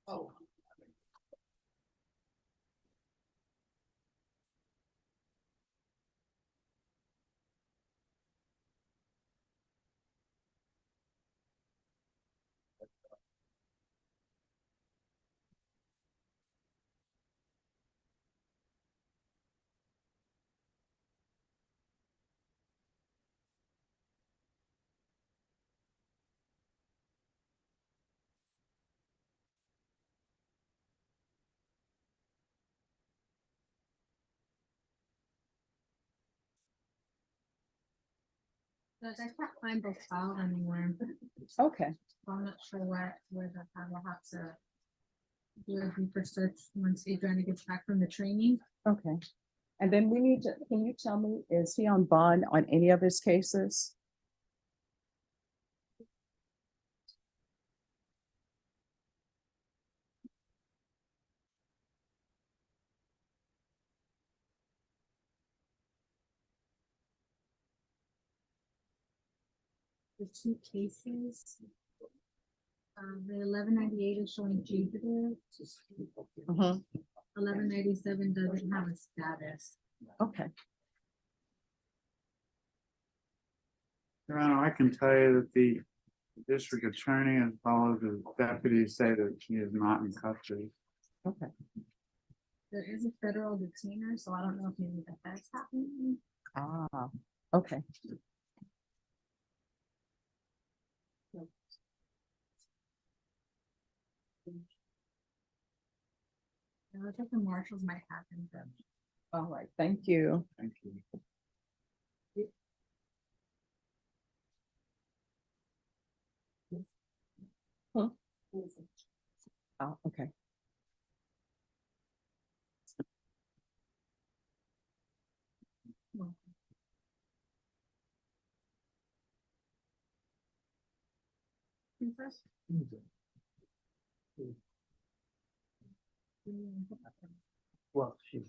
Oh. But I can't find the file anywhere. Okay, So I'm not sure where the file will have to do a deeper search once Adriana gets back from the training. okay. And then we need to, can you tell me, is he on bond on any of his cases? The two cases. The 1198 is showing fugitive. Mhm. 1197 doesn't have a status. Okay, Your Honor, I can tell you that the district attorney as well as the deputies say that she is not in custody. okay. There is a federal detainer, so I don't know if maybe that's happening. Ah, okay. I think the marshals might happen, but All right, thank you. Thank you. Oh, okay. Well, she's.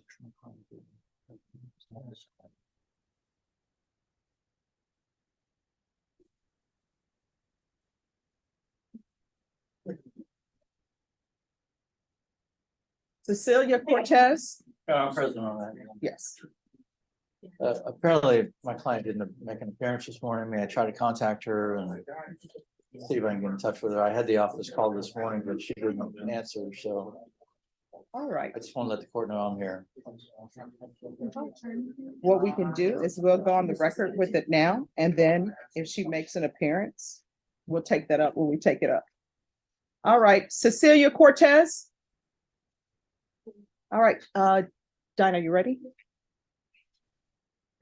Cecilia Cortez? I'm present on that. Yes. Apparently, my client didn't make an appearance this morning. May I try to contact her and see if I can get in touch with her? I had the office call this morning, but she didn't answer, so All right. I just want to let the court know I'm here. What we can do is we'll go on the record with it now, and then if she makes an appearance, we'll take that up when we take it up. All right, Cecilia Cortez? All right, Dinah, you ready?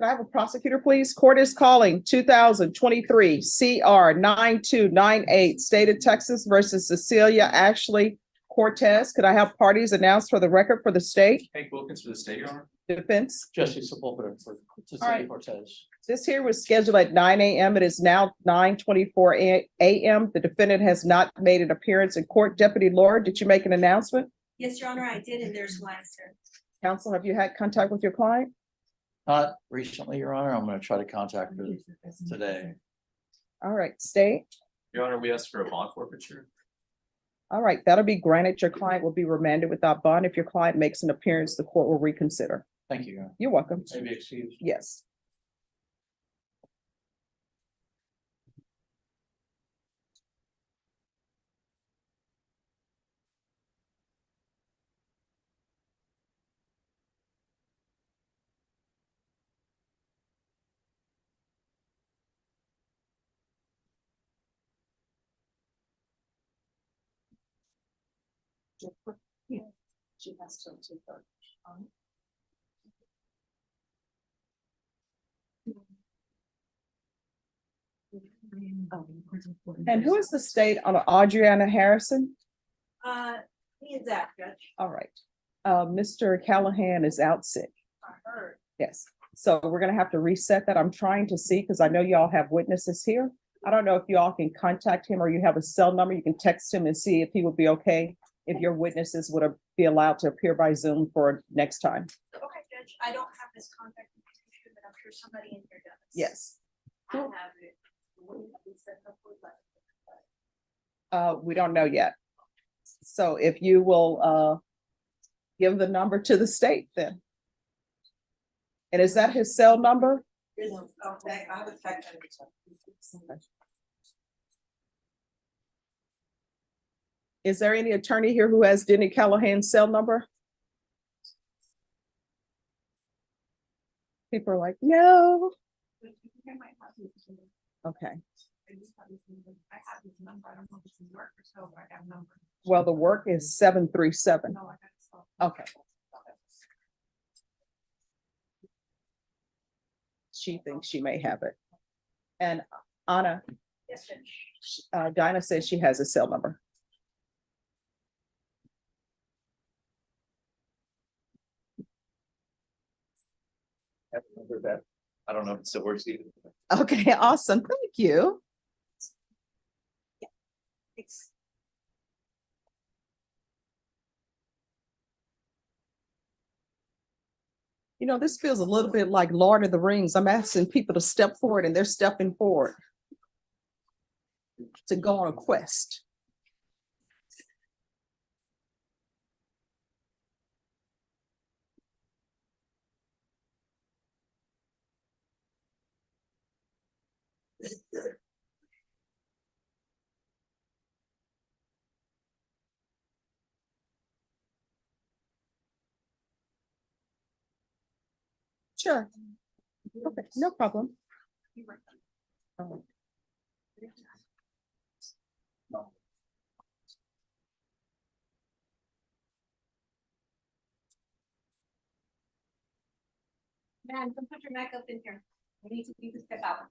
Can I have a prosecutor, please? Court is calling 2023 CR 9298, State of Texas versus Cecilia Ashley Cortez. Could I have parties announced for the record for the state Hank Wilkins for the state, Your Honor. defense? Jesse Sepulveda for Cecilia right. Cortez. This here was scheduled at 9 a.m. It is now 9:24 a.m. The defendant has not made an appearance in court. Deputy Laura, did you make an announcement? Yes, Your Honor, I did, and there's one, sir. Counsel, have you had contact with your client? Not recently, Your Honor. I'm going to try to contact her today. All right, state. Your Honor, we asked for a bond forfeiture. All right, that'll be granted. Your client will be remanded without bond. If your client makes an appearance, the court will reconsider. Thank you, Your Honor. You're welcome. Maybe excused. Yes. She has to take her. And who is the state on Adriana Harrison? He is that, Judge. All right. Mr. Callahan is out sick. I heard. Yes. So we're gonna have to reset that. I'm trying to see, because I know y'all have witnesses here. I don't know if y'all can contact him or you have a cell number. You can text him and see if he would be okay. If your witnesses would be allowed to appear by Zoom for next time. Okay, Judge, I don't have his contact information, but I'm sure somebody in here does. Yes. I have it. What is it set up with, We don't know yet. So if you will, give the number to the state then. And is that his cell number? Is there any attorney here who has Denny Callahan's cell number? People are like, no. Okay, well, the work is 737. Okay. She thinks she may have it. And Anna, Yes, Dinah says she has a cell number. I don't know if it still works either. Okay, awesome. Thank you. it's. You know, this feels a little bit like Lord of the Rings. I'm asking people to step forward and they're stepping forward to go on a quest. Sure. Okay, no problem. Man, don't put your neck up in here. We need to step out.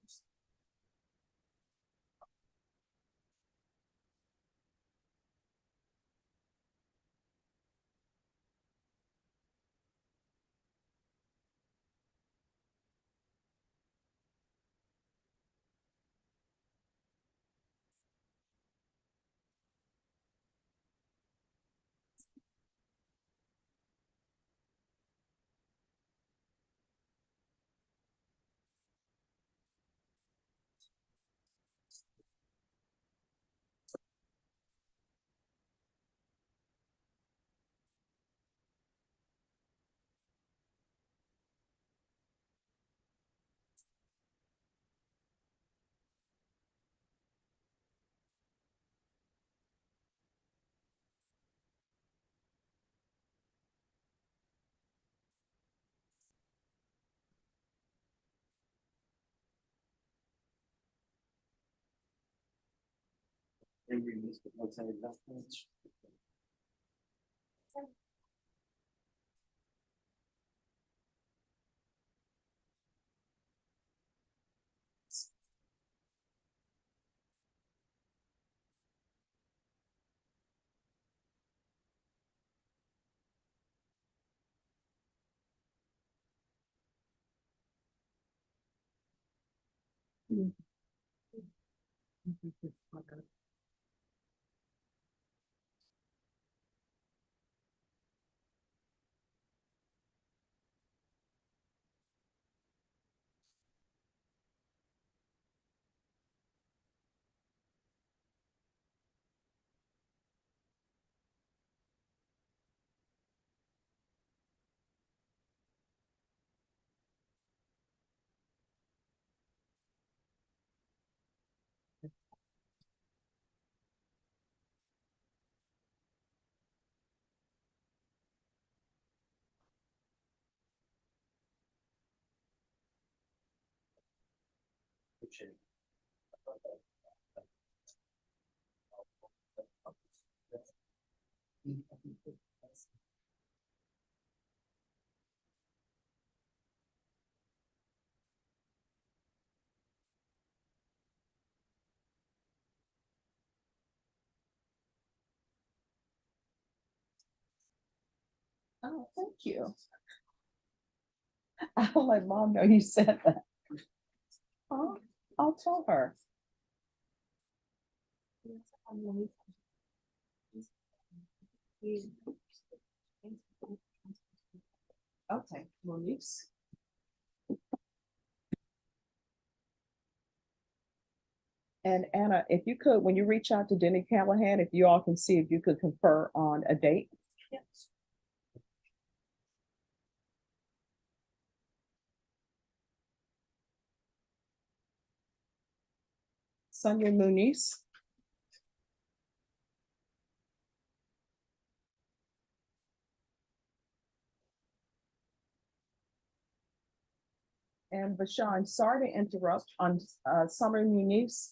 Oh, thank you. I'll let mom know you said that. Oh, I'll tell her. Okay, Monique. And Anna, if you could, when you reach out to Denny Callahan, if you all can see if you could confer on a date. Yes. Sonia Muniz. And Bashan, sorry to interrupt on Summer Muniz.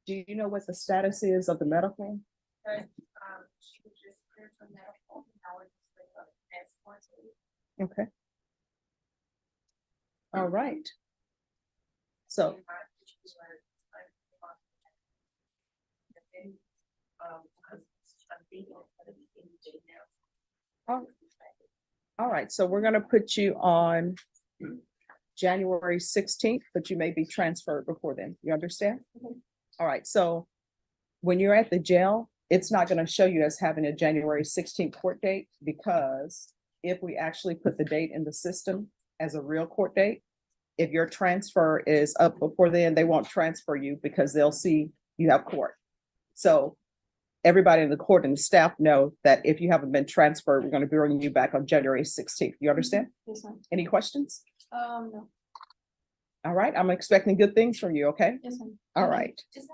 Do you know what the status is of the medical? She was just cleared from medical, now we're just waiting on the transport. Okay. All right. So, all right, so we're gonna put you on January 16th, but you may be transferred before then. You understand? All right, so when you're at the jail, it's not gonna show you as having a January 16th court date, because if we actually put the date in the system as a real court date, if your transfer is up before then, they won't transfer you because they'll see you have court. So everybody in the court and the staff know that if you haven't been transferred, we're gonna be bringing you back on January 16th. You understand? Yes, ma'am. Any questions? No. All right, I'm expecting good things from you, okay? Yes, ma'am. All right. Just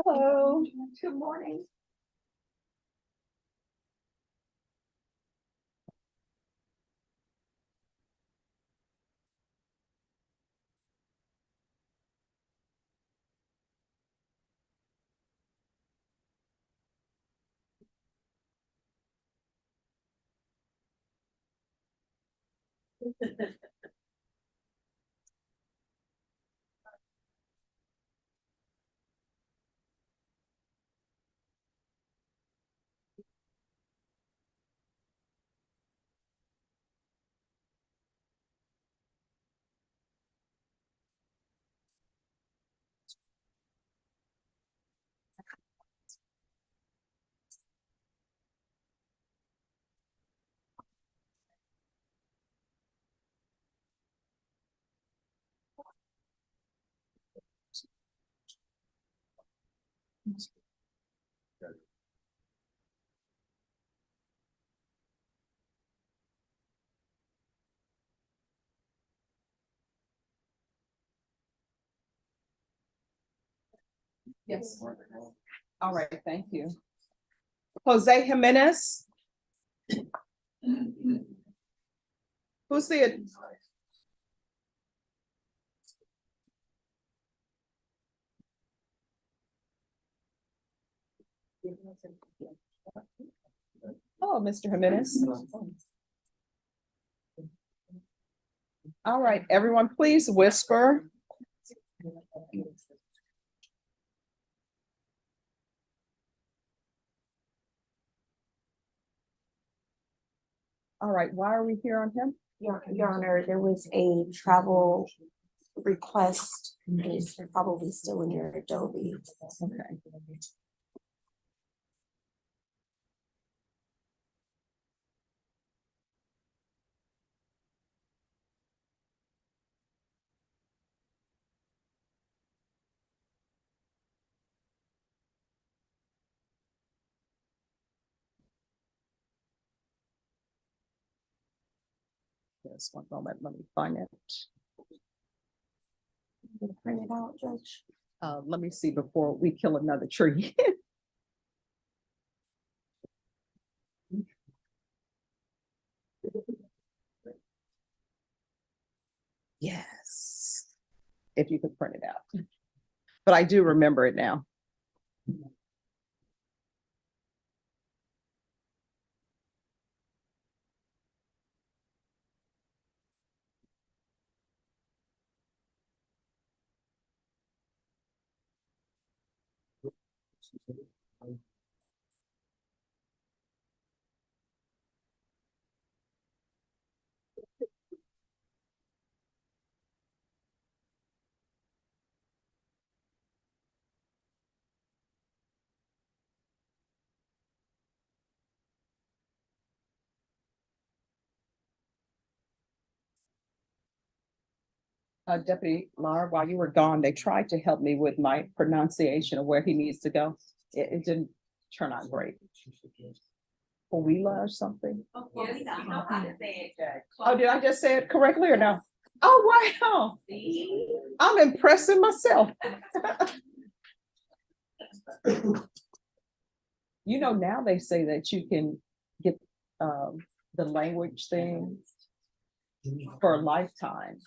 Hello. Good morning. Yes. All right, thank you. Jose Jimenez. Who's the? Oh, Mr. Jimenez. All right, everyone, please whisper. All right, why are we here on him? Your Honor, there was a travel request, and it's probably still in your Adobe. Okay. Yes, one moment, let me find it. I'm gonna print it out, Judge. Let me see before we kill another tree. Yes, if you could print it out. But I do remember it now. Deputy Laura, while you were gone, they tried to help me with my pronunciation of where he needs to go. It didn't turn out great. Coahuila or something? Oh, yes, you know how to say it. Oh, did I just say it correctly or no? Oh, wow. See? I'm impressing myself. You know, now they say that you can get the language thing for a lifetime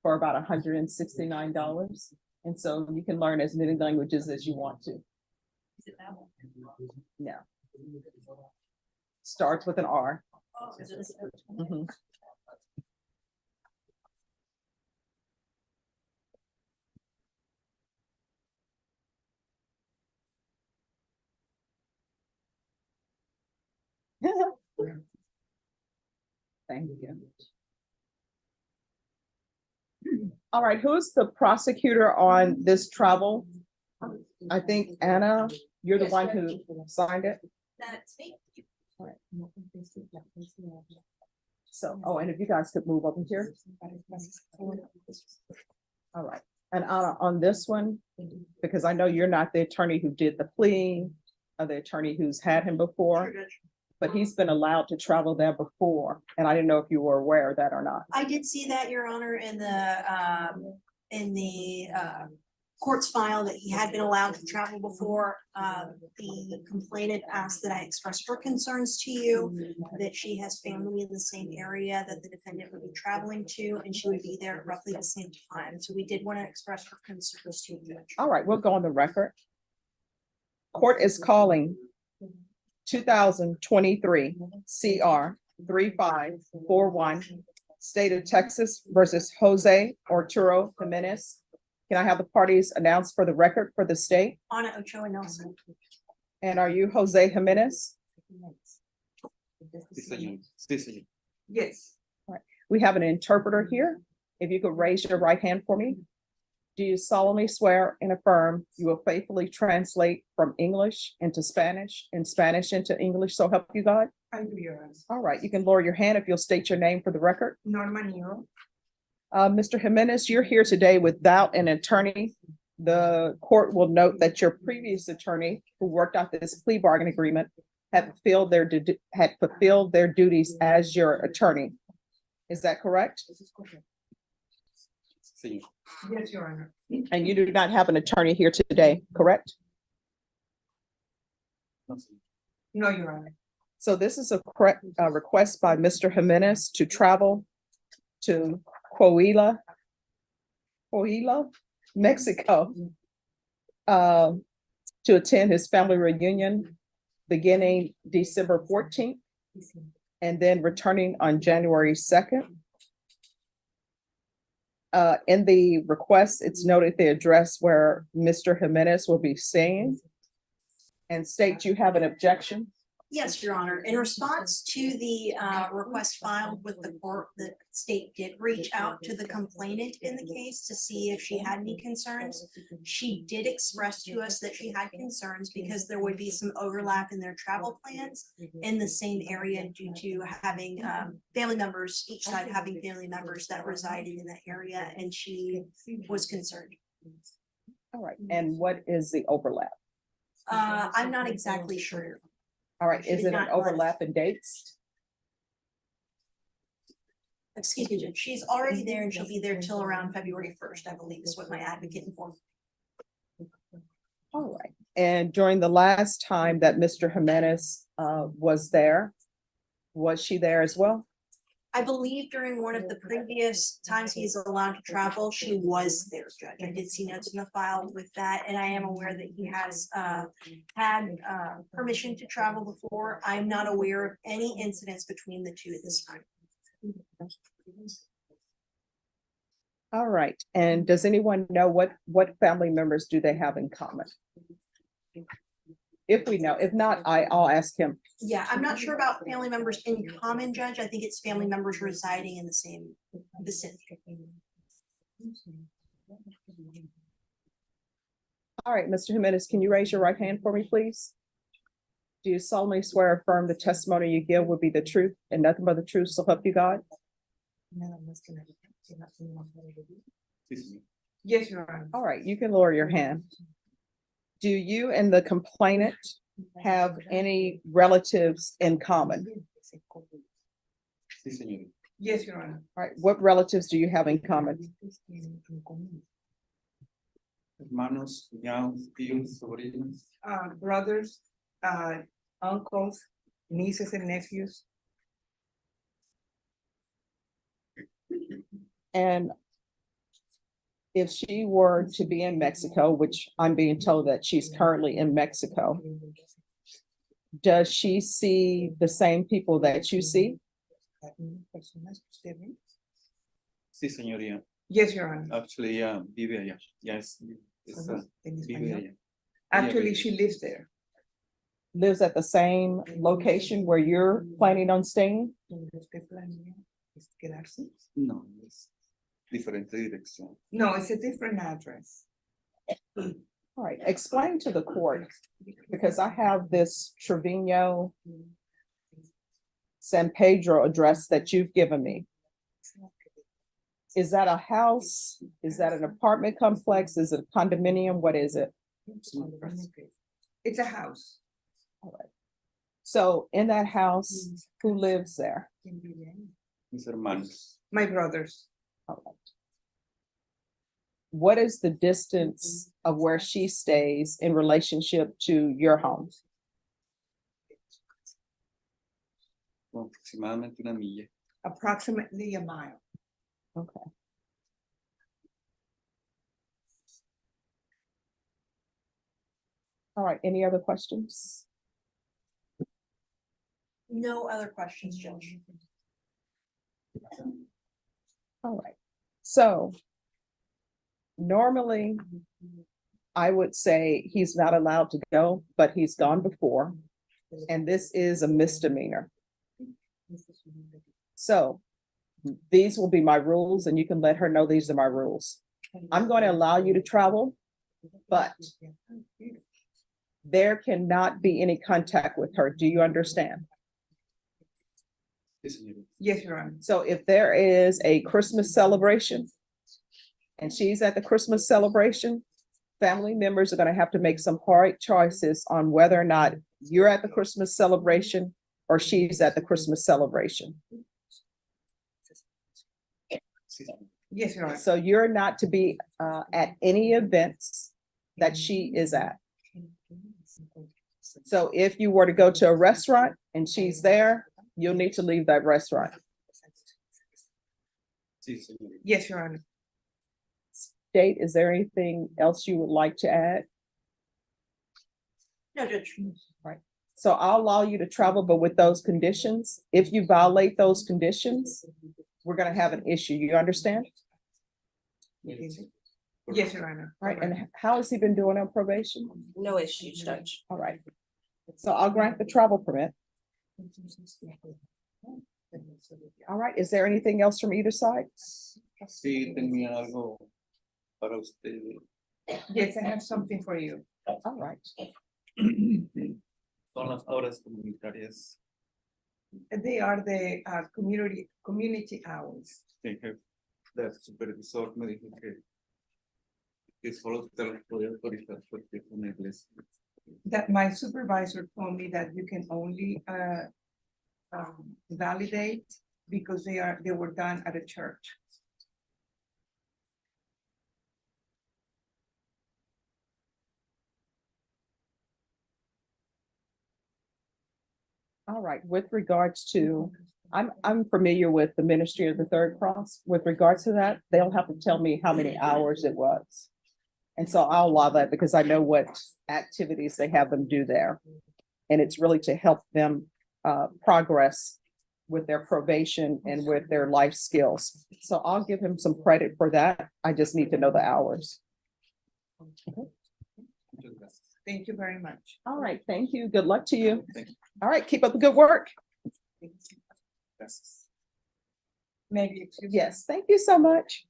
for about $169. And so you can learn as many languages as you want to. Is it that one? No. Starts with an R. Oh, is it this one? Mhm. Thank you. All right, who's the prosecutor on this travel? I think Anna, you're the one who signed it. That's me. So, oh, and if you guys could move over here. All right, and Anna, on this one, because I know you're not the attorney who did the plea, or the attorney who's had him before, but he's been allowed to travel there before, and I didn't know if you were aware of that or not. I did see that, Your Honor, in the court's file that he had been allowed to travel before. The complainant asked that I express her concerns to you, that she has family in the same area that the defendant would be traveling to, and she would be there at roughly the same time. So we did want to express her concerns to you, Judge. All right, we'll go on the record. Court is calling 2023 CR 3541, State of Texas versus Jose Arturo Jimenez. Can I have the parties announced for the record for the state? Anna Ochoa Nelson. And are you Jose Jimenez? Yes. We have an interpreter here. If you could raise your right hand for me. Do you solemnly swear and affirm you will faithfully translate from English into Spanish and Spanish into English, so help you God? I do, Your Honor. All right, you can lower your hand if you'll state your name for the record. Norma Nero. Mr. Jimenez, you're here today without an attorney. The court will note that your previous attorney who worked out this plea bargain agreement had fulfilled their duties as your attorney. Is that correct? Yes, Your Honor. And you do not have an attorney here today, correct? No, Your Honor. So this is a correct request by Mr. Jimenez to travel to Coahuila, Mexico, to attend his family reunion beginning December 14th and then returning on January 2nd. In the request, it's noted the address where Mr. Jimenez will be staying. And state you have an objection. Yes, Your Honor. In response to the request filed with the court, the state did reach out to the complainant in the case to see if she had any concerns. She did express to us that she had concerns because there would be some overlap in their travel plans in the same area due to having family members, each side having family members that resided in that area, and she was concerned. All right, and what is the overlap? I'm not exactly sure. All right, She is did it an not let us- overlap in dates? Excuse me, Judge, she's already there and she'll be there till around February 1st, I believe is what my advocate informed. All right, and during the last time that Mr. Jimenez was there, was she there as well? I believe during one of the previous times he's allowed to travel, she was there, Judge. I did see notes in the file with that, and I am aware that he has had permission to travel before. I'm not aware of any incidents between the two at this time. All right, and does anyone know what family members do they have in common? If we know, if not, I'll ask him. Yeah, I'm not sure about family members in common, Judge. I think it's family members residing in the same vicinity. All right, Mr. Jimenez, can you raise your right hand for me, please? Do you solemnly swear or affirm the testimony you give will be the truth and nothing but the truth, so help you God? Sí, señor. Yes, Your Honor. All right, you can lower your hand. Do you and the complainant have any relatives in common? Sí, señor. Yes, Your Honor. All right, what relatives do you have in common? Hermanos, cuñados, tíos, sobrinos. Brothers, uncles, nieces and nephews. And if she were to be in Mexico, which I'm being told that she's currently in Mexico, does she see the same people that you see? Sí, señoría. Yes, Your Honor. Actually, vive allá. Ya vive allá. Actually, she lives there. Lives at the same location where you're planning on staying? No, es diferente dirección. No, it's a different address. All right, explain to the court, because I have this Trevino San Pedro address that you've given me. Is that a house? Is that an apartment complex? Is it a condominium? What is it? It's a house. All right. So in that house, who lives there? Mis hermanos. My brothers. All right. What is the distance of where she stays in relationship to your home? Aproximadamente una milla. Approximately a mile. Okay. All right, any other questions? No other questions, Judge. All right, so normally I would say he's not allowed to go, but he's gone before, and this is a misdemeanor. So these will be my rules, and you can let her know these are my rules. I'm going to allow you to travel, but there cannot be any contact with her. Do you understand? Sí, señor. Yes, Your Honor. So if there is a Christmas celebration and she's at the Christmas celebration, family members are going to have to make some hard choices on whether or not you're at the Christmas celebration or she's at the Christmas celebration. Sí, señor. Yes, Your Honor. So you're not to be at any events that she is at. So if you were to go to a restaurant and she's there, you'll need to leave that restaurant. Sí, señor. Yes, Your Honor. State, is there anything else you would like to add? No, Judge. So I'll allow you to travel, but with those conditions. If you violate those conditions, we're gonna have an issue. You understand? Yes, Your Honor. All right, and how has he been doing on probation? No issues, Judge. All right. So I'll grant the travel permit. All right, is there anything else from either side? Sí, tenía algo para usted. Yes, I have something for you. All right. Son las horas comunitarias. They are the community hours. Sí, que el supervisor me dijo que solo usted lo podía autorizar porque es una iglesia. That my supervisor told me that you can only validate because they were done at a church. All right, with regards to, I'm familiar with the Ministry of the Third Cross. With regards to that, they'll have to tell me how many hours it was. And so I'll allow that because I know what activities they have them do there. And it's really to help them progress with their probation and with their life skills. So I'll give him some credit for that. I just need to know the hours. Muchas gracias. Thank you very much. All right, thank you. Good luck to you. Thank you. All right, keep up the good work. Maybe. excuse me. Yes, thank you so much.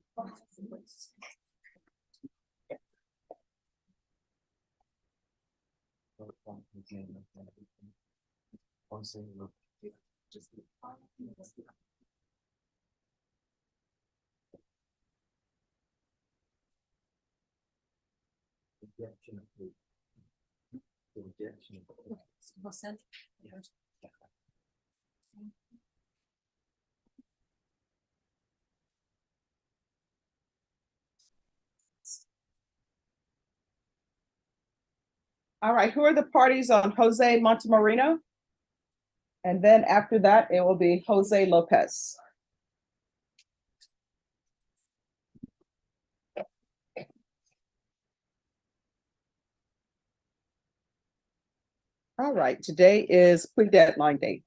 All right, who are the parties on Jose Montemarino? And then after that, it will be Jose Lopez. All right, today is plea deadline date.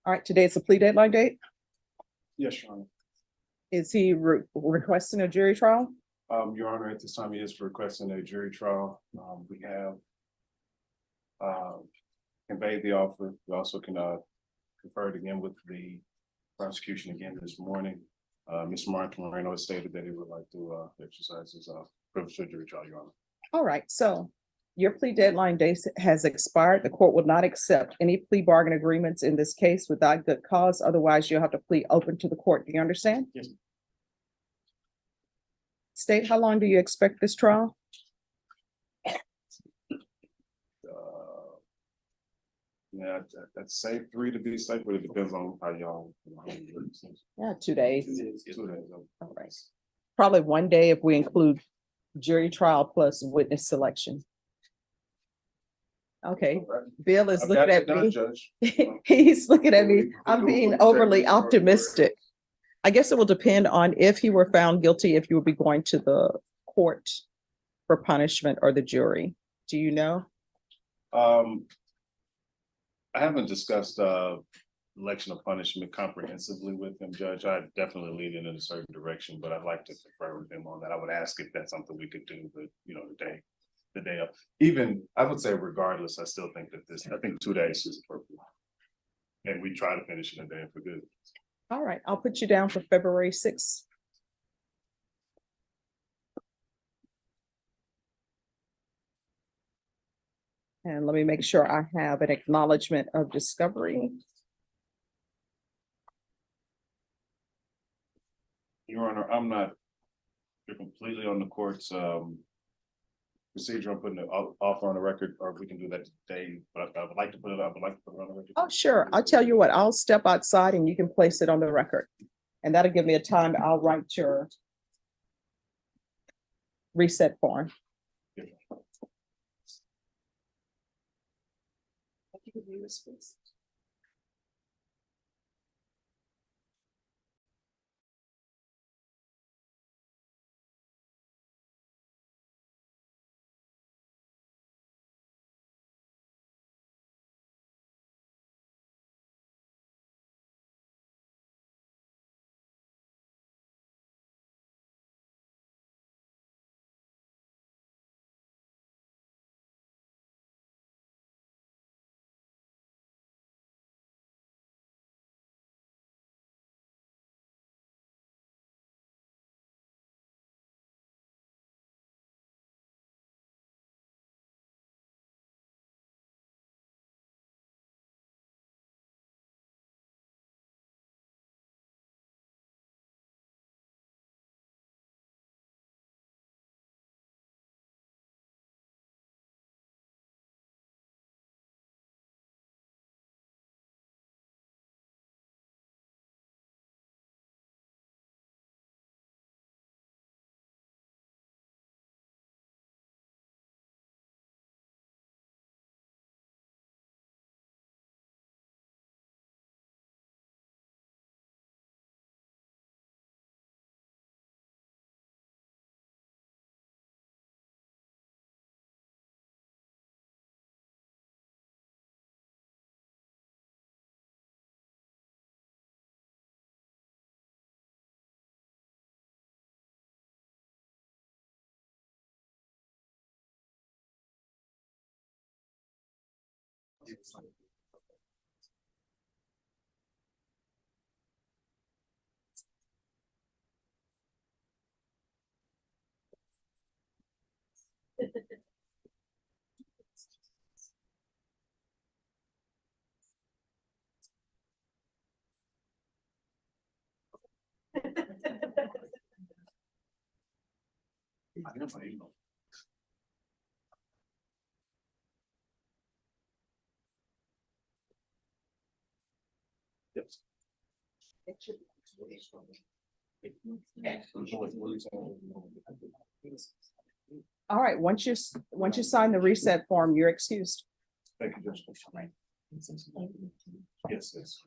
All right, today is the plea deadline date. Yes, Your Honor. Is he requesting a jury trial? Your Honor, at this time, he is requesting a jury trial. We have conveyed the offer. We also can confer it again with the prosecution again this morning. Mr. Martin Moreno has stated that he would like to exercise his privilege to jury trial, Your Honor. All right, so your plea deadline date has expired. The court will not accept any plea bargain agreements in this case without good cause. Otherwise, you'll have to plead open to the court. Do you understand? Yes. State, how long do you expect this trial? Yeah, I'd say 3 to be safe, but it depends on how y'all. Yeah, 2 days. 2 days. All right. Probably 1 day if we include jury trial plus witness selection. Okay, Bill is I've looking got at it done, me. Judge. He's looking at me. I'm being overly optimistic. I guess it will depend on if he were found guilty, if you would be going to the court for punishment or the jury. Do you know? I haven't discussed election of punishment comprehensively with him, Judge. I definitely lean in a certain direction, but I'd like to confer with him on that. I would ask if that's something we could do, but the day of, even I would say regardless, I still think that I think 2 days is appropriate. And we try to finish it a day for good. All right, I'll put you down for February 6th. And let me make sure I have an acknowledgement of discovery. Your Honor, I'm not completely on the court's procedure. I'm putting the offer on the record, or we can do that today, but I would like to put it on the record. Oh, sure. I'll tell you what, I'll step outside and you can place it on the record. And that'll give me a time. I'll write your reset form. Yeah. You can view this, please. All right, once you sign the reset form, you're excused. Thank you, Judge. Yes, yes.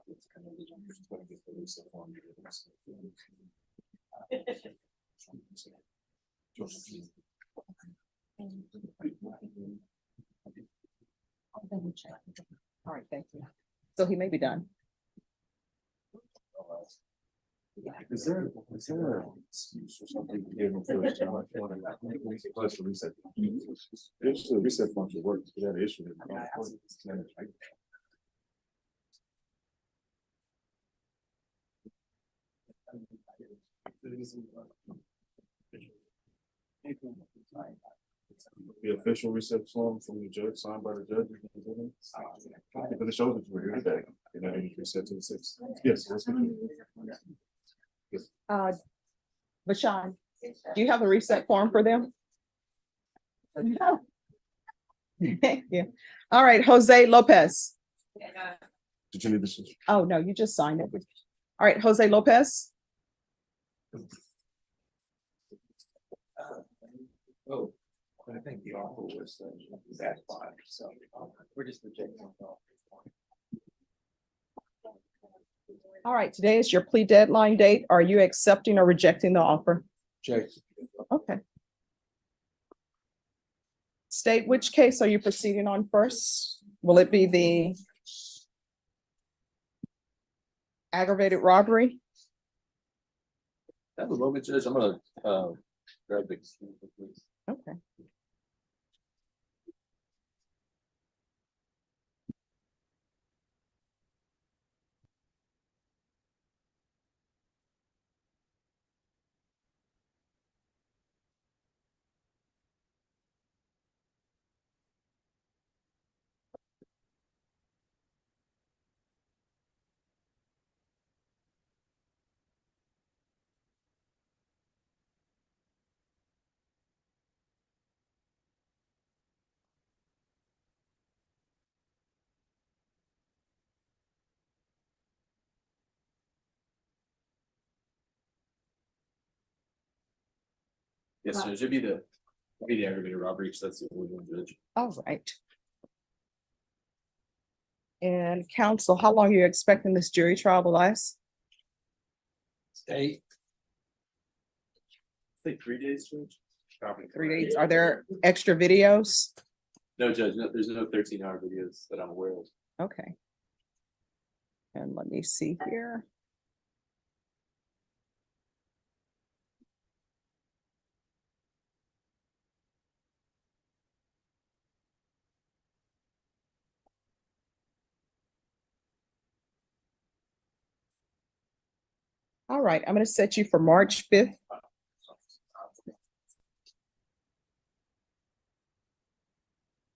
All right, thank you. So he may be done. Is there a excuse or something? to give him first time? Plus the reset. If the reset function works, we had an issue. The official reset form from the judge, signed by the judge. Because it shows that we're here today, and then you reset to the sixth. Yes. That's good. Bashan, do you have a reset form for them? No. Yeah. All right, Jose Lopez. Did you need this? Oh, no, you just signed it. All right, Jose Lopez. Oh, I think the offer was that fine, so we're just rejecting. All right, today is your plea deadline date. Are you accepting or rejecting the offer? Check. Okay. State, which case are you proceeding on first? Will it be the aggravated robbery? That was a moment, Judge. I'm gonna grab the. Okay. Yes, Judge. It'd be the aggravated robbery, so that's the only one, Judge. All right. And counsel, how long are you expecting this jury trial to last? State. I think 3 days, Judge. 3 days. Are there extra videos? No, Judge, no, there's no 13-hour videos that I'm aware of. Okay. And let me see here. All right, I'm going to set you for March 5th.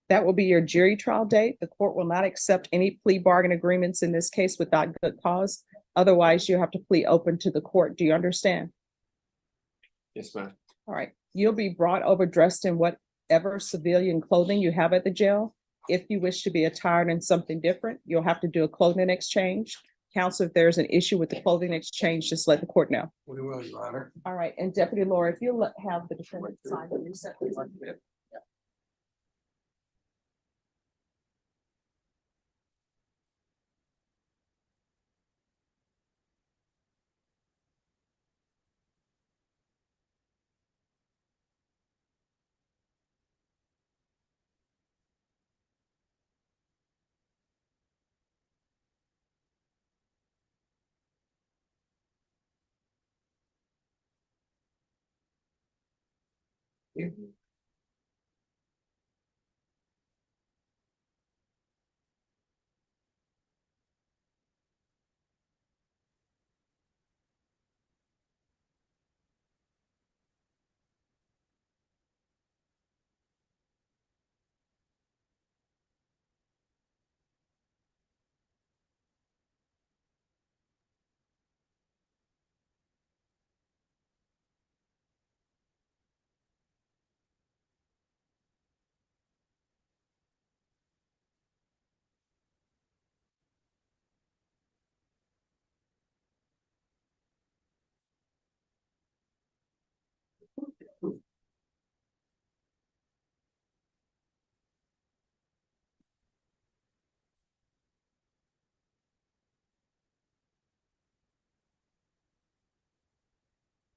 That will be your jury trial date. The court will not accept any plea bargain agreements in this case without good cause. Otherwise, you have to plead open to the court. Do you understand? Yes, ma'am. All right, you'll be brought over dressed in whatever civilian clothing you have at the jail. If you wish to be attired in something different, you'll have to do a clothing exchange. Counsel, if there's an issue with the clothing exchange, just let the court know. We will, Your Honor. All right, and Deputy Laura, if you'll have the defendant sign the reset. Please.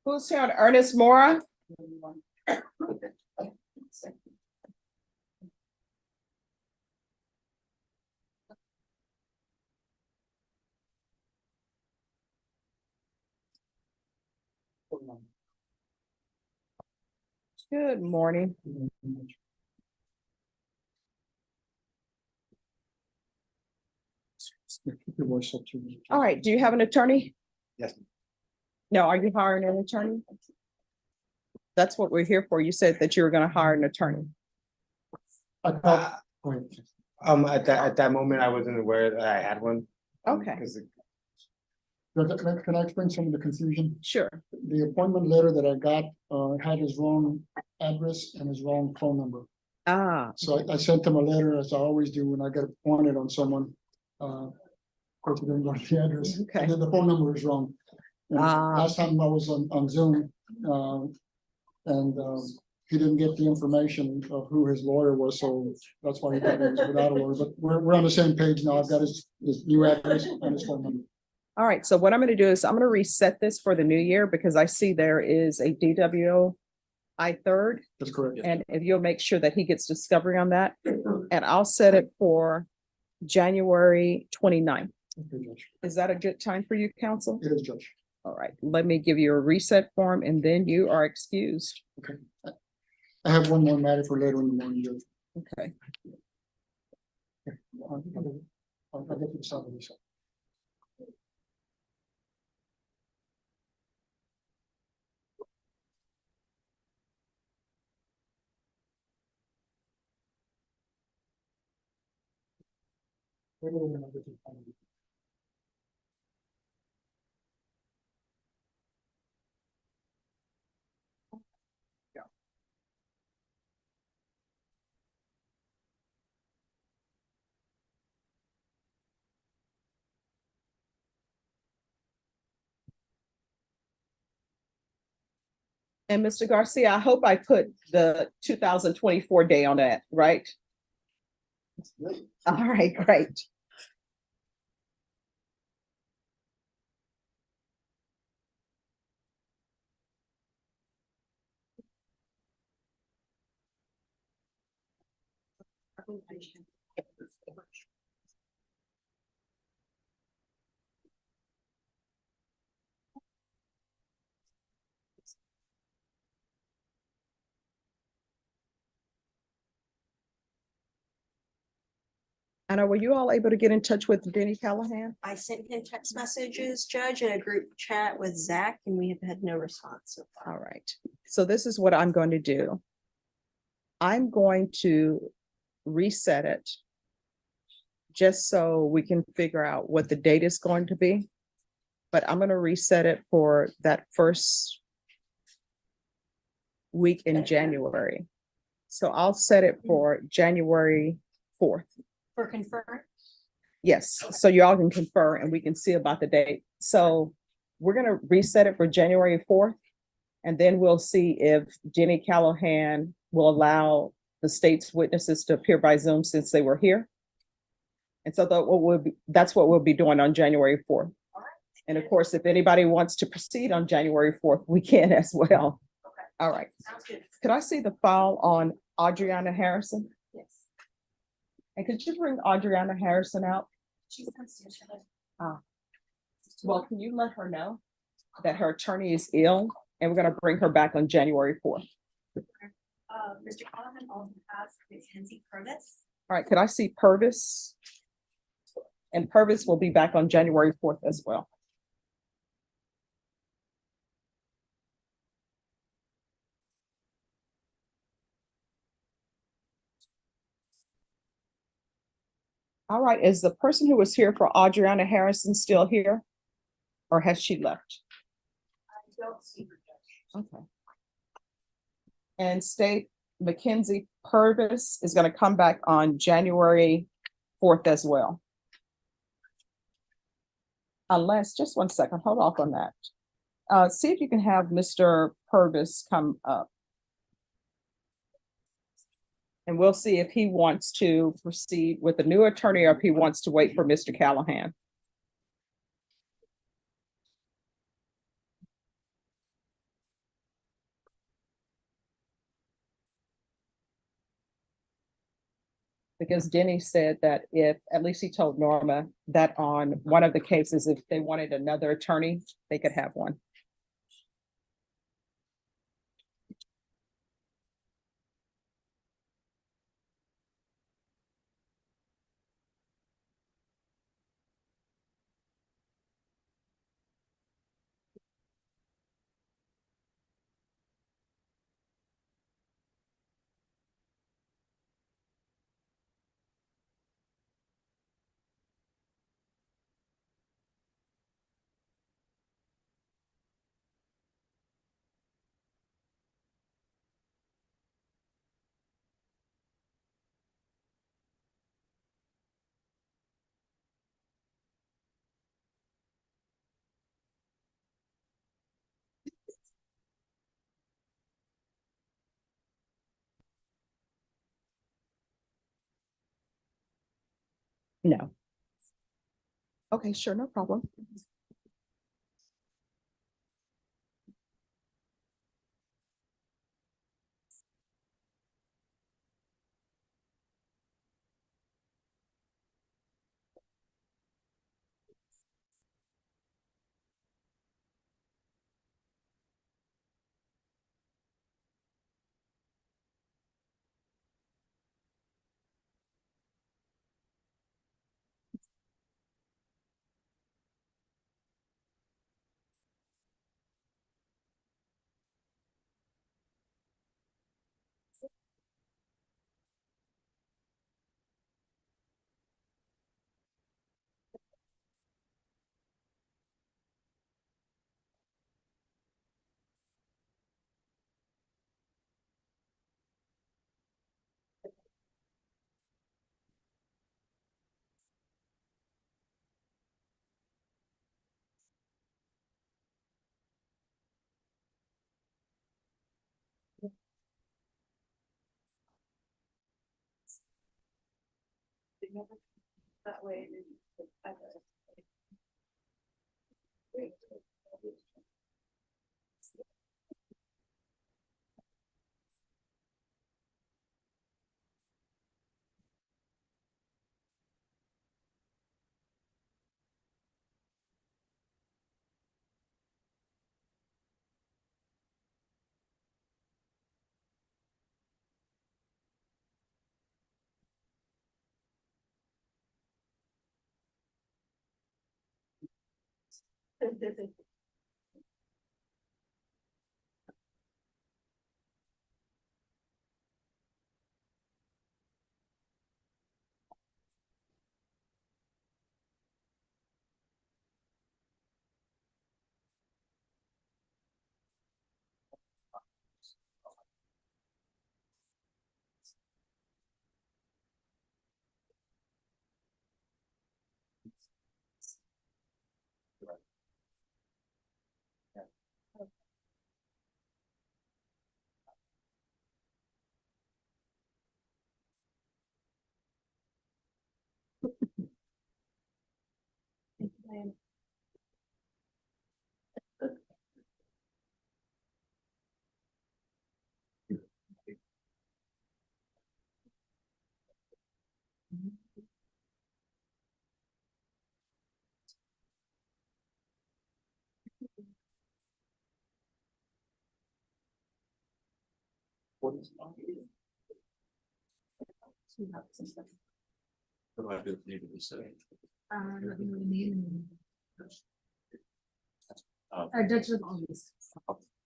Who's here on Ernest Mora? Good morning. All right, do you have an attorney? Yes. No, are you hiring an attorney? That's what we're here for. You said that you were gonna hire an attorney. At that moment, I wasn't aware that I had one. Okay. 'Cause Can I explain some of the confusion? Sure. The appointment letter that I got, had his wrong address and his wrong phone number. Ah, So I sent him a letter, as I always do when I get appointed on someone. Of course, he didn't go to the address. Okay. And then the phone number is wrong. And Ah. last time I was on Zoom, and he didn't get the information of who his lawyer was, so that's why he got it without a lawyer. But we're on the same page now. I've got his new address and his phone number. all right. So what I'm gonna do is I'm gonna reset this for the new year because I see there is a DWI third. That's correct. And if you'll make sure that he gets discovery on that, and I'll set it for January 29th. Okay, Judge. Is that a good time for you, counsel? It is, Judge. All right, let me give you a reset form and then you are excused. I have one more matter for later in the morning, Judge. Okay. I'll get to the side of this. And Mr. Garcia, I hope I put the 2024 day on that, right? All right, great. Anna, were you all able to get in touch with Denny Callahan? I sent him text messages, Judge, in a group chat with Zach, and we have had no response so far. All right, so this is what I'm going to do. I'm going to reset it just so we can figure out what the date is going to be. But I'm going to reset it for that first week in January. So I'll set it for January 4th. For confirm, Yes, so y'all can confer and we can see about the date. So we're gonna reset it for January 4th. And then we'll see if Jenny Callahan will allow the state's witnesses to appear by Zoom since they were here. And so that's what we'll be doing on January 4th. And of course, if anybody wants to proceed on January 4th, we can as well. Okay. All right. Sounds good. Could I see the file on Adriana Harrison? Yes. And could you bring Adriana Harrison out? She's downstairs. Well, can you let her know that her attorney is ill and we're gonna bring her back on January 4th? Mr. Callahan also has Mackenzie Purvis. All right, could I see Purvis? And Purvis will be back on January 4th as well. All right, is the person who was here for Adriana Harrison still here? Or has she left? I don't see her, Judge. Okay. And State Mackenzie Purvis is gonna come back on January 4th as well. Unless, just one second, hold off on that. See if you can have Mr. Purvis come up. And we'll see if he wants to proceed with a new attorney or if he wants to wait for Mr. Callahan. Because Denny said that if, at least he told Norma that on one of the cases, if they wanted another attorney, they could have one. No. Okay, sure, no problem. That way. What do I do? Need to be said. Let me know the name and. Judge of always.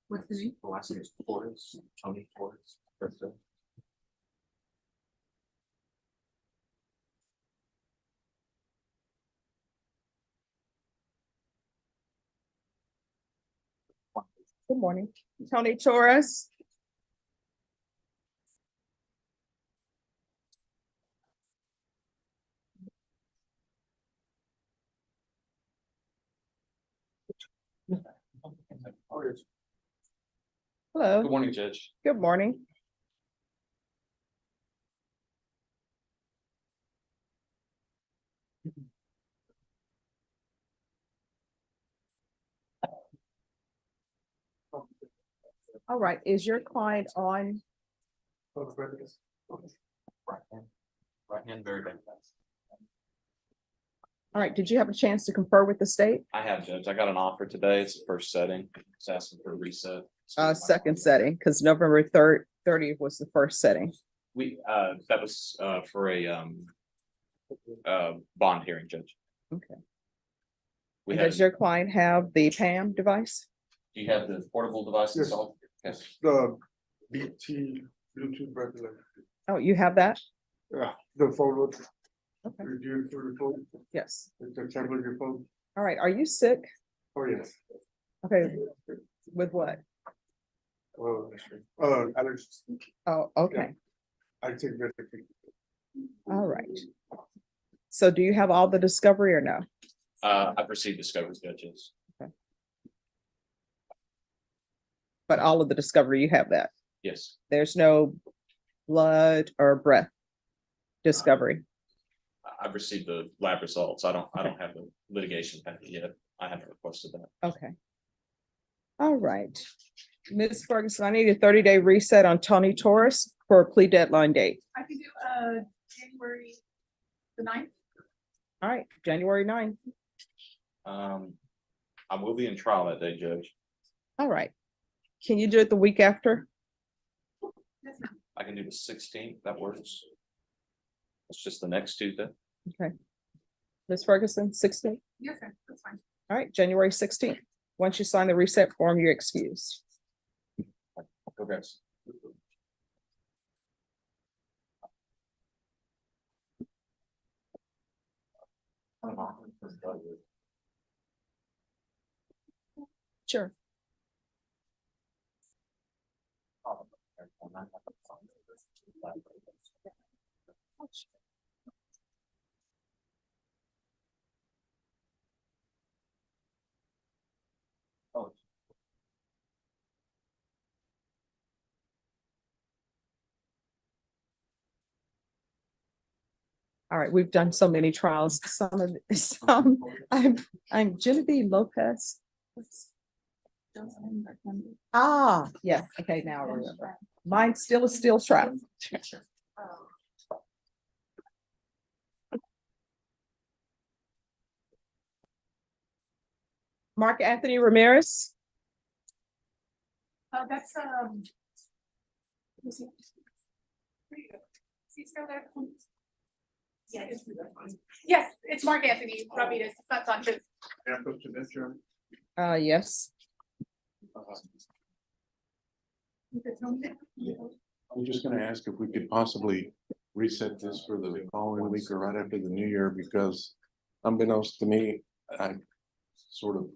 What's the name? The last name is Torres, Tony Torres. That's it. Good morning. Tony Torres. Hello, Good morning, Judge. good morning. All right, is your client on? Right hand, very bad. All right, did you have a chance to confer with the state? I have, Judge. I got an offer today. It's the first setting. It's asking for a reset. Second setting, because November 30th was the first setting. That was, for a, bond hearing, Judge. Okay. We And had, does your client have the PAM device? do you have the portable device Yes. installed? Yes. The BT Bluetooth regular, Oh, you have that? the phone would Okay, review through the phone, yes. the tablet, your phone. All right, are you sick? Oh, yes. Okay, with what? Well, allergies. Oh, okay, I take medication. all right. So do you have all the discovery or no? I've received discovery, judges. But all of the discovery, you have that? Yes. There's no blood or breath discovery? I've received the lab results. I don't have the litigation packet yet. I haven't requested that. Okay. All right. Ms. Ferguson, I need a 30-day reset on Tony Torres for a plea deadline date. I can do, January the 9th. All right, January 9th. I will be in trial that day, Judge. All right. Can you do it the week after? I can do the 16th. That works. It's just the next Tuesday. Okay. Ms. Ferguson, 16th? Yes, sir, that's fine. All right, January 16th. Once you sign the reset form, you're excused. Okay. Sure. All right, we've done so many trials. I'm Genevieve Lopez. Ah, yes, okay, now I remember. Mine still is steel trap. Mark Anthony Ramirez. That's, is he still there? Yeah, yes, it's Mark Anthony Ramirez, not Sanchez. Yes. I'm just gonna ask if we could possibly reset this for the following week or right after the new year, because unbeknownst to me, I sort of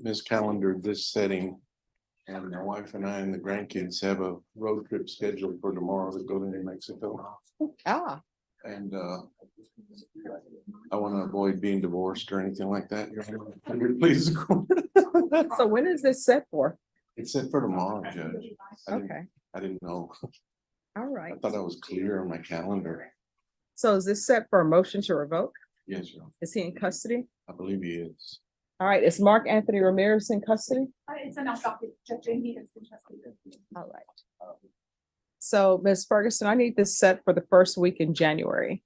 miscalendared this setting. And my wife and I and the grandkids have a road trip scheduled for tomorrow to go to New Mexico. Ah, And I want to avoid being divorced or anything like that. Please. so when is this set for? It's set for tomorrow, Judge. Okay, I didn't know. all right. I thought I was clear on my calendar. So is this set for a motion to revoke? Yes, sir. Is he in custody? I believe he is. All right, is Mark Anthony Ramirez in custody? It's an outdocument, Judge Amy has been trusted. All right. So Ms. Ferguson, I need this set for the first week in January.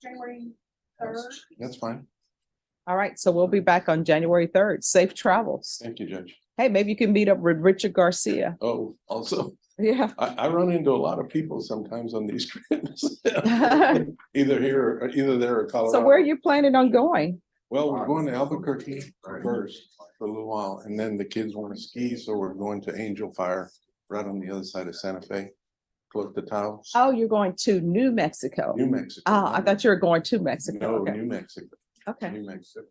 January 3rd. That's fine. All right, so we'll be back on January 3rd. Safe travels. Thank you, Judge. Hey, maybe you can meet up with Richard Garcia. Oh, also, Yeah. I run into a lot of people sometimes on these trips. Either here, or either there or Colorado. So where are you planning on going? Well, we're going to Albuquerque first for a little while, and then the kids want to ski, so we're going to Angel Fire right on the other side of Santa Fe, close to Taos. Oh, you're going to New Mexico. New Mexico. Oh, I thought you were going to Mexico. No, Okay. New Mexico. Okay. New Mexico.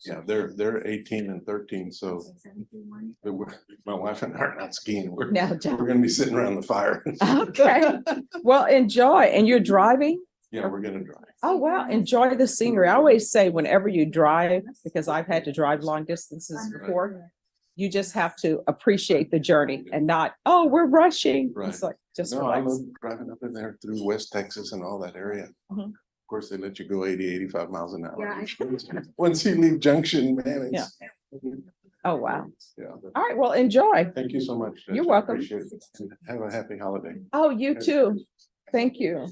Yeah, they're 18 and 13, so my wife and I are not skiing. We're Now, gonna be sitting around the fire. okay. Well, enjoy. And you're driving? Yeah, we're gonna drive. Oh, wow. Enjoy the scenery. I always say whenever you drive, because I've had to drive long distances before, you just have to appreciate the journey and not, oh, we're rushing. Right. It's like, just No, I relax. love driving up in there through West Texas and all that area. Mhm. Of course, they let you go 80, 85 miles an hour. Yeah, Once you leave Junction, man, it's. Oh, wow. Yeah. All right. Well, enjoy. Thank you so much. Judge. You're I welcome. appreciate it. Have a happy holiday. Oh, you too. Thank you.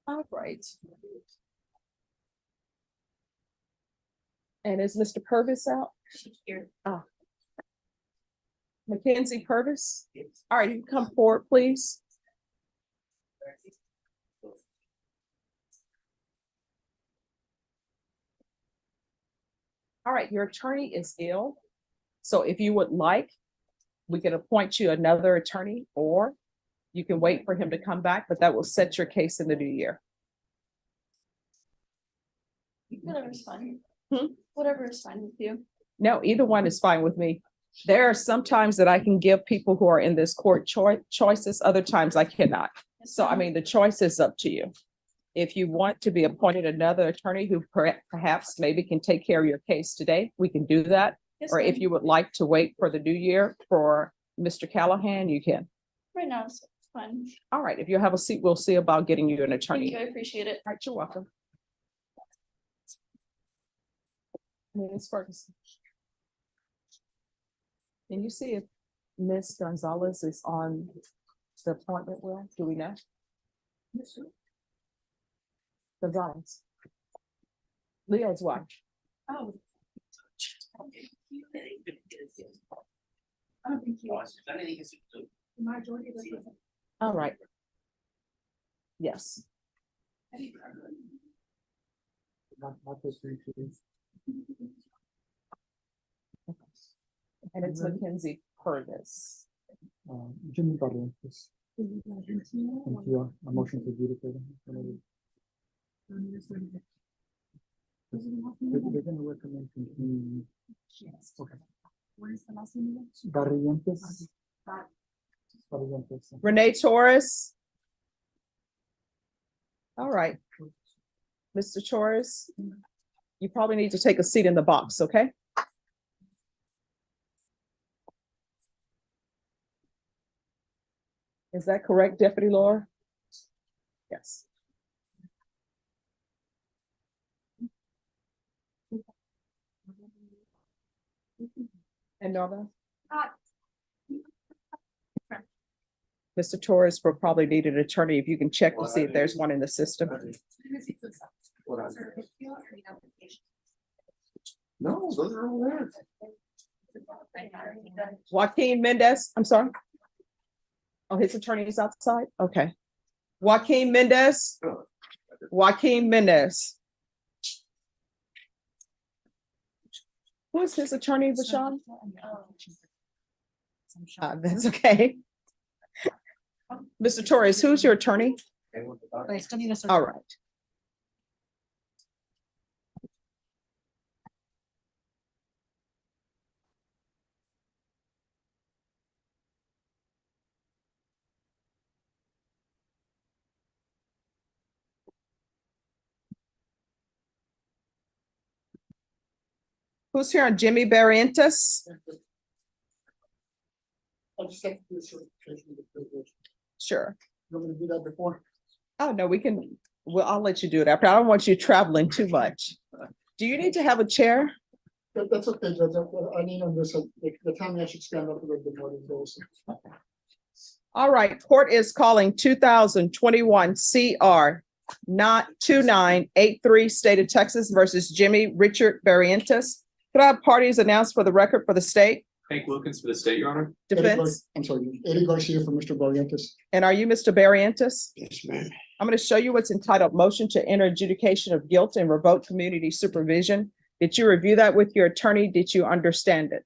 All right. And is Mr. Purvis out? Here. Ah. Mackenzie Purvis? All right, you come forward, please. All right, your attorney is ill. So if you would like, we can appoint you another attorney, or you can wait for him to come back, but that will set your case in the new year. Whatever's fine. Hmm? Whatever is fine with you. No, either one is fine with me. There are some times that I can give people who are in this court choices, other times I cannot. So I mean, the choice is up to you. If you want to be appointed another attorney who perhaps maybe can take care of your case today, we can do that. Yes, Or if ma'am. you would like to wait for the new year for Mr. Callahan, you can. Right now, it's fine. All right, if you have a seat, we'll see about getting you an Thank attorney. you, I appreciate it. All right, you're welcome. Ms. Ferguson. Can you see if Ms. Gonzalez is on the appointment wheel? Do we know? Gonzalez. Leo's wife. Oh. All right. Yes. And it's Mackenzie Purvis. Jimmy Barrientos. Thank you. A motion to adjudicate. They're gonna recommend continuing. Okay. Barrientos. Barrientos. Renee Torres. All right. Mr. Torres, you probably need to take a seat in the box, okay? Is that correct, Deputy Laura? Yes. And Norma? Mr. Torres will probably need an attorney if you can check to see if there's one in the system. No, those are all there. Joaquin Mendez, I'm sorry. Oh, his attorney is outside? Okay. Joaquin Mendez. Joaquin Mendez. Who is his attorney, Bashan? That's okay. Mr. Torres, who's your attorney? All right. Who's here on Jimmy Barrientos? Sure. You want me to do that before? Oh, no, we can, well, I'll let you do it after. I don't want you traveling too much. Do you need to have a chair? That's okay, Judge. I need on this, the time I should stand up a little bit more than those. All right, court is calling 2021 CR not 2983 State of Texas versus Jimmy Richard Barrientos. Could I have parties announced for the record for the state? Hank Wilkins for the state, Your Honor. Defense. I'm sorry, Eddie Garcia for Mr. Barrientos. And are you Mr. Barrientos? Yes, ma'am. I'm going to show you what's entitled Motion to Enter Adjudication of Guilt and Revoke Community Supervision. Did you review that with your attorney? Did you understand it?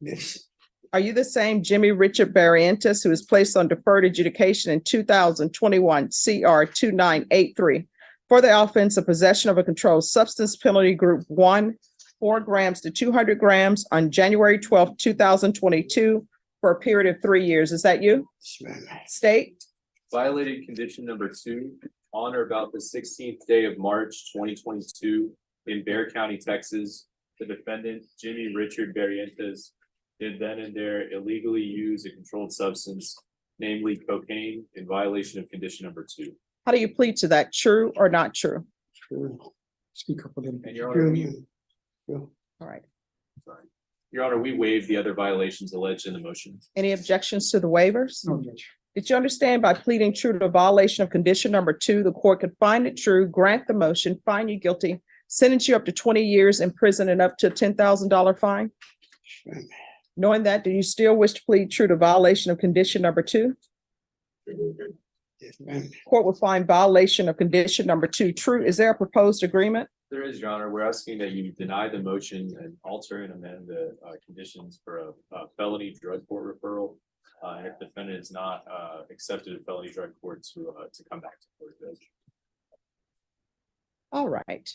Yes. Are you the same Jimmy Richard Barrientos who was placed on deferred adjudication in 2021 CR 2983 for the offense of possession of a controlled substance penalty group 1, 4 grams to 200 grams on January 12th, 2022 for a period of 3 years? Is that you? Yes, ma'am. State? Violated condition number 2 on or about the 16th day of March 2022 in Bexar County, Texas. The defendant, Jimmy Richard Barrientos, did then and there illegally use a controlled substance namely cocaine, in violation of condition number 2. How do you plead to that? True or not true? Speak up a little. And Your Honor, All right. Your Honor, we waived the other violations alleged in the motion. Any objections to the waivers? No, Judge. Did you understand by pleading true to a violation of condition number 2, the court could find it true, grant the motion, find you guilty, sentence you up to 20 years in prison and up to a $10,000 fine? Knowing that, do you still wish to plead true to violation of condition number 2? Yes, ma'am. Court will find violation of condition number 2 true. Is there a proposed agreement? There is, Your Honor. We're asking that you deny the motion and alter and amend the conditions for a felony drug court referral. If the defendant is not accepted in felony drug court to come back to court, Judge. All right.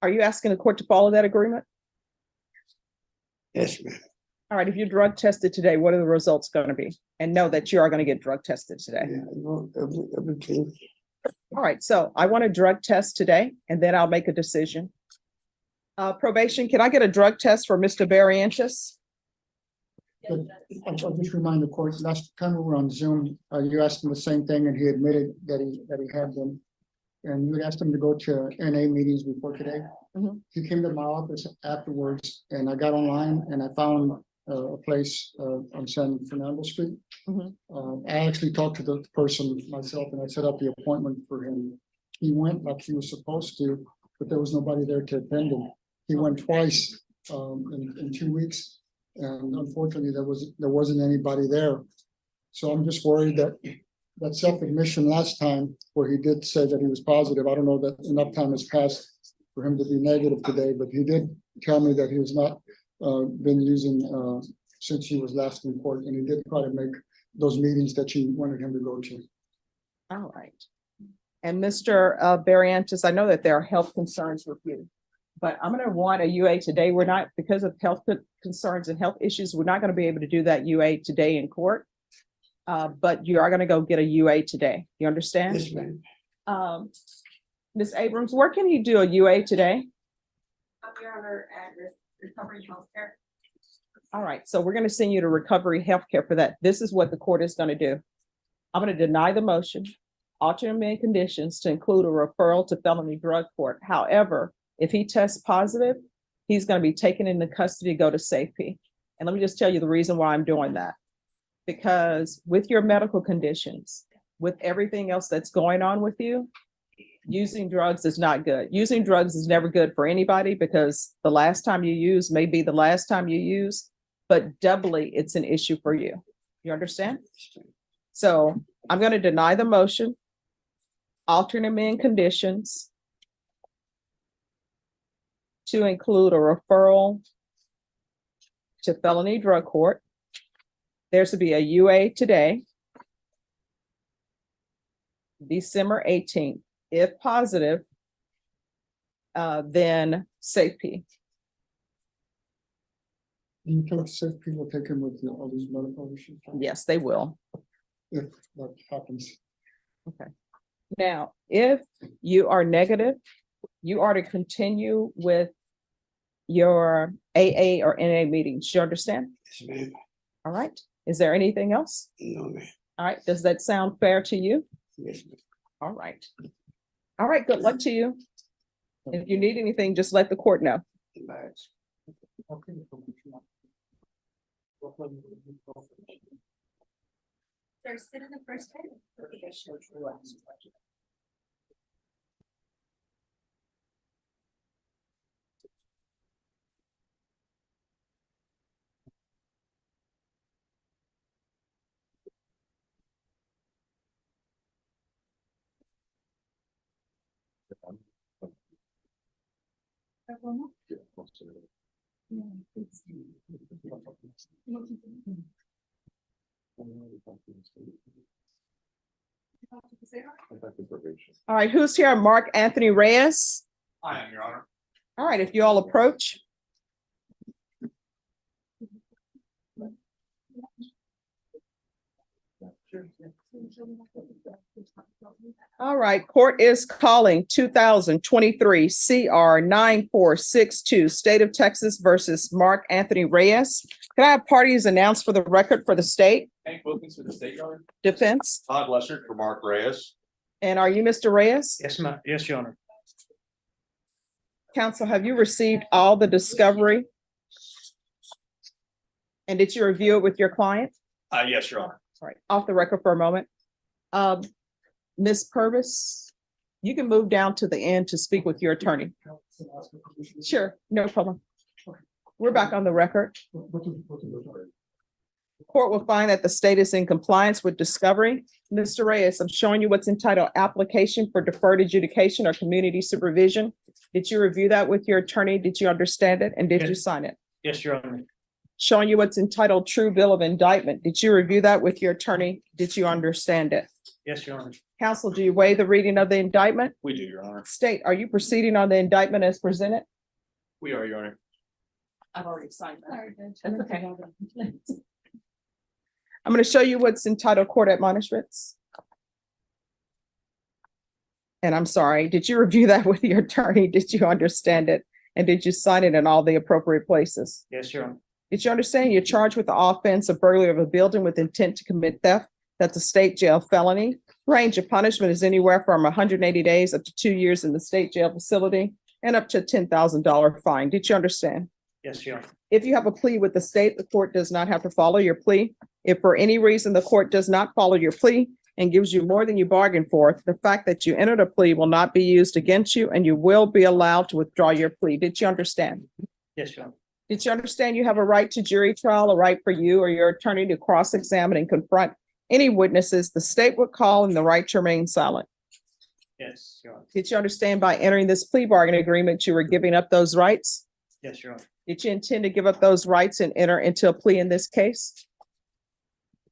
Are you asking the court to follow that agreement? Yes, ma'am. All right, if you're drug tested today, what are the results going to be? And know that you are going to get drug tested today. Everything. All right, so I want a drug test today, and then I'll make a decision. Probation, can I get a drug test for Mr. Barrientos? I'll just remind the court, last time we were on Zoom, you asked him the same thing and he admitted that he had them. And you asked him to go to NA meetings before today. Mhm. He came to my office afterwards and I got online and I found a place on San Fernando Street. Mhm. I actually talked to the person myself and I set up the appointment for him. He went like he was supposed to, but there was nobody there to attend him. He went twice in 2 weeks. And unfortunately, there wasn't anybody there. So I'm just worried that that self-admission last time where he did say that he was positive, I don't know that enough time has passed for him to be negative today, but he did tell me that he has not been using since he was last in court, and he did try to make those meetings that you wanted him to go to. All right. And Mr. Barrientos, I know that there are health concerns with you, but I'm going to want a UA today. We're not, because of health concerns and health issues, we're not going to be able to do that UA today in court. But you are going to go get a UA today. You understand? Yes, ma'am. Ms. Abrams, where can he do a UA today? Your Honor, at Recovery Healthcare. All right, so we're going to send you to Recovery Healthcare for that. This is what the court is going to do. I'm going to deny the motion, alter and amend conditions to include a referral to felony drug court. However, if he tests positive, he's going to be taken into custody to go to safety. And let me just tell you the reason why I'm doing that. Because with your medical conditions, with everything else that's going on with you, using drugs is not good. Using drugs is never good for anybody because the last time you use may be the last time you use, but doubly it's an issue for you. You understand? So I'm going to deny the motion, alter and amend conditions to include a referral to felony drug court. There's to be a UA today, December 18th. If positive, then safety. You think safe people take him with all these medical issues? Yes, they will. If that happens. Okay. Now, if you are negative, you are to continue with your AA or NA meetings. You understand? Yes, ma'am. All right. Is there anything else? No, ma'am. All right. Does that sound fair to you? Yes, ma'am. All right. All right. Good luck to you. If you need anything, just let the court know. Bye. Okay. Sir, sit in the first head. All right. Who's here? Mark Anthony Reyes. I am, Your Honor. All right. If you all approach. All right, court is calling 2023 CR 9462, State of Texas versus Mark Anthony Reyes. Can I have parties announced for the record for the state Hank Wilkins for the state yard. defense? Todd Lessard for Mark Reyes. And are you Mr. Reyes? Yes, ma'am. Yes, Your Honor. Counsel, have you received all the discovery? And did you review it with your client? Yes, Your Honor. All right, off the record for a moment. Ms. Purvis, you can move down to the end to speak with your attorney. Sure, no problem. We're back on the record. Court will find that the state is in compliance with discovery. Mr. Reyes, I'm showing you what's entitled application for deferred adjudication or community supervision. Did you review that with your attorney? Did you understand it? And did you Yes. sign it? Yes, Your Honor. Showing you what's entitled true bill of indictment. Did you review that with your attorney? Did you understand it? Yes, Your Honor. Counsel, do you waive the reading of the indictment? We do, Your Honor. State, are you proceeding on the indictment as presented? We are, Your Honor. I've already signed that. That's okay. I'm going to show you what's entitled court admonishments. And I'm sorry, did you review that with your attorney? Did you understand it? And did you sign it in all the appropriate places? Yes, Your Honor. Did you understand you're charged with the offense of burglary of a building with intent to commit theft? That's a state jail felony. Range of punishment is anywhere from 180 days up to 2 years in the state jail facility and up to a $10,000 fine. Did you understand? Yes, Your Honor. If you have a plea with the state, the court does not have to follow your plea. If for any reason the court does not follow your plea and gives you more than you bargained for, the fact that you entered a plea will not be used against you and you will be allowed to withdraw your plea. Did you understand? Yes, Your Honor. Did you understand you have a right to jury trial, a right for you or your attorney to cross-examine and confront any witnesses the state would call and the right to remain silent? Yes, Your Honor. Did you understand by entering this plea bargain agreement, you were giving up those rights? Yes, Your Honor. Did you intend to give up those rights and enter into a plea in this case?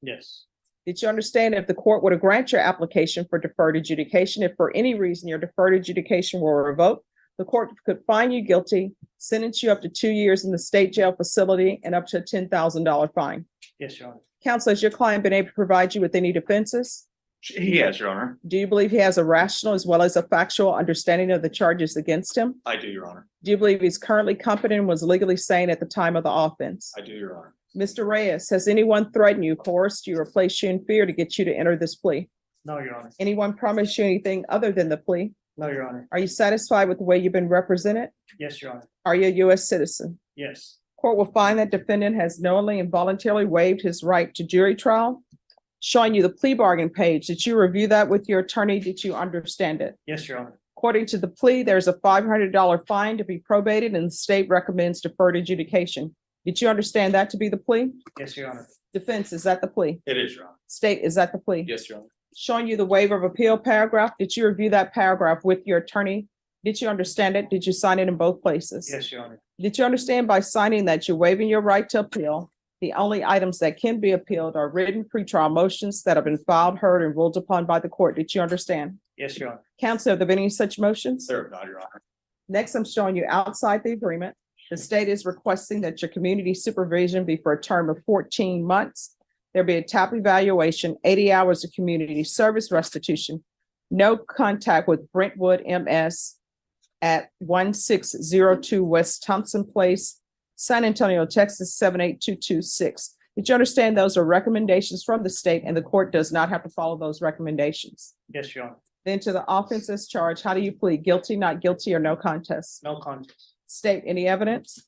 Yes. Did you understand if the court were to grant your application for deferred adjudication, if for any reason your deferred adjudication were revoked, the court could find you guilty, sentence you up to 2 years in the state jail facility and up to a $10,000 fine? Yes, Your Honor. Counsel, has your client been able to provide you with any defenses? Yes, Your Honor. Do you believe he has a rational as well as a factual understanding of the charges against him? I do, Your Honor. Do you believe he's currently competent and was legally sane at the time of the offense? I do, Your Honor. Mr. Reyes, has anyone threatened you, coerced you, or placed you in fear to get you to enter this plea? No, Your Honor. Anyone promised you anything other than the plea? No, Your Honor. Are you satisfied with the way you've been represented? Yes, Your Honor. Are you a U.S. citizen? Yes. Court will find that defendant has knowingly and voluntarily waived his right to jury trial. Showing you the plea bargain page. Did you review that with your attorney? Did you understand it? Yes, Your Honor. According to the plea, there's a $500 fine to be probated and the state recommends deferred adjudication. Did you understand that to be the plea? Yes, Your Honor. Defense, is that the plea? It is, Your Honor. State, is that the plea? Yes, Your Honor. Showing you the waiver of appeal paragraph. Did you review that paragraph with your attorney? Did you understand it? Did you sign it in both places? Yes, Your Honor. Did you understand by signing that you're waiving your right to appeal? The only items that can be appealed are written pretrial motions that have been filed, heard, and ruled upon by the court. Did you understand? Yes, Your Honor. Counsel, have there been any such motions? Sir, not, Your Honor. Next, I'm showing you outside the agreement. The state is requesting that your community supervision be for a term of 14 months. There be a TAP evaluation, 80 hours of community service restitution, no contact with Brentwood MS at 1602 West Thompson Place, San Antonio, Texas, 78226. Did you understand those are recommendations from the state and the court does not have to follow those recommendations? Yes, Your Honor. Then to the offenses charge, how do you plead? Guilty, not guilty, or no contest? No contest. State, any evidence?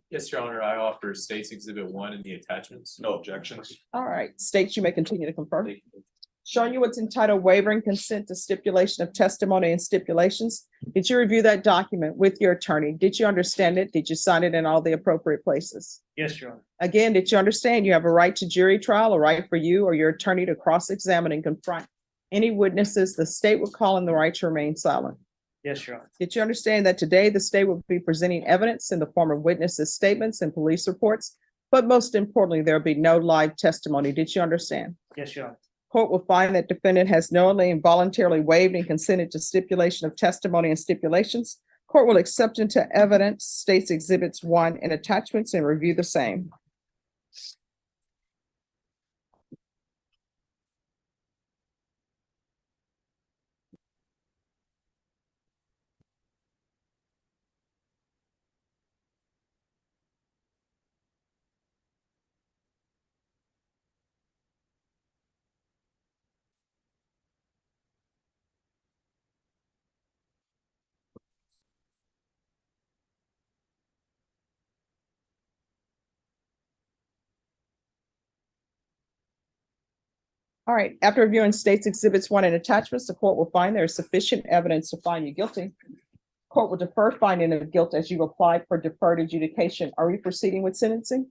Yes, Your Honor. I offer State's Exhibit 1 in the attachments. No objections. All right, state, you may continue to confirm. Thank you. Showing you what's entitled waivering consent to stipulation of testimony and stipulations. Did you review that document with your attorney? Did you understand it? Did you sign it in all the appropriate places? Yes, Your Honor. Again, did you understand you have a right to jury trial, a right for you or your attorney to cross-examine and confront any witnesses the state would call in the right to remain silent? Yes, Your Honor. Did you understand that today the state will be presenting evidence in the form of witnesses' statements and police reports? But most importantly, there'll be no live testimony. Did you understand? Yes, Your Honor. Court will find that defendant has knowingly and voluntarily waived and consented to stipulation of testimony and stipulations. Court will accept into evidence State's Exhibits 1 and attachments and review the same. All right, after reviewing states exhibits 1 and attachments, the court will find there is sufficient evidence to find you guilty. Court will defer finding of guilt as you applied for deferred adjudication. Are we proceeding with sentencing?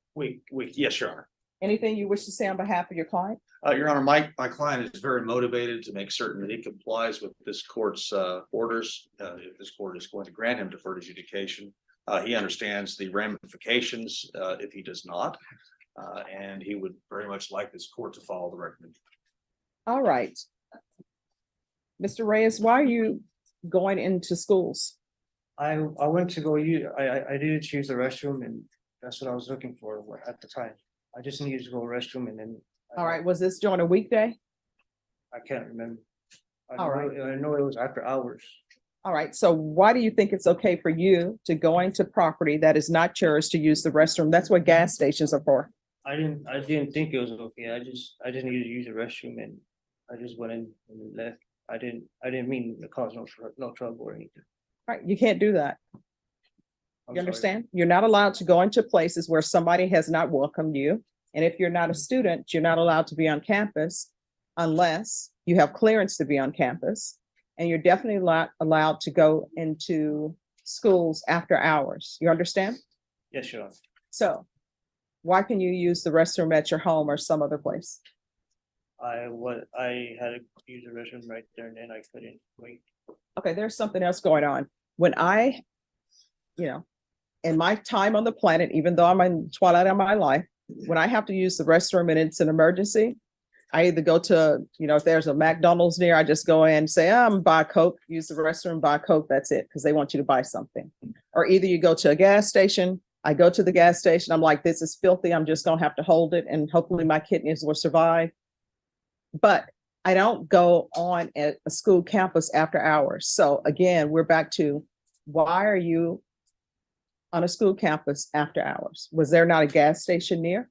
Yes, Your Honor. Anything you wish to say on behalf of your client? Your Honor, my client is very motivated to make certain that he complies with this court's orders. If this court is going to grant him deferred adjudication, he understands the ramifications if he does not. And he would very much like this court to follow the recommendation. All right. Mr. Reyes, why are you going into schools? I went to go use, I did use the restroom and that's what I was looking for at the time. I just needed to go to the restroom and then. All right, was this during a weekday? I can't remember. All right. I know it was after hours. All right, so why do you think it's okay for you to go into property that is not yours to use the restroom? That's what gas stations are for. I didn't think it was okay. I just needed to use the restroom and I just went in and left. I didn't mean to cause no trouble or anything. All right, you can't do that. I'm You sorry. understand? You're not allowed to go into places where somebody has not welcomed you. And if you're not a student, you're not allowed to be on campus unless you have clearance to be on campus. And you're definitely not allowed to go into schools after hours. You understand? Yes, Your Honor. So why can you use the restroom at your home or some other place? I had to use the restroom right there and then I couldn't wait. Okay, there's something else going on. When I, in my time on the planet, even though I'm in the twilight of my life, when I have to use the restroom and it's an emergency, I either go to, if there's a McDonald's near, I just go in and say, I'm buy a Coke, use the restroom, buy a Coke, that's it, because they want you to buy something. Or either you go to a gas station, I go to the gas station, I'm like, this is filthy, I'm just gonna have to hold it and hopefully my kidneys will survive. But I don't go on at a school campus after hours. So again, we're back to, why are you on a school campus after hours? Was there not a gas station near?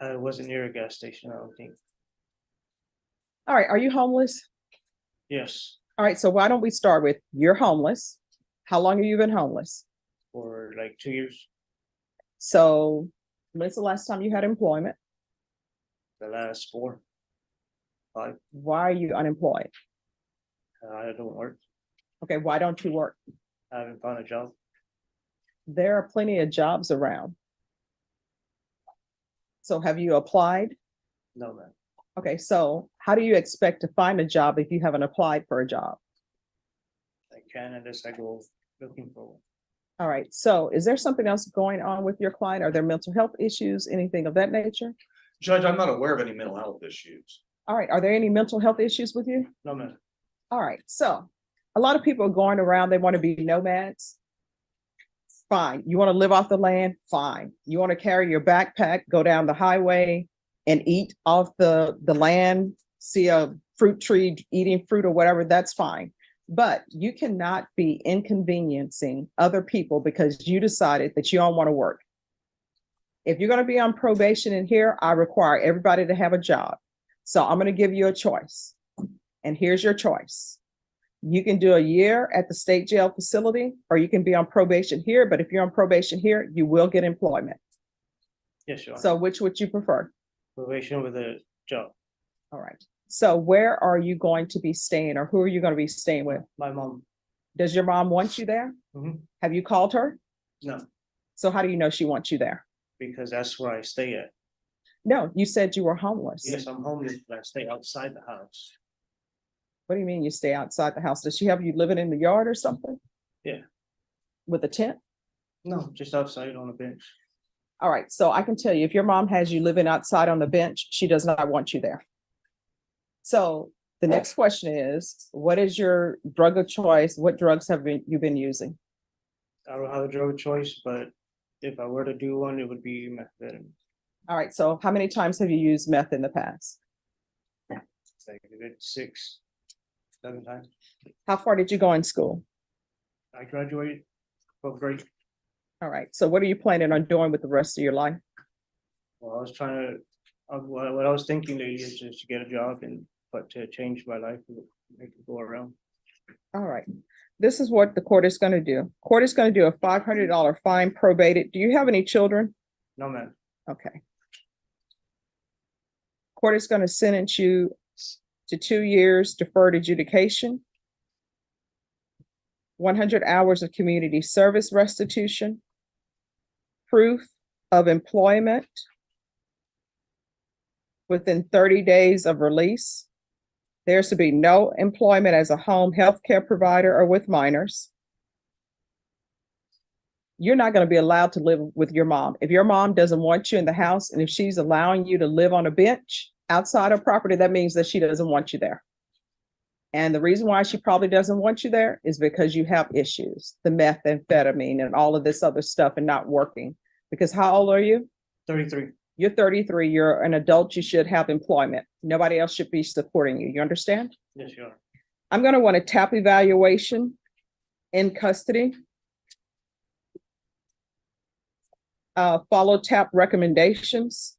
I wasn't near a gas station, I don't think. All right, are you homeless? Yes, All right, so why don't we start with, you're homeless. How long have you been homeless? for like 2 years, So when's the last time you had employment? the last 4, 5, Why are you unemployed? I don't work. Okay, why don't you work? I haven't found a job. There are plenty of jobs around. So have you applied? No, man. Okay, so how do you expect to find a job if you haven't applied for a job? I can unless I go looking for one. All right, so is there something else going on with your client? Are there mental health issues, anything of that nature? Judge, I'm not aware of any mental health issues. All right, are there any mental health issues with you? No, man. All right, so a lot of people are going around, they want to be nomads. Fine. You want to live off the land? Fine. You want to carry your backpack, go down the highway and eat off the land, see a fruit tree, eating fruit or whatever, that's fine. But you cannot be inconveniencing other people because you decided that you don't want to work. If you're going to be on probation in here, I require everybody to have a job. So I'm going to give you a choice. And here's your choice. You can do a year at the state jail facility, or you can be on probation here. But if you're on probation here, you will get employment. Yes, Your Honor. So which would you prefer? Probation with a job. All right. So where are you going to be staying, or who are you going to be staying with? My mom. Does your mom want you there? Mhm. Have you called her? No, So how do you know she wants you there? because that's where I stay at. No, you said you were homeless. Yes, I'm homeless, but I stay outside the house. What do you mean you stay outside the house? Does she have you living in the yard or something? Yeah. With a tent? No, just outside on a bench. All right, so I can tell you, if your mom has you living outside on the bench, she does not want you there. So the next question is, what is your drug of choice? What drugs have you been using? I don't have a drug of choice, but if I were to do one, it would be methamphetamine. All right, so how many times have you used meth in the past? It's like a good 6, 7 times. How far did you go in school? I graduated 12th grade. All right, so what are you planning on doing with the rest of your life? Well, I was trying to, what I was thinking lately is just to get a job but to change my life, make it go around. All right, this is what the court is going to do. Court is going to do a $500 fine probated. Do you have any children? No, man. Okay. Court is going to sentence you to 2 years deferred adjudication, 100 hours of community service restitution, proof of employment within 30 days of release. There's to be no employment as a home health care provider or with minors. You're not going to be allowed to live with your mom. If your mom doesn't want you in the house, and if she's allowing you to live on a bench outside her property, that means that she doesn't want you there. And the reason why she probably doesn't want you there is because you have issues, the methamphetamine and all of this other stuff and not working. Because how old are you? 33. You're 33, you're an adult, you should have employment. Nobody else should be supporting you. You understand? Yes, Your Honor. I'm going to want a TAP evaluation in custody. Follow TAP recommendations.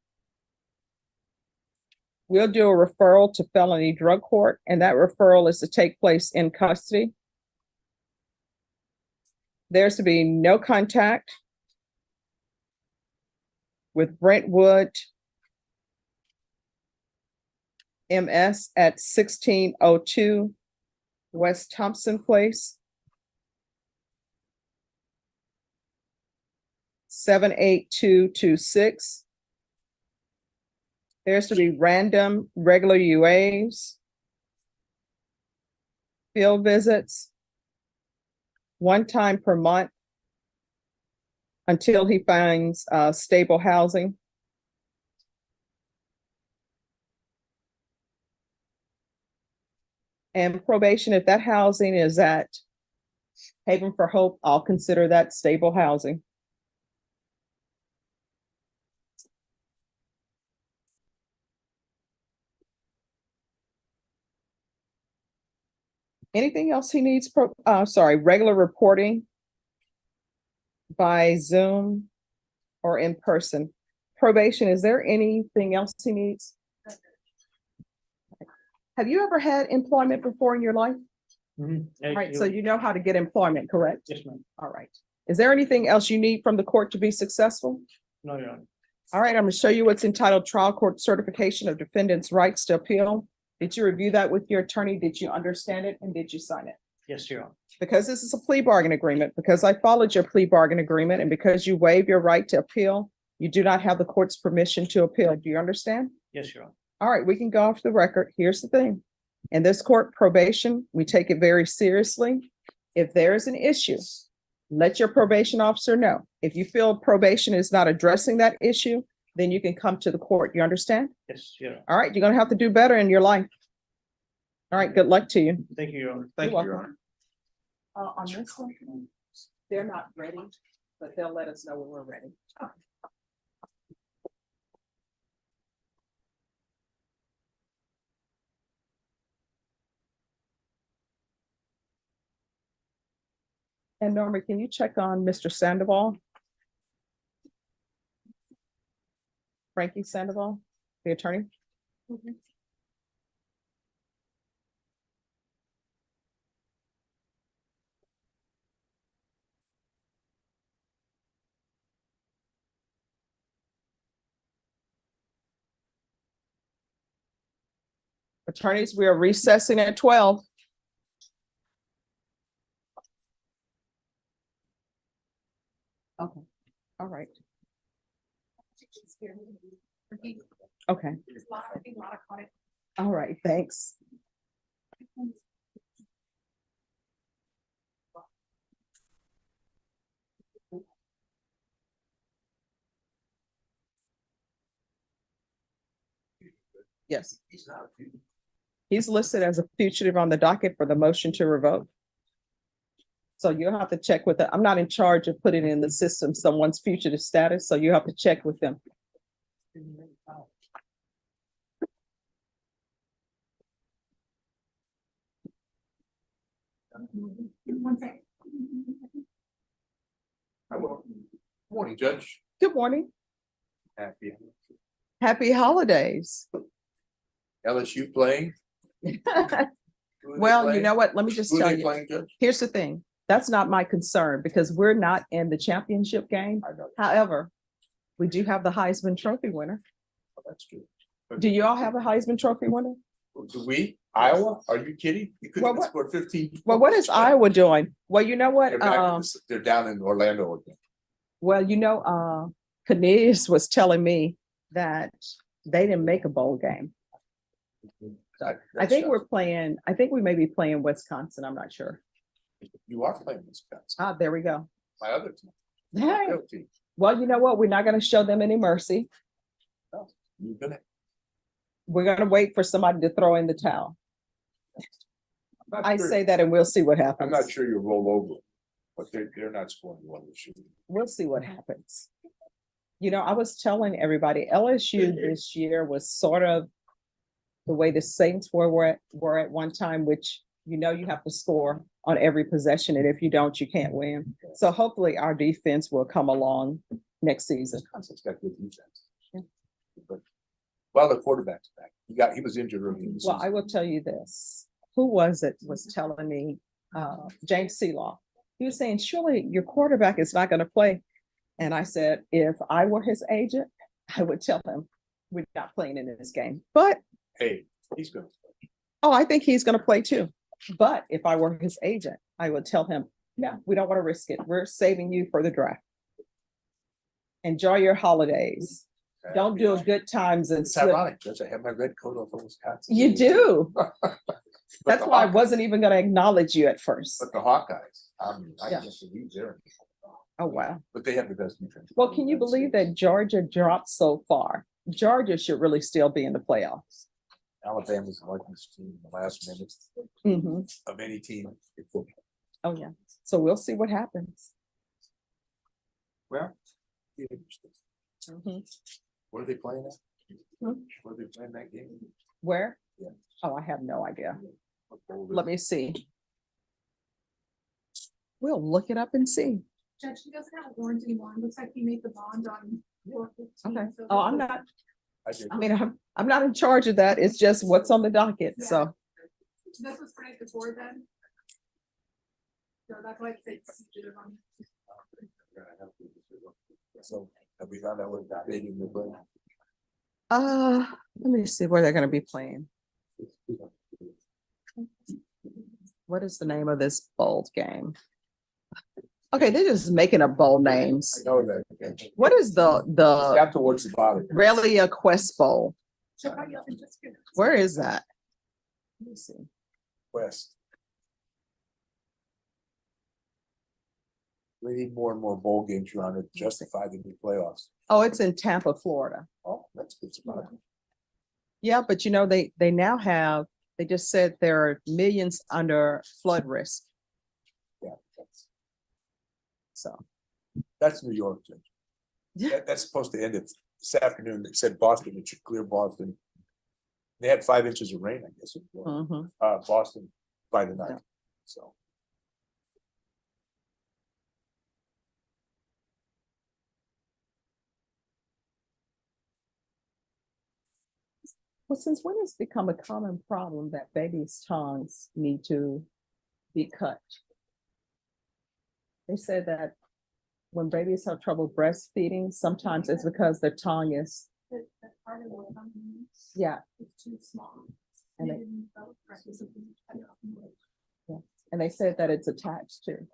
We'll do a referral to felony drug court, and that referral is to take place in custody. There's to be no contact with Brentwood MS at 1602 West Thompson Place, 78226. There's to be random regular UAs, field visits, 1 time per month until he finds stable housing. And probation, if that housing is at Haven for Hope, I'll consider that stable housing. Anything else he needs? Regular reporting by Zoom or in person. Probation, is there anything else he needs? Have you ever had employment before in your life? All right, so you know how to get employment, correct? Yes, ma'am. All right. Is there anything else you need from the court to be successful? No, Your Honor. All right, I'm going to show you what's entitled Trial Court Certification of Defendants' Rights to Appeal. Did you review that with your attorney? Did you understand it? And did you sign it? Yes, Your Honor. Because this is a plea bargain agreement, because I followed your plea bargain agreement, and because you waive your right to appeal, you do not have the court's permission to appeal. Do you understand? Yes, Your Honor. All right, we can go off the record. Here's the thing. In this court, probation, we take it very seriously. If there is an issue, let your probation officer know. If you feel probation is not addressing that issue, then you can come to the court. You understand? Yes, Your Honor. All right, you're going to have to do better in your life. All right, good luck to you. Thank you, Your Honor. Thank You're you, Your welcome. Honor. On this one, they're not ready, but they'll let us know when we're ready. And Norma, can you check on Mr. Sandoval? Frankie Sandoval, the attorney? Attorneys, we are recessing at 12. Okay, all right. Okay, all right, thanks. Yes. He's listed as a fugitive on the docket for the motion to revoke. So you'll have to check with it. I'm not in charge of putting in the system someone's fugitive status, so you have to check with them. Morning, Judge. Good morning. Happy. Happy holidays. LSU playing? Well, you know what? Let me just Who are tell they you. playing, Judge? Here's the thing. That's not my concern because we're not in the championship game. I know. However, we do have the Heisman Trophy winner. That's good. Do you all have a Heisman Trophy winner? Do we? Iowa? Are you kidding? You Well, couldn't what- score 15. Well, what is Iowa doing? Well, you know what? They're down in Orlando again. Well, Canisius was telling me that they didn't make a bowl game. I think we may be playing Wisconsin. I'm not sure. You are playing Wisconsin. Ah, there we go. My other team. Hey. Real team. Well, you know what? We're not gonna show them any mercy. You're gonna. We're gonna wait for somebody to throw in the towel. I'm not I sure- say that and we'll see what I'm happens. not sure you'll roll over, but they're not scoring one this year. We'll see what happens. I was telling everybody LSU this year was sort of the way the Saints were at one time, which you have to score on every possession, and if you don't, you can't win. So hopefully our defense will come along next season. Wisconsin's got good defense. Yeah. But, well, the quarterback's back. He was injured early in the Well, season. I will tell you this. Who was telling me, James Seelaw. He was saying, surely your quarterback is not going to play. And I said, if I were his agent, I would tell him we're not playing in this game. But, Hey, he's gonna play. I think he's going to play too. But if I were his agent, I would tell him, no, we don't want to risk it. We're saving you for the draft. Enjoy your holidays. Don't do a good times and It's slip. ironic, Judge. I have my red coat off of Wisconsin. You do. But That's the why I Hawkeyes- wasn't even going to acknowledge you at first. But the Hawkeyes, I Yeah. can't believe they're. Oh, wow. But they have the best defense. Well, can you believe that Georgia dropped so far? Georgia should really still be in the playoffs. Alabama's the luckiest team in the last minute Hmm. of any team. Oh, yeah. So we'll see what happens. Well, be interesting. Mhm. What are they playing at? Hmm? Where are they playing that game? Where? Yeah. Oh, I have no idea. What bowl is Let me see. We'll look it up and see. Judge, he doesn't have a warranty bond. Looks like he made the bond on 4/15. Okay. So Oh, I'm this not, I did. I mean, I'm not in charge of that. It's just what's on the docket. So, This was right before then. So that's why it's sensitive on. So have we found out what they do? let me see where they're going to be playing. What is the name of this bowl game? Okay, they're just making up bowl names. I know that. What is the Down towards the bottom. Relia Quest Bowl? Check out your just- Where is that? Let me see. West. We need more and more bowl games around to justify the new playoffs. Oh, it's in Tampa, Florida. Oh, that's good spot. Yeah, but they now have, they just said there are millions under flood risk. Yeah, So, that's New York, Judge. Yeah. That's supposed to end it this afternoon. It said Boston, it should clear Boston. They had 5 inches of rain, I guess, mhm. Boston by the night, so. Well, since when it's become a common problem that babies' tongues need to be cut? They said that when babies have trouble breastfeeding, sometimes it's because their tongue is, That part of what I'm doing yeah, is too small. And They they- didn't develop correctly, so we cut it off and wait. and they said that it's attached to.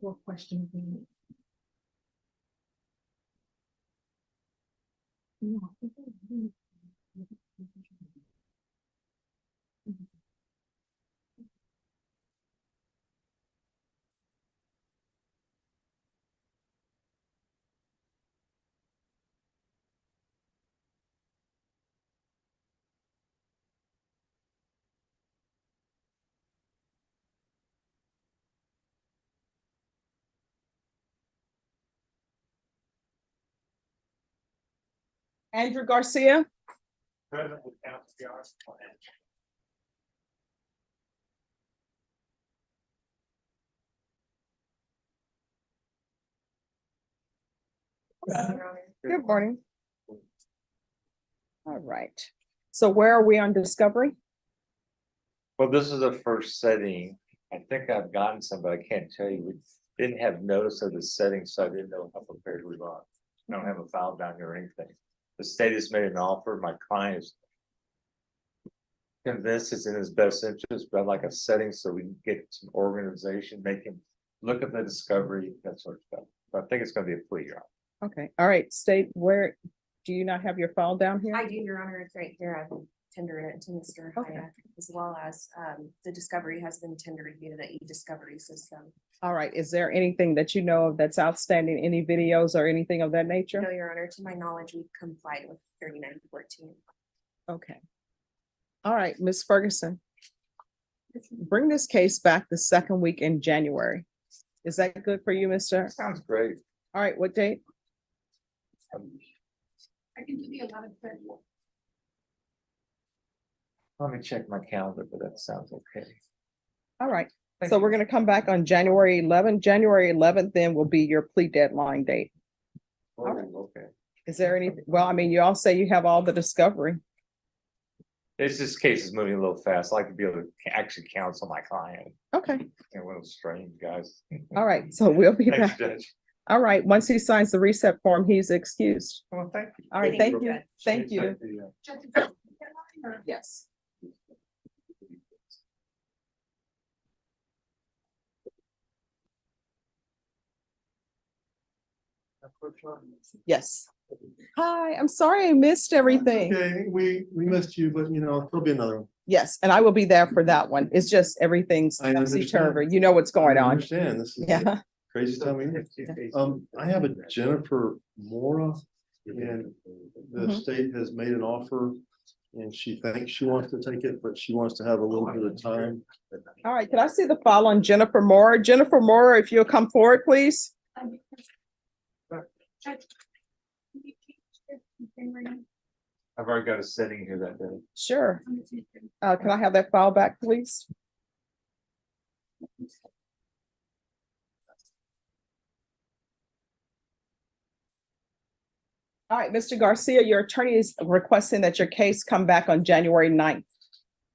What question? Andrew Garcia? Good morning. All right. So where are we on discovery? Well, this is the first setting. I think I've gotten some, but I can't tell you. We didn't have notice of the setting, so I didn't know how prepared we were. I don't have a file down here or anything. The state has made an offer. My client is convinced it's in his best interest, but I'd like a setting so we can get some organization, make him look at the discovery, that sort of stuff. But I think it's gonna be a plea, Your Honor. Okay, all right, state, where, do you not have your file down here? I do, Your Honor, it's right here. I've tendered it to Mr. Okay. Hyatt, as well as the discovery has been tendered via the e-discovery system. All right, is there anything that you know of that's outstanding, any videos or anything of that nature? No, Your Honor, to my knowledge, we've complied with 3914. Okay. All right, Ms. Ferguson. Bring this case back the second week in January. Is that good for you, mister? Sounds great. All right, what date? I can do the 11th. Let me check my calendar, but that sounds okay. All right, so we're gonna come back on January 11th. January 11th then will be your plea deadline date. Oh, okay. Is there any, well, I mean, you all say you have all the discovery. This case is moving a little fast. I like to be able to actually counsel my client. Okay, And one of those strange guys. all right, so we'll be Thanks, back. Judge. All right, once he signs the reset form, he's excused. Well, thank you. All right, thank you, thank you. Judge, Yes. Yes. Hi, I'm sorry I missed everything. Okay, we missed you, but you know, there'll be another one. Yes, and I will be there for that one. It's just everything's I understand. topsy-turvy. You know what's going I on. understand, this is a Yeah. crazy time of year. I have a Jennifer Mora, and the Mhm. state has made an offer. And she thinks she wants to take it, but she wants to have a little bit of time. All right, can I see the file on Jennifer Moore? Jennifer Moore, if you'll come forward, please. I've already got a setting here that day. Sure. Can I have that file back, please? All right, Mr. Garcia, your attorney is requesting that your case come back on January 9th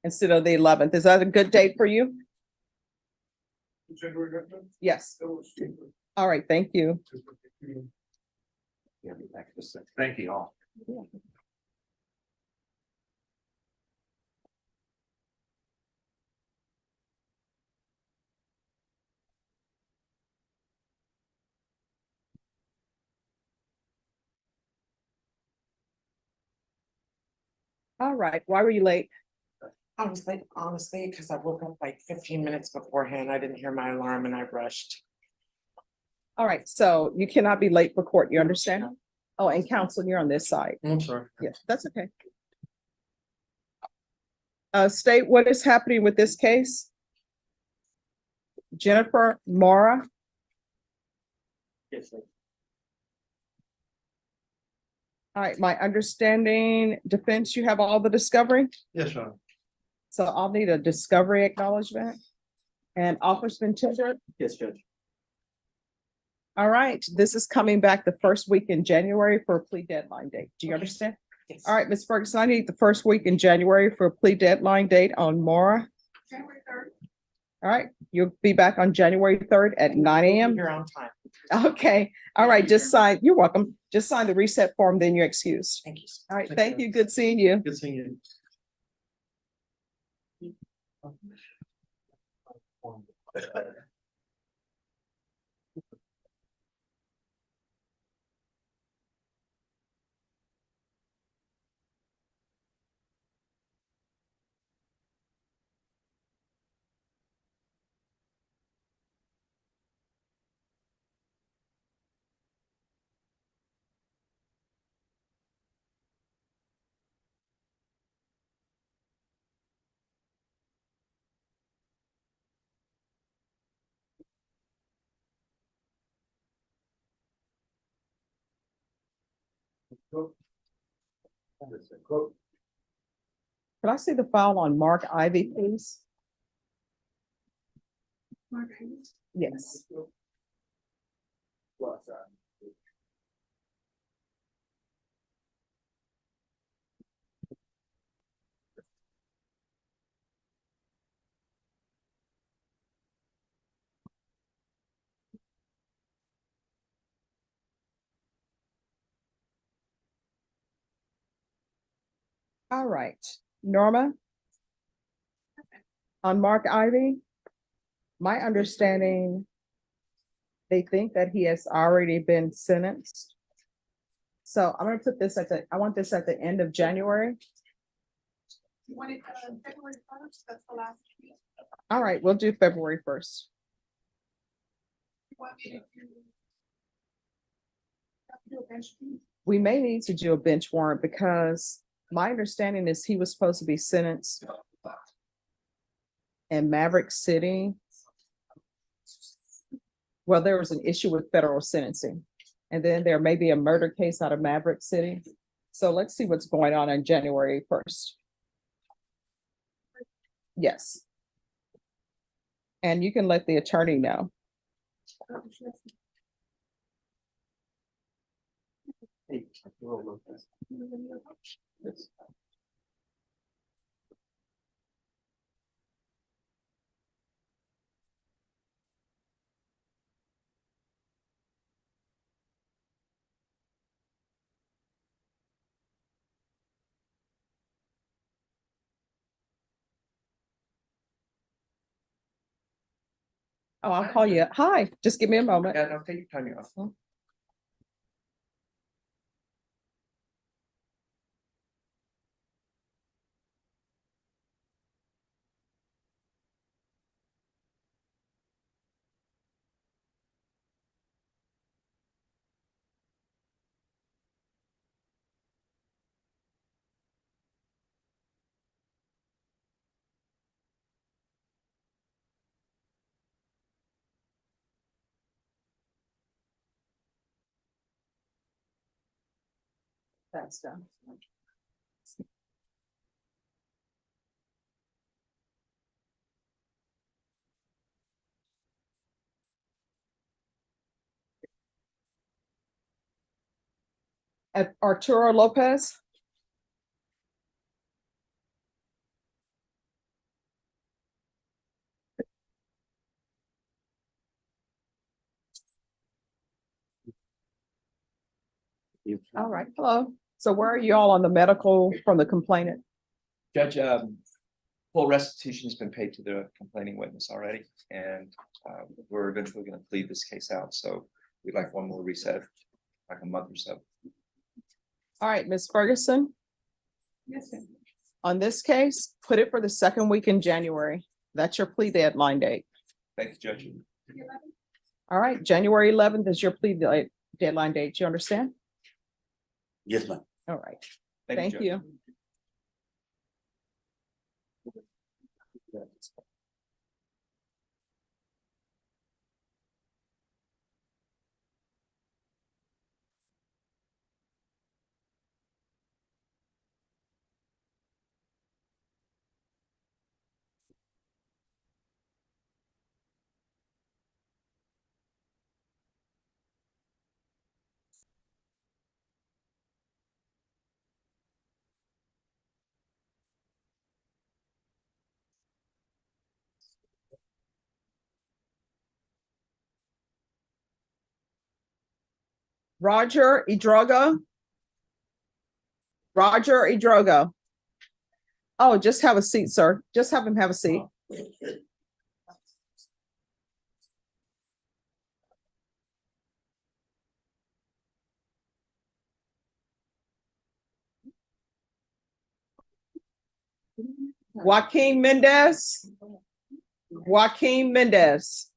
instead of the 11th. Is that a good date for you? Yes. All right, thank you. Yeah, thank you all. All right, why were you late? I was late, honestly, because I woke up like 15 minutes beforehand. I didn't hear my alarm and I rushed. All right, so you cannot be late for court, you understand? Oh, and counsel, you're on this side. I'm sorry. Yes, that's okay. State, what is happening with this case? Jennifer Mora? Yes, sir. All right, my understanding, defense, you have all the discovery? Yes, Your Honor. So I'll need a discovery acknowledgement. And offer's been tendered? Yes, Judge. All right, this is coming back the first week in January for a plea deadline date. Do you understand? Yes. All right, Ms. Ferguson, I need the first week in January for a plea deadline date on Mora. January 3rd. All right, you'll be back on January 3rd at 9 a.m. You're on time. Okay, all right, just sign, you're welcome. Just sign the reset form, then you're excused. Thank you. All right, thank you. Good seeing you. Good seeing you. Can I see the file on Mark Ivy, please? Yes. All right, Norma? On Mark Ivy, my understanding, they think that he has already been sentenced. So I'm gonna put this I want this at the end of January. February 1st, that's the last week. All right, we'll do February 1st. We may need to do a bench warrant because my understanding is he was supposed to be sentenced in Maverick City. Well, there was an issue with federal sentencing. And then there may be a murder case out of Maverick City. So let's see what's going on January 1st. Yes. And you can let the attorney know. Oh, I'll call you. Hi, just give me a moment. Yeah, no, take your time, you're off. That's done. At Arturo Lopez. All right, hello. So where are you all on the medical from the complainant? Judge, full restitution has been paid to the complaining witness already, and we're eventually gonna plead this case out, so we'd like one more reset, like a month or so. All right, Ms. Ferguson, Yes, sir. on this case, put it for the second week in January. That's your plea deadline date. Thank you, Judge. All right, January 11th is your deadline date. You understand? Yes, ma'am. All right, Thank thank Judge. you. Roger Idrogo. Roger Idrogo. Oh, just have a seat, sir. Just have him have a seat. Joaquin Mendez. Joaquin Mendez.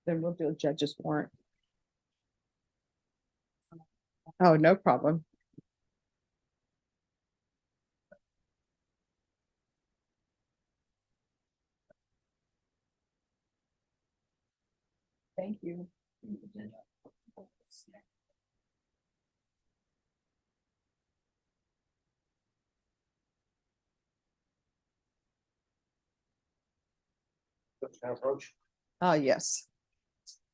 Then we'll do a judge's warrant. Oh, no problem. Thank you. Approach. Yes.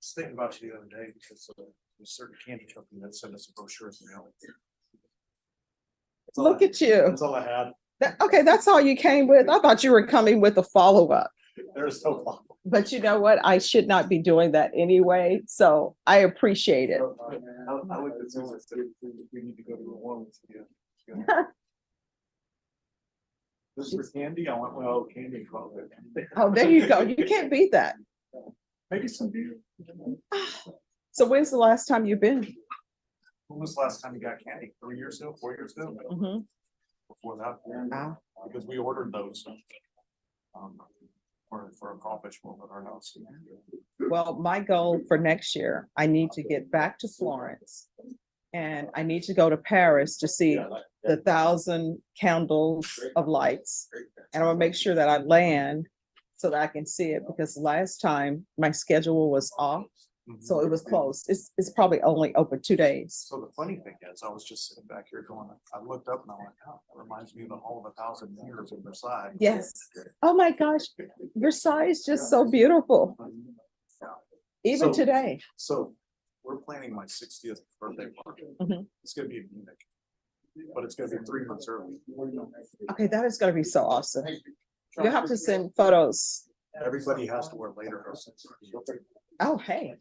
Was thinking about you the other day because of a certain candy company that sent us a brochure in the mail. Look at you. That's all I had. Okay, that's all you came with? I thought you were coming with a follow-up. There's no problem. But you know what? I should not be doing that anyway, so I appreciate it. I looked at Susan and said, we need to go to a one with you. This is candy. I went, well, candy. Oh, there you go. You can't beat that. Maybe some beer. So when's the last time you've been? When was the last time you got candy? 3 years ago, 4 years ago? Mhm. Before that, because we ordered those. For a crawfish bowl at our house. Well, my goal for next year, I need to get back to Florence. And I need to go to Paris to see the 1,000 candles of lights. And I want to make sure that I land so that I can see it, because last time my schedule was off. So it was closed. It's probably only open 2 days. So the funny thing is, I was just sitting back here going, I looked up and I went, oh, that reminds me of the Hall of 1,000 Years in Versailles. Yes. Oh my gosh, Versailles is just so beautiful. Even So- today. So we're planning my 60th birthday party. Mhm. It's gonna be in Munich, but it's gonna be 3 months early. Okay, that is gonna be so awesome. You'll have to send photos. Everybody has to wear later. Oh, hey.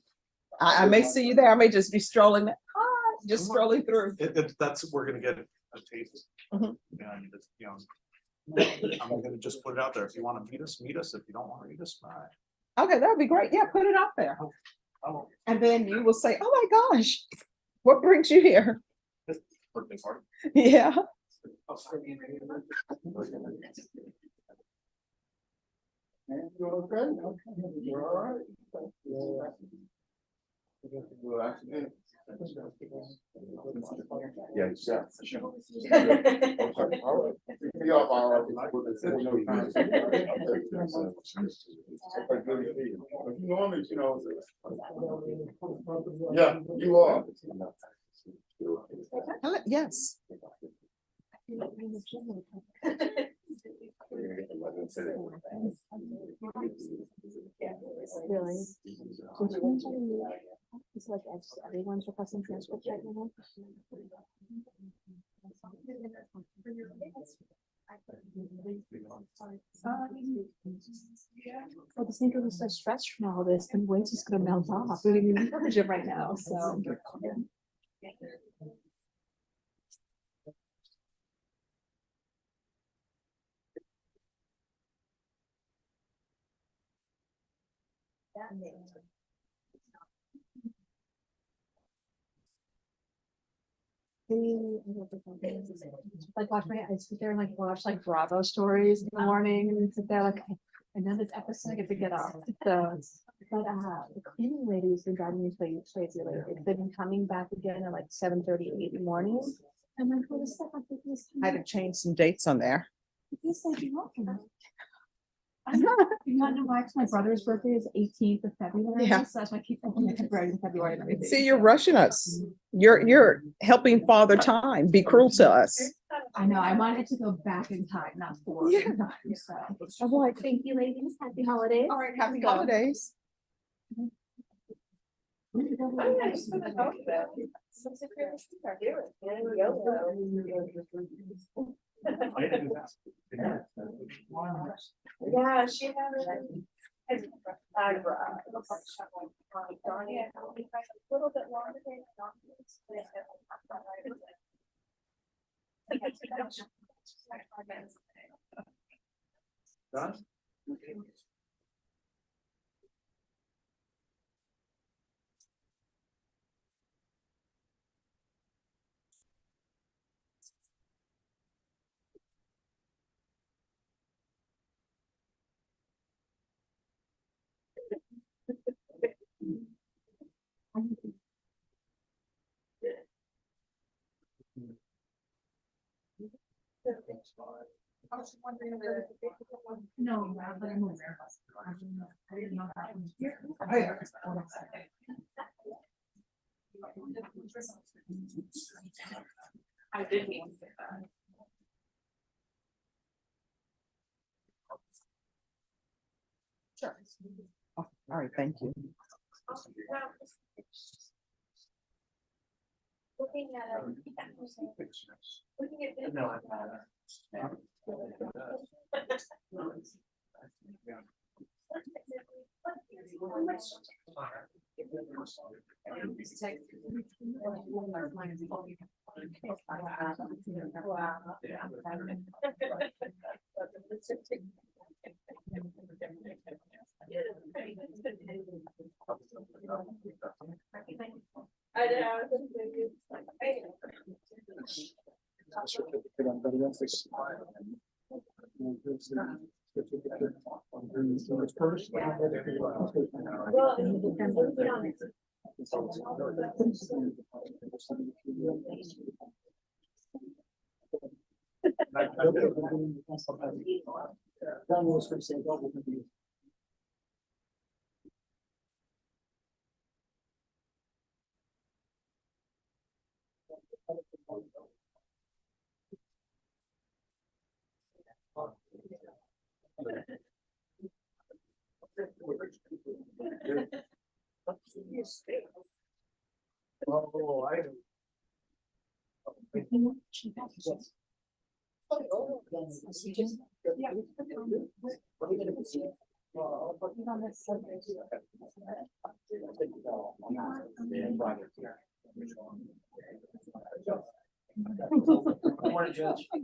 I may see you there. I may just be strolling. Hi, just strolling through. That's, we're gonna get a taste. Mhm. And, you know, I'm gonna just put it out there. If you wanna meet us, meet us. If you don't wanna meet us, bye. Okay, that'd be great. Yeah, put it out there. Oh, And then you will say, oh my gosh, what brings you here? birthday party. Yeah. You okay? You're all right? Yeah. Normally, you know. Yeah, you are. Yes. Really? It's like everyone's requesting transcript right now. Well, the thing is so stressed from all this, and weight's just gonna melt off. We didn't even encourage it right now, so. Like watch my, I sit there and like watch like Bravo stories in the morning and sit there like, and then this episode I get to get off. So, but the cleaning lady has been driving me crazy lately. They've been coming back again at like 7:30, 8 in the morning. I'm like, what is that? I had to change some dates on there. He's like, I'm not know why, 'cause my brother's birthday is 18th of February. Yeah. So that's why I keep thinking February and February and everything. See, you're rushing us. You're helping father time be cruel to us. I know, I wanted to go back in time, not forward in time, so. I'm like, Thank you, ladies. Happy holidays. all right, happy holidays. Yeah, she had a little bit longer. I was wondering if there was a big one. No, but I'm aware. I didn't know that one. I didn't mean to say that. Sure. Oh, all right, thank you. Looking at looking at I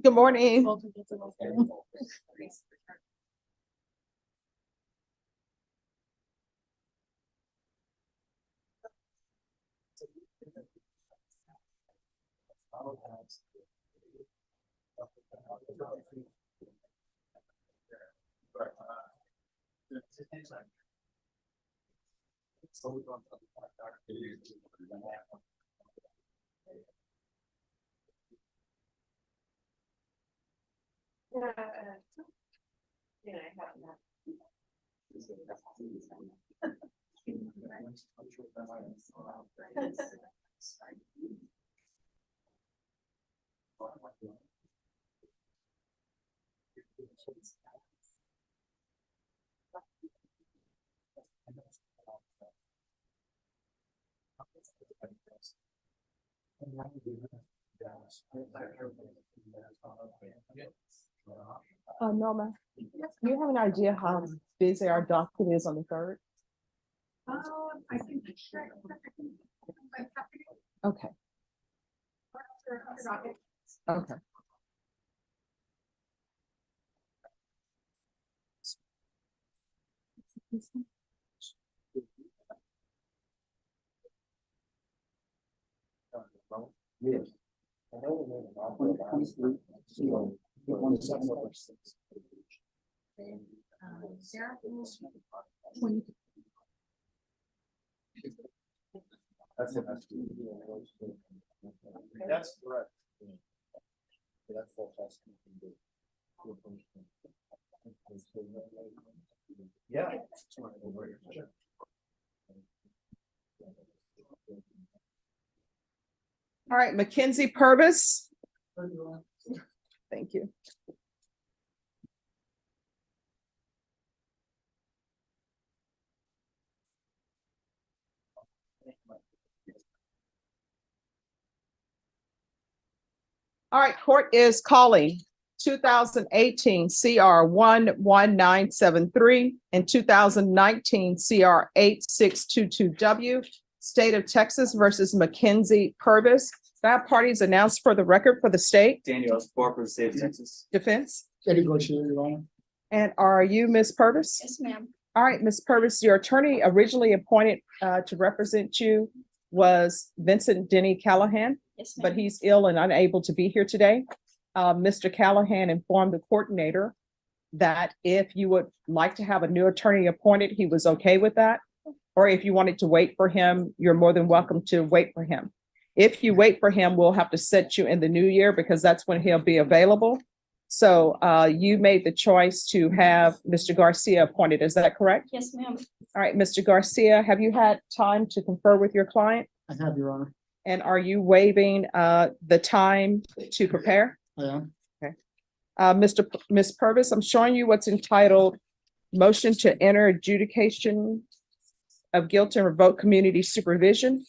Good morning. Norma, do you have an idea how busy our docket is on the third? I think. Okay, okay. That's correct. Yeah. All right, Mackenzie Purvis. Thank you. All right, court is calling 2018 CR 11973 and 2019 CR 8622W, State of Texas versus Mackenzie Purvis. That party is announced for the record for the state. Daniel Escobar for the state of Texas. Defense. Eddie Garcia, Your Honor. And are you Ms. Purvis? Yes, ma'am. All right, Ms. Purvis, your attorney originally appointed to represent you was Vincent Denny Callahan, Yes, ma'am. but he's ill and unable to be here today. Mr. Callahan informed the coordinator that if you would like to have a new attorney appointed, he was okay with that. Or if you wanted to wait for him, you're more than welcome to wait for him. If you wait for him, we'll have to set you in the new year because that's when he'll be available. So you made the choice to have Mr. Garcia appointed. Is that correct? Yes, ma'am. All right, Mr. Garcia, have you had time to confer with your client? I have, Your Honor. And are you waiving the time to prepare? I am. Okay. Ms. Purvis, I'm showing you what's entitled Motion to Enter Adjudication of Guilt and Revoke Community Supervision,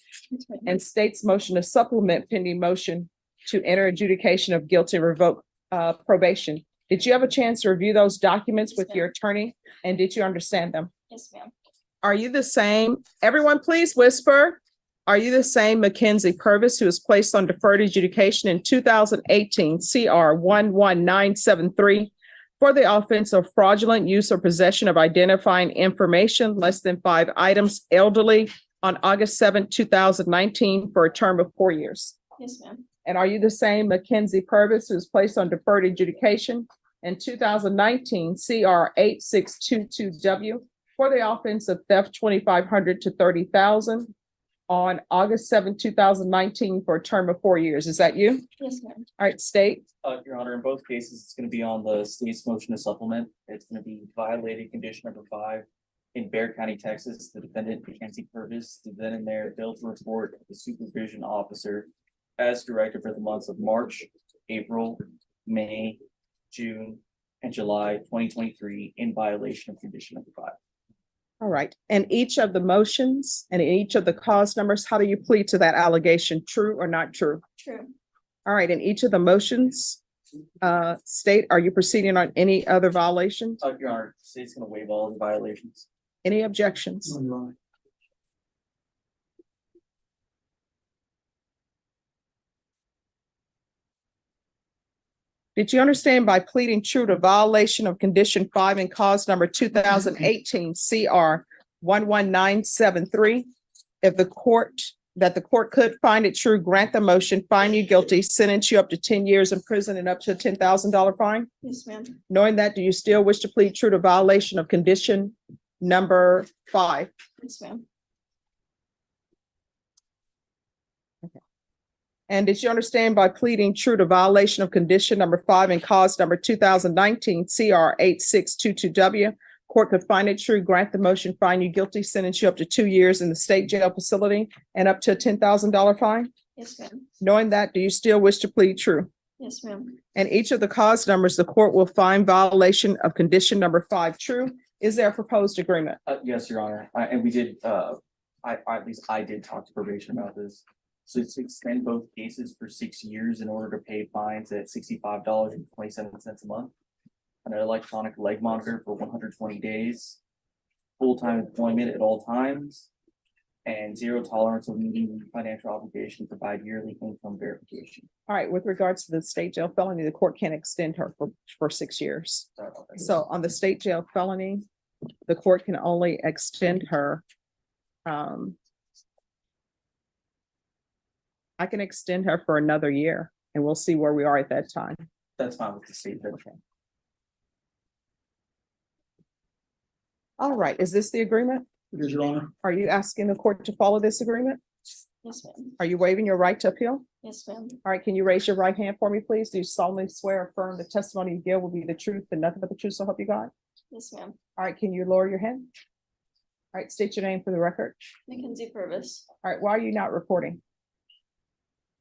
and state's motion to supplement pending motion to enter adjudication of guilt and revoke probation. Did you have a chance to review those documents with your attorney, and did you understand them? Yes, ma'am. Are you the same? Everyone, please whisper. Are you the same Mackenzie Purvis who was placed on deferred adjudication in 2018 CR 11973 for the offense of fraudulent use or possession of identifying information less than 5 items elderly on August 7, 2019 for a term of 4 years? Yes, ma'am. And are you the same Mackenzie Purvis who was placed on deferred adjudication in 2019 CR 8622W for the offense of theft 2,500 to 30,000 on August 7, 2019 for a term of 4 years? Is that you? Yes, ma'am. All right, state. Your Honor, in both cases, it's going to be on the state's motion to supplement. It's going to be violated condition number 5 in Bexar County, Texas. The defendant, Mackenzie Purvis, the then and there failed to report the supervision officer as directed for the months of March, April, May, June, and July 2023 in violation of condition number 5. All right. And each of the motions and each of the cause numbers, how do you plead to that allegation? True or not true? True. All right. And each of the motions, state, are you proceeding on any other violations? Your Honor, the state's going to waive all the violations. Any objections? No, Your Honor. Did you understand by pleading true to violation of condition 5 and cause number 2018 CR 11973? If the court could find it true, grant the motion, find you guilty, sentence you up to 10 years in prison and up to a $10,000 fine? Yes, ma'am. Knowing that, do you still wish to plead true to violation of condition number 5? Yes, ma'am. And did you understand by pleading true to violation of condition number 5 and cause number 2019 CR 8622W? Court could find it true, grant the motion, find you guilty, sentence you up to 2 years in the state jail facility and up to a $10,000 fine? Yes, ma'am. Knowing that, do you still wish to plead true? Yes, ma'am. And each of the cause numbers, the court will find violation of condition number 5 true. Is there a proposed agreement? Yes, Your Honor. And we did, at least I did talk to probation about this. So to extend both cases for 6 years in order to pay fines at $65.27 a month. An electronic leg monitor for 120 days. Full-time employment at all times. And zero tolerance of meeting financial obligation to provide yearly income verification. All right, with regards to the state jail felony, the court can't extend her for 6 years. Sorry about that. So on the state jail felony, the court can only extend her. I can extend her for another year and we'll see where we are at that time. That's fine with the state. Okay. All right, is this the agreement? It is, Your Honor. Are you asking the court to follow this agreement? Yes, ma'am. Are you waiving your right to appeal? Yes, ma'am. All right, can you raise your right hand for me, please? Do you solemnly swear or affirm the testimony you give will be the truth and nothing but the truth, so help you God? Yes, ma'am. All right, can you lower your hand? All right, state your name for the record. Mackenzie Purvis. All right, why are you not reporting?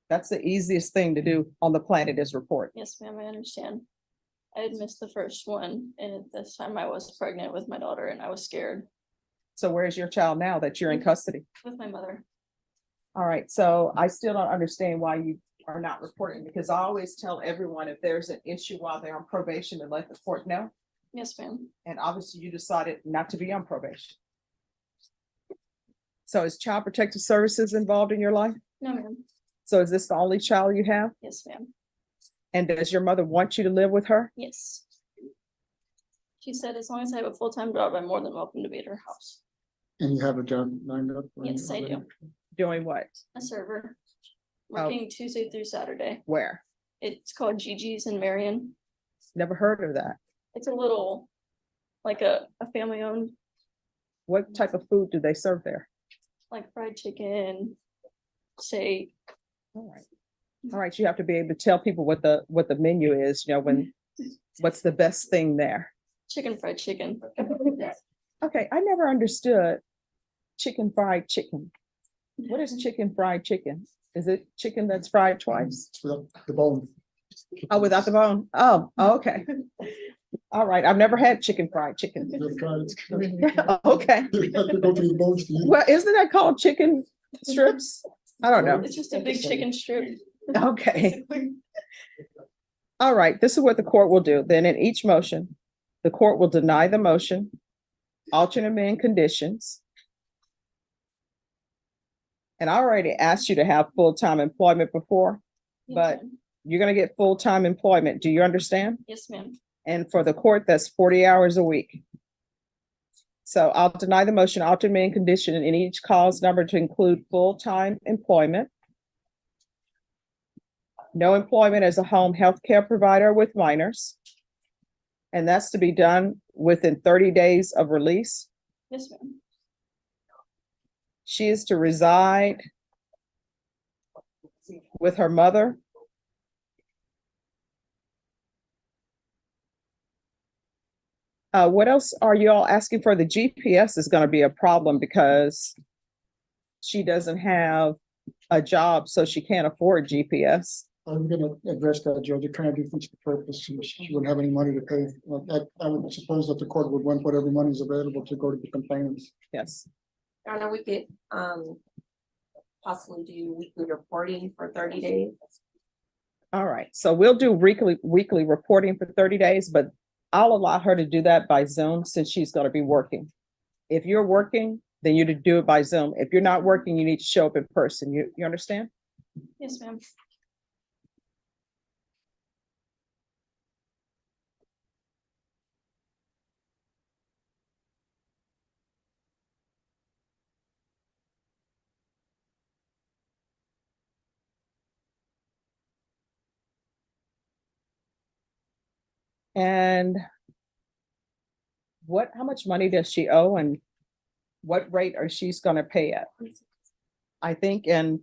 That's the easiest thing to do on the planet is report. Yes, ma'am, I understand. I had missed the first one, and at this time I was pregnant with my daughter and I was scared So where's your child now that you're in custody? with my mother. All right, so I still don't understand why you are not reporting, because I always tell everyone if there's an issue while they're on probation to let the court know. Yes, ma'am. And obviously you decided not to be on probation. So is Child Protective Services involved in your life? No, ma'am. So is this the only child you have? Yes, ma'am. And does your mother want you to live with her? Yes. She said as long as I have a full-time job, I'm more than welcome to be at her house. And you have a job lined up? Yes, I do. Doing what? A server. Oh. Working Tuesday through Saturday. Where? It's called Gigi's in Marion. Never heard of that. It's a little, like a family owned, What type of food do they serve there? like fried chicken, steak. All right. All right, you have to be able to tell people what the menu is, you know, what's the best thing there. Chicken fried chicken. Okay, I never understood chicken fried chicken. What is chicken fried chicken? Is it chicken that's fried twice? It's without the bone. Oh, without the bone? Oh, okay. All right, I've never had chicken fried chicken. You gotta try it. It's good. Okay, You have to go through the bones to eat. well, isn't that called chicken strips? I don't know. It's just a big chicken strip. Okay. All right, this is what the court will do. Then in each motion, the court will deny the motion, alternate amend conditions. And I already asked you to have full-time employment before, but you're gonna get full-time employment. Do you understand? Yes, ma'am. And for the court, that's 40 hours a week. So I'll deny the motion, alternate amend condition in each cause number to include full-time employment. No employment as a home health care provider with minors. And that's to be done within 30 days of release. Yes, ma'am. She is to reside with her mother. What else are you all asking for? The GPS is going to be a problem because she doesn't have a job, so she can't afford GPS. I'm gonna address that, Judge. It kind of defeats the purpose. She wouldn't have any money to pay. I would suppose that the court would want whatever money is available to go to the complainants. Yes. I know we could possibly do weekly reporting for 30 days. All right, so we'll do weekly reporting for 30 days, but I'll allow her to do that by Zoom since she's going to be working. If you're working, then you do it by Zoom. If you're not working, you need to show up in person. You understand? Yes, ma'am. And how much money does she owe and what rate are she's going to pay at? I think in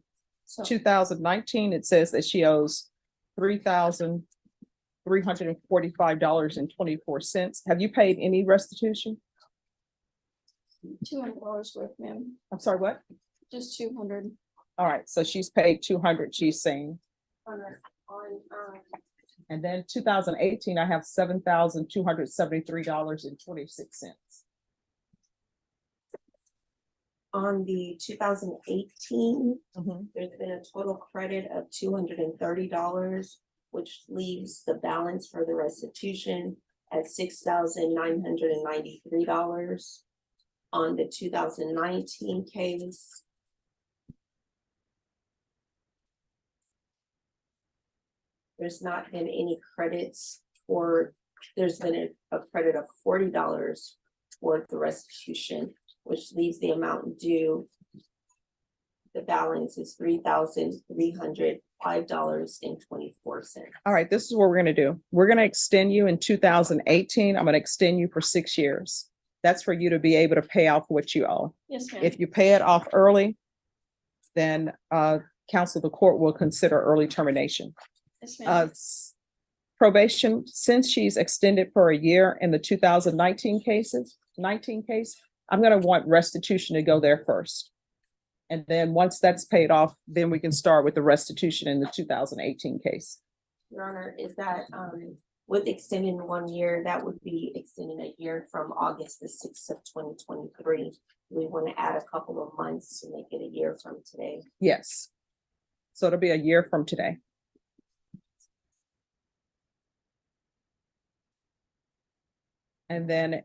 2019, it says that she owes $3,345.24. Have you paid any restitution? $200 worth, ma'am. I'm sorry, what? Just 200. All right, so she's paid 200, she's saying. On And then 2018, I have $7,273.26. On the 2018, Mhm. there's been a total credit of $230, which leaves the balance for the restitution at $6,993. On the 2019 case, there's not been any credits for, there's been a credit of $40 toward the restitution, which leaves the amount due. The balance is $3,305.24. All right, this is what we're gonna do. We're gonna extend you in 2018. I'm gonna extend you for 6 years. That's for you to be able to pay off what you owe. Yes, ma'am. If you pay it off early, then counsel of the court will consider early termination. Yes, ma'am. Probation, since she's extended for a year in the 2019 case, I'm gonna want restitution to go there first. And then once that's paid off, then we can start with the restitution in the 2018 case. Your Honor, is that, with extending 1 year, that would be extending a year from August the 6th of 2023. We want to add a couple of months to make it a year from today. Yes. So it'll be a year from today. And then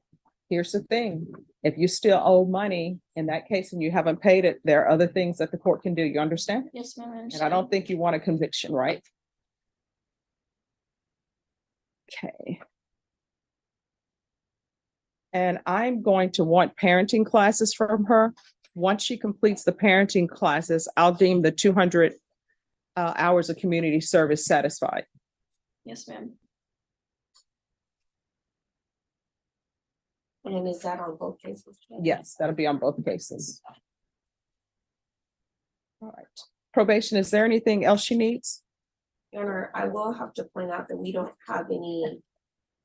here's the thing, if you still owe money in that case and you haven't paid it, there are other things that the court can do. You understand? Yes, ma'am. I And I understand. don't think you want a conviction, right? Okay. And I'm going to want parenting classes from her. Once she completes the parenting classes, I'll deem the 200 hours of community service satisfied. Yes, ma'am. And is that on both cases? Yes, that'll be on both cases. All right. Probation, is there anything else she needs? Your Honor, I will have to point out that we don't have any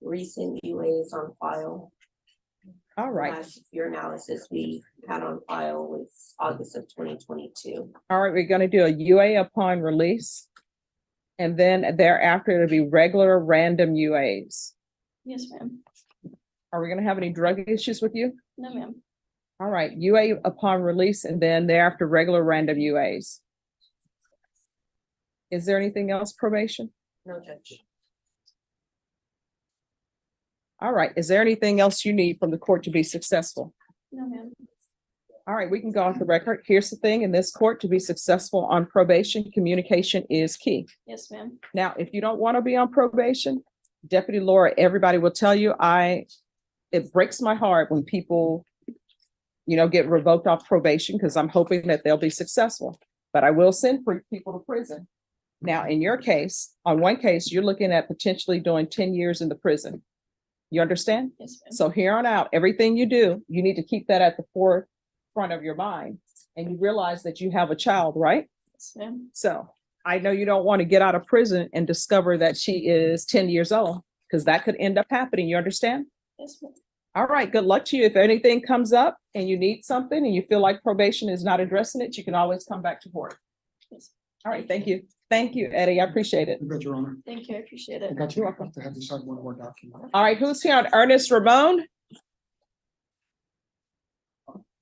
recent UAs on file. All right. Last year analysis we had on file was August of 2022. All right, we're gonna do a UA upon release. And then thereafter, it'll be regular random UAs. Yes, ma'am. Are we gonna have any drug issues with you? No, ma'am. All right, UA upon release and then thereafter regular random UAs. Is there anything else, probation? No, Judge. All right, is there anything else you need from the court to be successful? No, ma'am. All right, we can go off the record. Here's the thing, in this court, to be successful on probation, communication is key. Yes, ma'am. Now, if you don't want to be on probation, Deputy Laura, everybody will tell you, it breaks my heart when people, get revoked off probation because I'm hoping that they'll be successful. But I will send people to prison. Now, in your case, on one case, you're looking at potentially doing 10 years in the prison. You understand? Yes, ma'am. So here on out, everything you do, you need to keep that at the forefront of your mind. And you realize that you have a child, right? Yes, ma'am. So I know you don't want to get out of prison and discover that she is 10 years old, because that could end up happening. You understand? Yes, ma'am. All right, good luck to you. If anything comes up and you need something and you feel like probation is not addressing it, you can always come back to court. Yes. All right, thank you. Thank you, Eddie. I appreciate it. You bet, Your Honor. Thank you. I appreciate I it. got you. I have to have you sign one more document. All right, who's here on Ernest Ramon?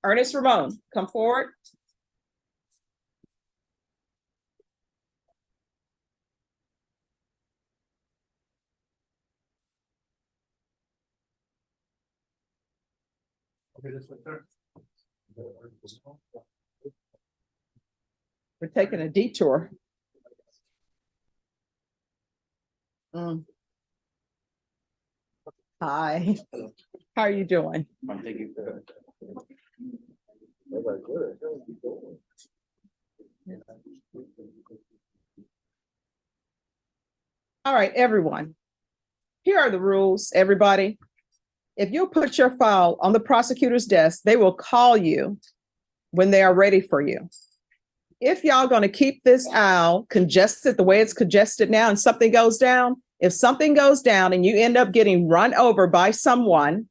Ernest Ramon, come forward. We're taking a detour. Hi, how are you doing? I'm thinking. All right, everyone. Here are the rules, everybody. If you put your file on the prosecutor's desk, they will call you when they are ready for you. If y'all gonna keep this aisle congested the way it's congested now and something goes down, if something goes down and you end up getting run over by someone,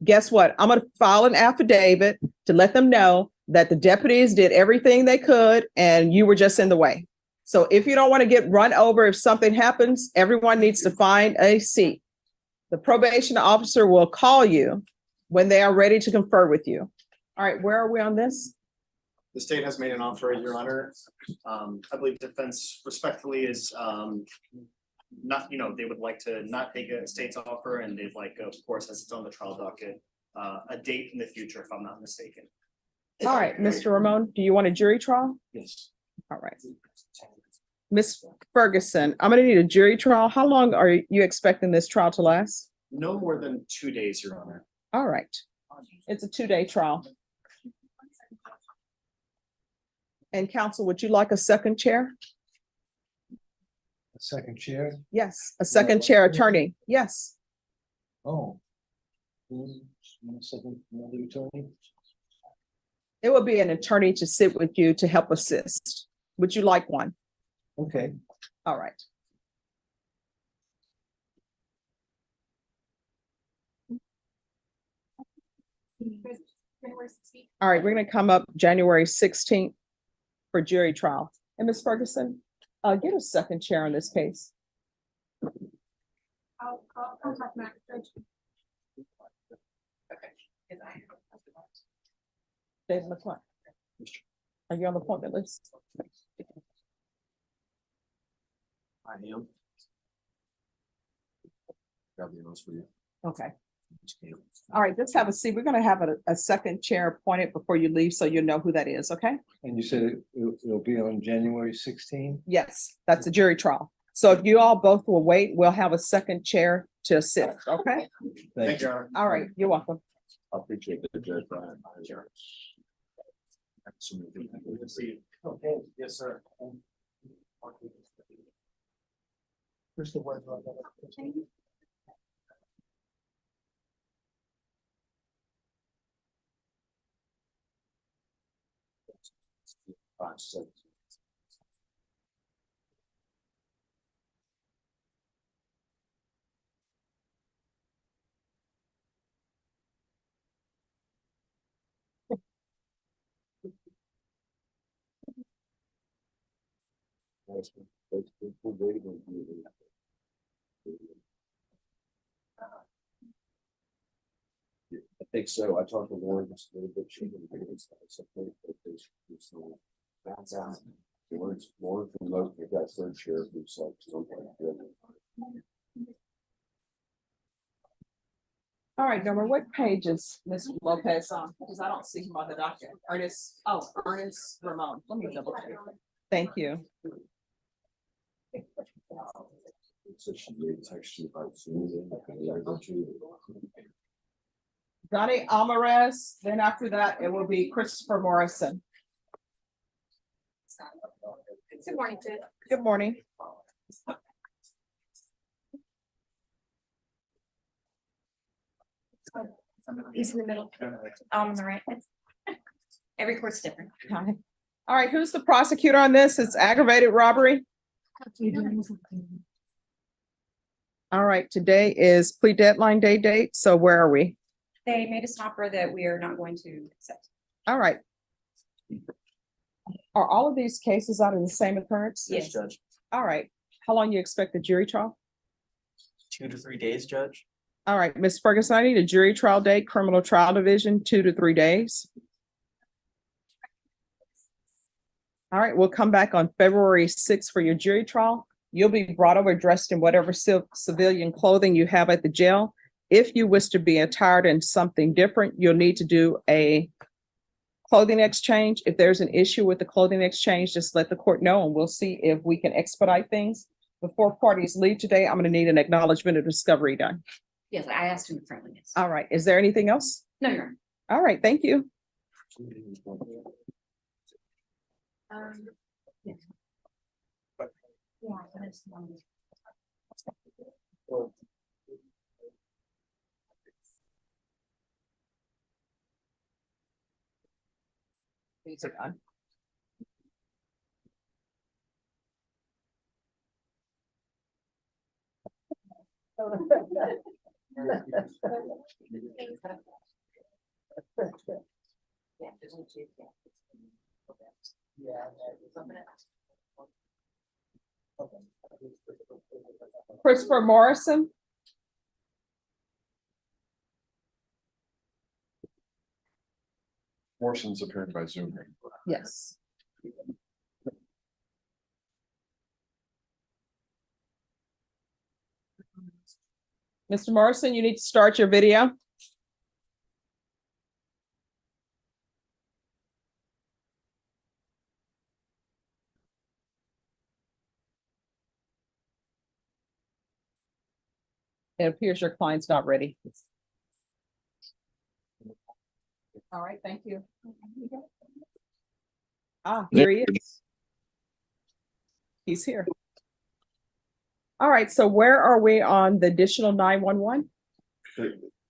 guess what? I'm gonna file an affidavit to let them know that the deputies did everything they could and you were just in the way. So if you don't want to get run over, if something happens, everyone needs to find a seat. The probation officer will call you when they are ready to confer with you. All right, where are we on this? The state has made an offer, Your Honor. I believe defense respectfully is not, they would like to not take a state's offer, and they'd like, of course, as it's on the trial docket, a date in the future, if I'm not mistaken. All right, Mr. Ramon, do you want a jury trial? Yes. All right. Ms. Ferguson, I'm gonna need a jury trial. How long are you expecting this trial to last? No more than 2 days, Your Honor. All right. It's a 2-day trial. And counsel, would you like a second chair? A second chair? Yes, a second chair attorney. Yes. Oh. Second, another attorney? It will be an attorney to sit with you to help assist. Would you like one? Okay. All right. All right, we're gonna come up January 16th for jury trial. And Ms. Ferguson, get a second chair on this case. I'll contact Matt. David McClung. Are you on the appointment list? I am. Got the notes for you. Okay. All right, let's have a seat. We're gonna have a second chair appointed before you leave, so you know who that is, okay? And you said it'll be on January 16th? Yes, that's a jury trial. So if you all both will wait, we'll have a second chair to assist, okay? Thank you. All right, you're welcome. I appreciate the judge. Okay, yes, sir. Here's the word. I think so. I talked to Lauren just a little bit. That's out. Lauren from Logan, they got third chair, who's like something. All right, Norma, what page is Ms. Lopez on? Because I don't see him on the docket. Ernest Ramon. Let me double check. Thank you. So she may text you about Zoom. I can let her go to. Johnny Alvarez, then after that, it will be Christopher Morrison. Good morning, Ted. Good morning. He's in the middle. On the right. Every court's different. Hi. All right, who's the prosecutor on this? It's aggravated robbery. All right, today is plea deadline date, so where are we? They made a stopper that we are not going to accept. All right. Are all of these cases out of the same occurrence? Yes. Judge. All right. How long you expect the jury trial? 2 to 3 days, Judge. All right, Ms. Ferguson, I need a jury trial date, criminal trial division, 2 to 3 days. All right, we'll come back on February 6th for your jury trial. You'll be brought over dressed in whatever civilian clothing you have at the jail. If you wish to be attired in something different, you'll need to do a clothing exchange. If there's an issue with the clothing exchange, just let the court know and we'll see if we can expedite things. Before parties leave today, I'm going to need an acknowledgement of discovery done. Yes, I asked him friendly. Yes. All right, is there anything else? No, Your Honor. All right, thank you. Yeah. Yeah, but it's, These are done. Christopher Morrison. Morson's appearing by Zoom. Yes. Mr. Morrison, you need to start your video. It appears your client's not ready. All right, thank you. Ah, here he is. He's here. All right, so where are we on the additional 911?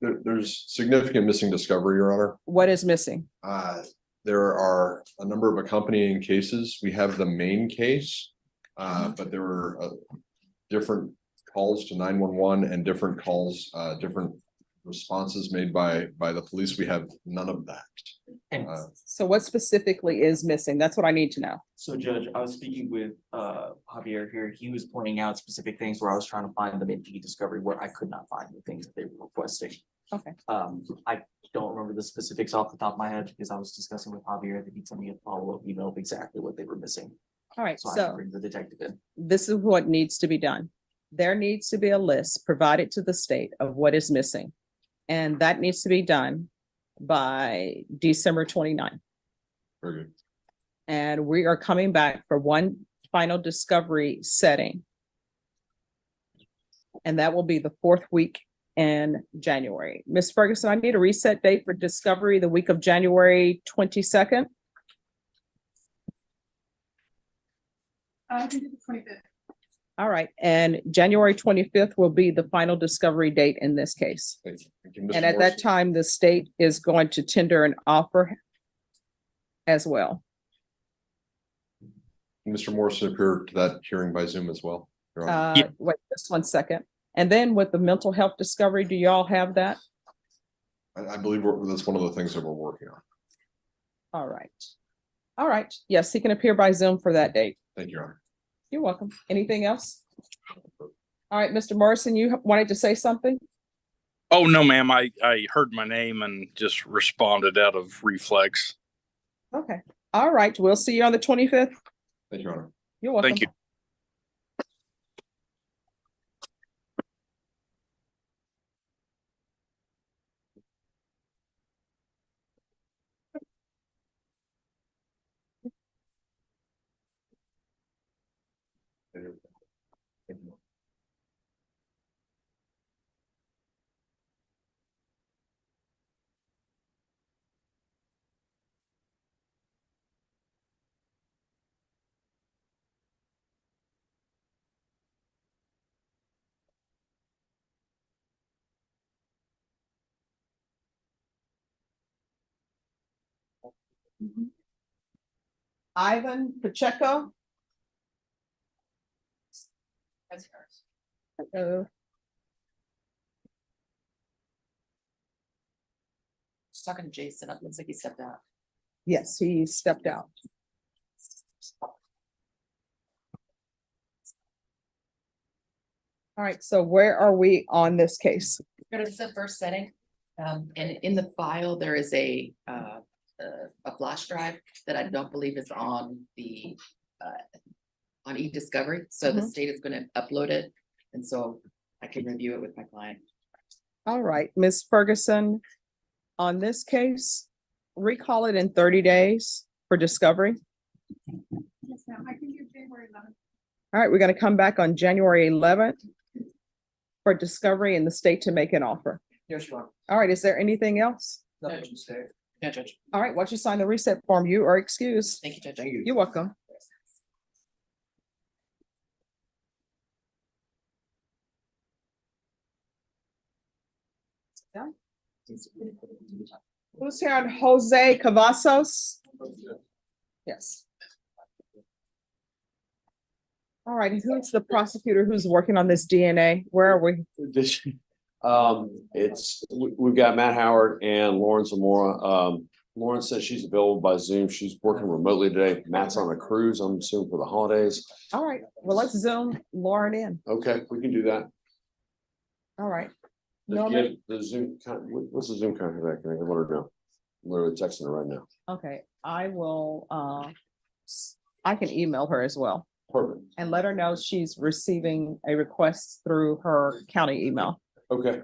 There's significant missing discovery, Your Honor. What is missing? There are a number of accompanying cases. We have the main case, but there were different calls to 911 and different calls, different responses made by the police. We have none of that. So what specifically is missing? That's what I need to know. So Judge, I was speaking with Javier here. He was pointing out specific things where I was trying to find them in discovery where I could not find the things that they were requesting. Okay. I don't remember the specifics off the top of my head because I was discussing with Javier that he sent me a follow-up email of exactly what they were missing. All right, So I so can bring the detective in. this is what needs to be done. There needs to be a list provided to the state of what is missing. And that needs to be done by December 29th. Very good. And we are coming back for one final discovery setting. And that will be the 4th week in January. Ms. Ferguson, I need a reset date for discovery the week of January 22nd. I can do the 25th. All right, and January 25th will be the final discovery date in this case. Thank you. And at that time, the state is going to tender an offer as well. Mr. Morrison appeared to that hearing by Zoom as well. Your Honor. Wait, just 1 second. And then with the mental health discovery, do y'all have that? I believe that's one of the things that we're working on. All right. All right. Yes, he can appear by Zoom for that date. Thank you, Your Honor. You're welcome. Anything else? All right, Mr. Morrison, you wanted to say something? Oh, no, ma'am. I heard my name and just responded out of reflex. Okay. All right. We'll see you on the 25th. Thank you, Your Honor. You're welcome. Thank you. Ivan Pacheco. That's yours. Just talking to Jason, it looks like he stepped out. Yes, he stepped out. All right, so where are we on this case? Go to the first setting. And in the file, there is a flash drive that I don't believe is on the on e-discovery. So the state is going to upload it. And so I can review it with my client. All right, Ms. Ferguson, on this case, recall it in 30 days for discovery. Yes, ma'am. I can do January 11th. All right, we're going to come back on January 11th for discovery in the state to make an offer. Yes, Your Honor. All right, is there anything else? Nothing to say. Yeah, Judge. All right, once you sign the reset form, you are excused. Thank you, Judge. Thank you. You're welcome. Who's here on Jose Cavazos? Yes. All right, and who's the prosecutor who's working on this DNA? Where are we? We've got Matt Howard and Lauren Zamora. Lauren says she's available by Zoom. She's working remotely today. Matt's on a cruise, I'm assuming for the holidays. All right, well, let's Zoom Lauren in. Okay, we can do that. All right. The Zoom, what's the Zoom contact? I can let her know. literally texting her right now. Okay, I will, I can email her as well Perfect. and let her know she's receiving a request through her county email. Okay.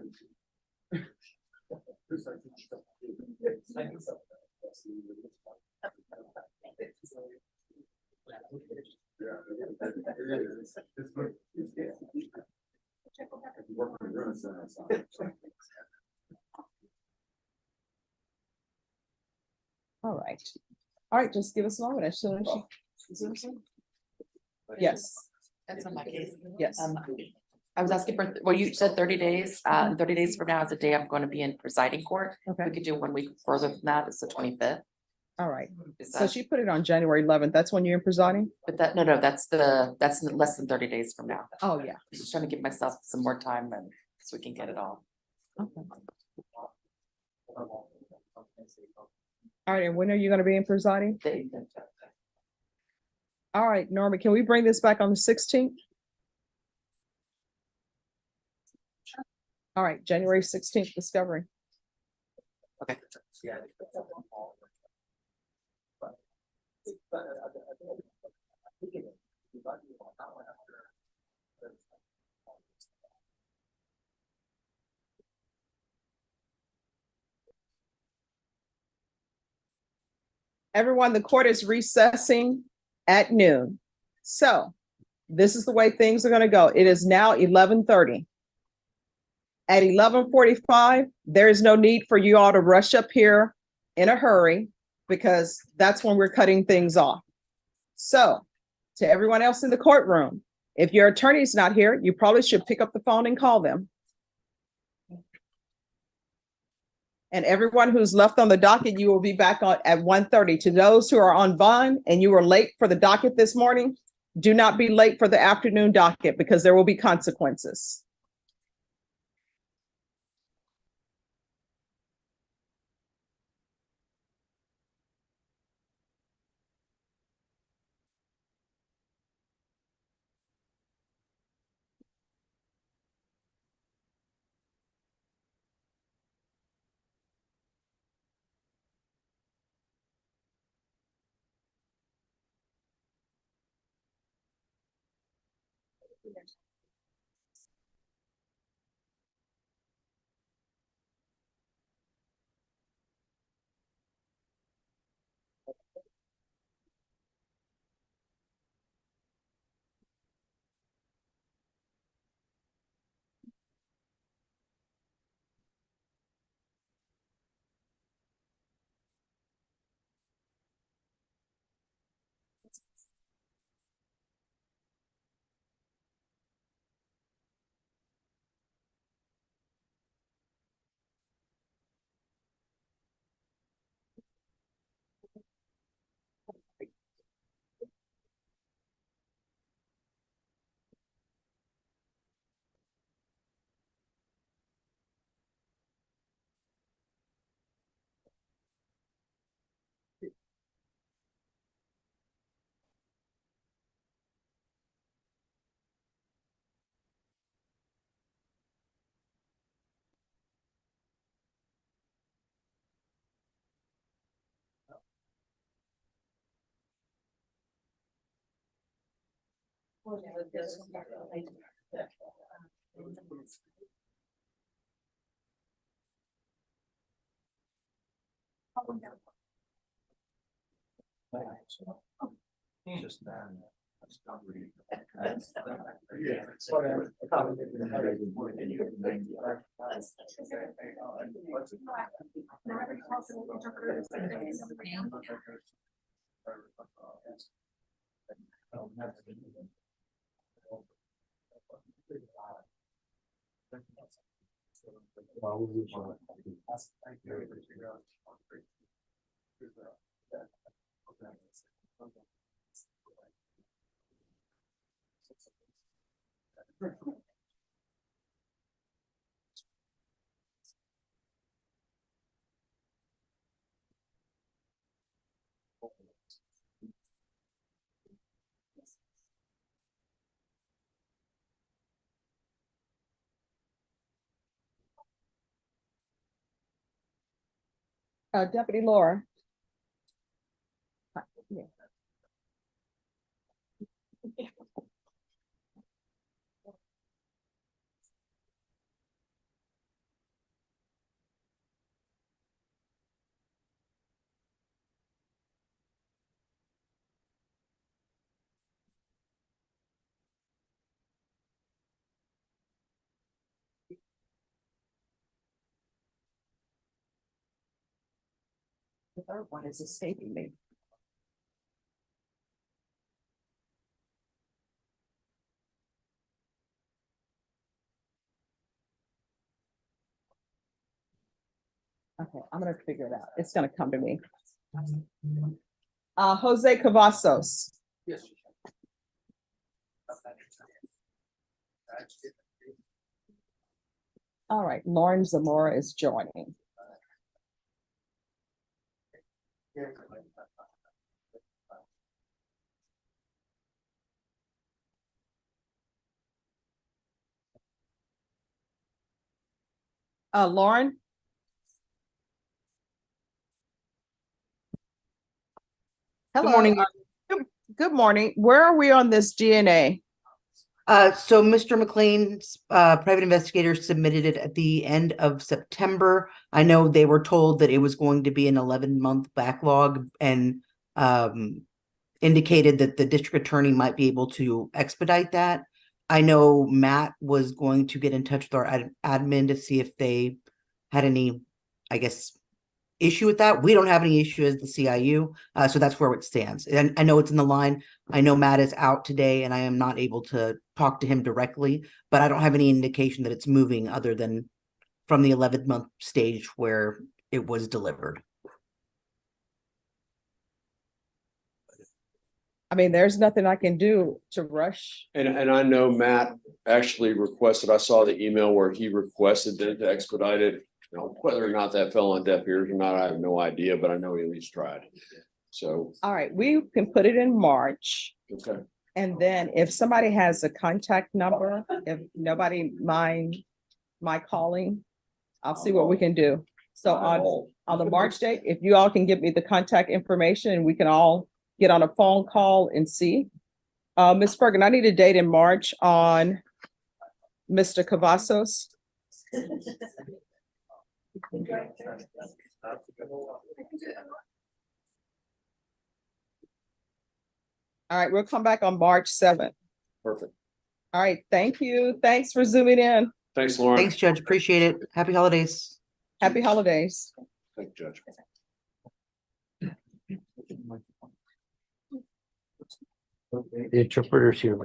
All right. All right, just give us a moment as soon as she. Yes, That's on my case. yes. I was asking for, well, you said 30 days, 30 days from now is the day I'm going to be in presiding court. Okay. We could do 1 week further than that, it's the 25th. All right. Is So that, she put it on January 11th. That's when you're in presiding? but that, no, that's less than 30 days from now. Oh, yeah. Just trying to give myself some more time and so we can get it all. Okay. All right, and when are you gonna be in presiding? All right, Norma, can we bring this back on the 16th? All right, January 16th discovery. Okay. Everyone, the court is recessing at noon. So this is the way things are gonna go. It is now 11:30. At 11:45, there is no need for you all to rush up here in a hurry because that's when we're cutting things off. So to everyone else in the courtroom, if your attorney's not here, you probably should pick up the phone and call them. And everyone who's left on the docket, you will be back on at 1:30. To those who are on bond and you were late for the docket this morning, do not be late for the afternoon docket because there will be consequences. Deputy Laura. The third one is escaping me. Okay, I'm gonna figure it out. It's gonna come to me. Jose Cavazos. Yes. All right, Lauren Zamora is joining. Lauren? Hello. morning. Good morning. Where are we on this DNA? So Mr. McLean's private investigator submitted it at the end of September. I know they were told that it was going to be an 11-month backlog and indicated that the district attorney might be able to expedite that. I know Matt was going to get in touch with our admin to see if they had any, I guess, issue with that. We don't have any issue as the CIU, so that's where it stands. And I know it's in the line. I know Matt is out today and I am not able to talk to him directly, but I don't have any indication that it's moving other than from the 11th-month stage where it was delivered. I mean, there's nothing I can do to rush. And I know Matt actually requested, I saw the email where he requested it to expedite it. You know, whether or not that fell on deaf ears or not, I have no idea, but I know he at least tried. So. All right, we can put it in March. Okay. And then if somebody has a contact number, if nobody mind my calling, I'll see what we can do. So on the March date, if you all can give me the contact information, we can all get on a phone call and see. Ms. Ferguson, I need a date in March on Mr. Cavazos. All right, we'll come back on March 7th. Perfect. All right, thank you. Thanks for zooming in. Thanks, Lauren. Thanks, Judge. Appreciate it. Happy holidays. Happy holidays. Thank you, Judge. The interpreter's here.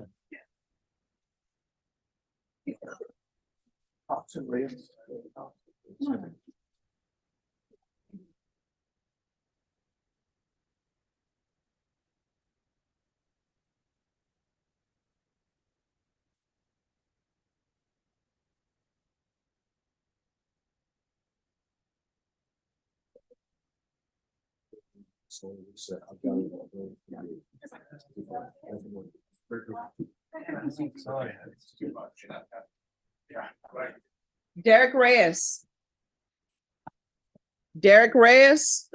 Derek Reyes. Derek Reyes.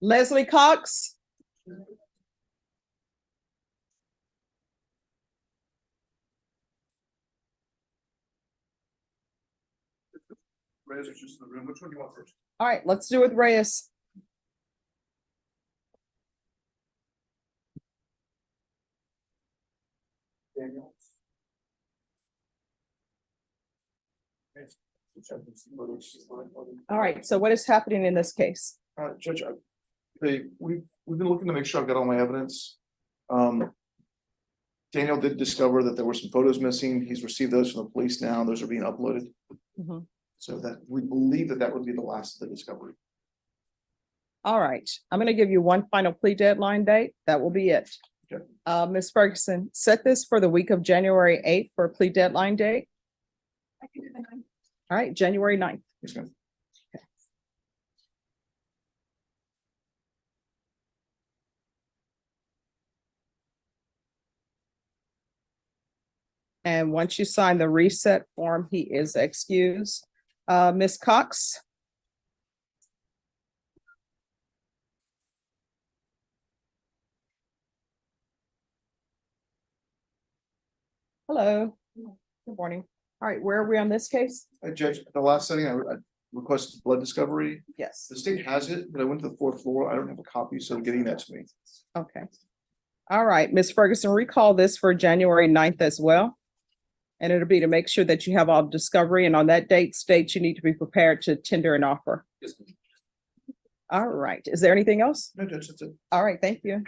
Leslie Cox. Reyes is just in the room. Which one do you want first? All right, let's do it with Reyes. Daniel. All right, so what is happening in this case? Judge, we've been looking to make sure I've got all my evidence. Daniel did discover that there were some photos missing. He's received those from the police now. Those are being uploaded. Mhm. So that we believe that that would be the last of the discovery. All right, I'm gonna give you one final plea deadline date. That will be it. Okay. Ms. Ferguson, set this for the week of January 8th for a plea deadline date. All right, January 9th. Yes, ma'am. And once you sign the reset form, he is excused. Ms. Cox? Hello. Good morning. All right, where are we on this case? Judge, the last setting, I requested blood discovery. Yes. The state has it, but I went to the fourth floor. I don't have a copy, so getting that to me. Okay. All right, Ms. Ferguson, recall this for January 9th as well. And it'll be to make sure that you have all discovery, and on that date states you need to be prepared to tender an offer. All right, is there anything else? No, Judge, that's it. All right, thank you.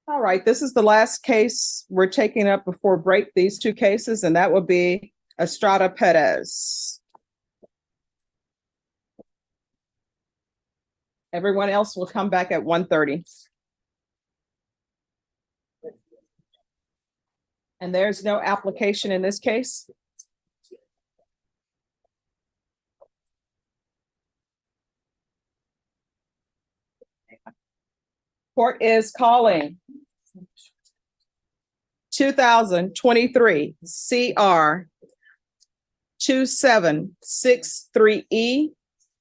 All right, this is the last case we're taking up before break, these two cases, and that will be Estrada Perez. Everyone else will come back at 1:30. And there's no application in this case. Court is calling 2023 CR 2763E,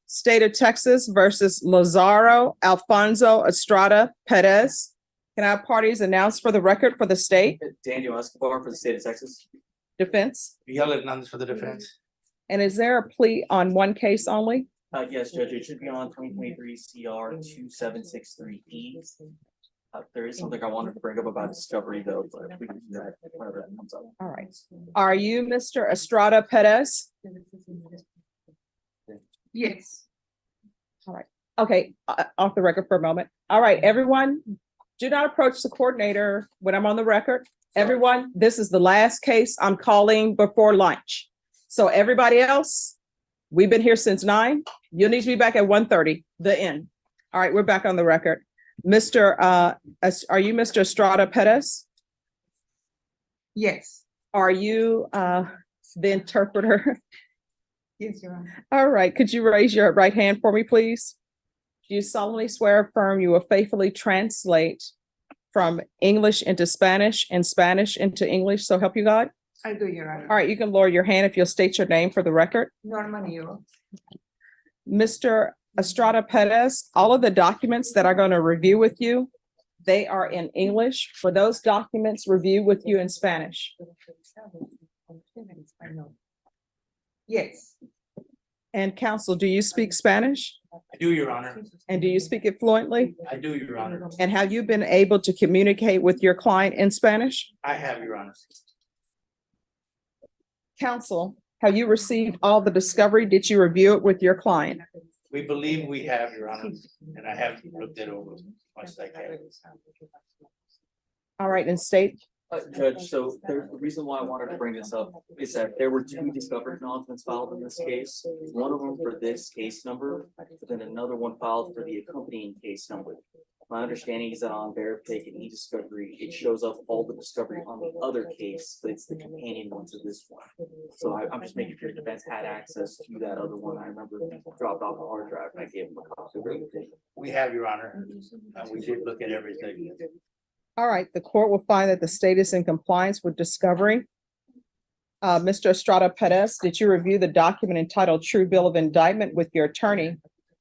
State of Texas versus Lazaro Alfonso Estrada Perez. Can I have parties announced for the record for the state? Daniel Escobar for the state of Texas. Defense? Miguel Hernandez for the defense. And is there a plea on one case only? Yes, Judge, it should be on 2023 CR 2763E. There is something I wanted to bring up about discovery though, but if we can do that whenever that comes up. All right. Are you Mr. Estrada Perez? Yes. All right. Okay, off the record for a moment. All right, everyone, do not approach the coordinator when I'm on the record. Everyone, this is the last case I'm calling before lunch. So everybody else, we've been here since 9. You'll need to be back at 1:30, the end. All right, we're back on the record. Are you Mr. Estrada Perez? Yes. Are you the interpreter? Yes, Your Honor. All right, could you raise your right hand for me, please? Do you solemnly swear or affirm you will faithfully translate from English into Spanish and Spanish into English, so help you God? I do, Your Honor. All right, you can lower your hand if you'll state your name for the record. Norma Nero. Mr. Estrada Perez, all of the documents that I'm going to review with you, they are in English. For those documents, review with you in Spanish. Yes, And counsel, do you speak Spanish? I do, Your Honor. And do you speak it fluently? I do, Your Honor. And have you been able to communicate with your client in Spanish? I have, Your Honor. Counsel, have you received all the discovery? Did you review it with your client? We believe we have, Your Honor, and I have looked it over as much as I can. All right, and state. Judge, so the reason why I wanted to bring this up is that there were 2 discovery acknowledgements filed in this case. One of them for this case number, but then another one filed for the accompanying case number. My understanding is that on Verific and e-discovery, it shows up all the discovery on the other case, but it's the companion one to this one. So I'm just making sure the defense had access to that other one. I remember dropped off a hard drive and I gave him a copy of everything. We have, Your Honor, and we did look at everything. All right, the court will find that the state is in compliance with discovery. Mr. Estrada Perez, did you review the document entitled True Bill of Indictment with your attorney?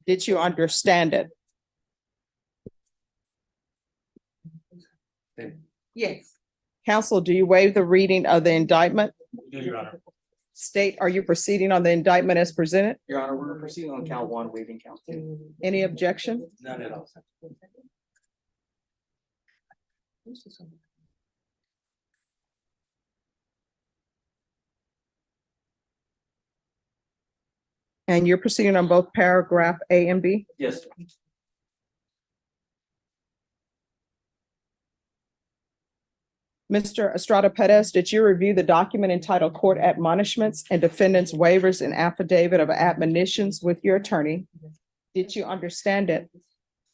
Did you understand it? yes, Counsel, do you waive the reading of the indictment? Do, Your Honor. State, are you proceeding on the indictment as presented? Your Honor, we're proceeding on count 1, waiving count 2. Any objection? None at all. And you're proceeding on both paragraph A and B? Yes. Mr. Estrada Perez, did you review the document entitled Court Admonishments and Defendants Waivers and Affidavit of Admonitions with your attorney? Did you understand it?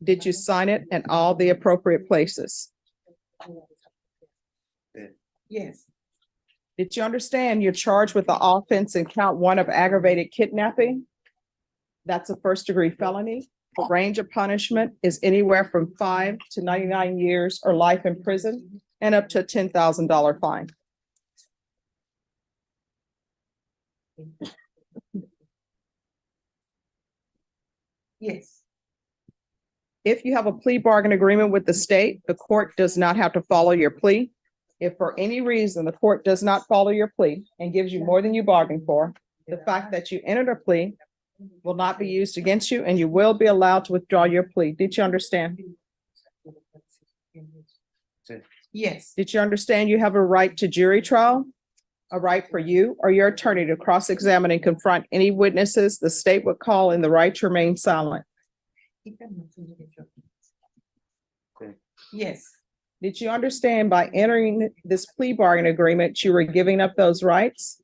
Did you sign it in all the appropriate places? Yes. Did you understand you're charged with the offense in count 1 of aggravated kidnapping? That's a first-degree felony. The range of punishment is anywhere from 5 to 99 years or life in prison and up to a $10,000 fine. Yes. If you have a plea bargain agreement with the state, the court does not have to follow your plea. If for any reason the court does not follow your plea and gives you more than you bargained for, the fact that you entered a plea will not be used against you and you will be allowed to withdraw your plea. Did you understand? Yes. Did you understand you have a right to jury trial? A right for you or your attorney to cross-examine and confront any witnesses the state would call in the right to remain silent? Yes. Did you understand by entering this plea bargain agreement, you were giving up those rights?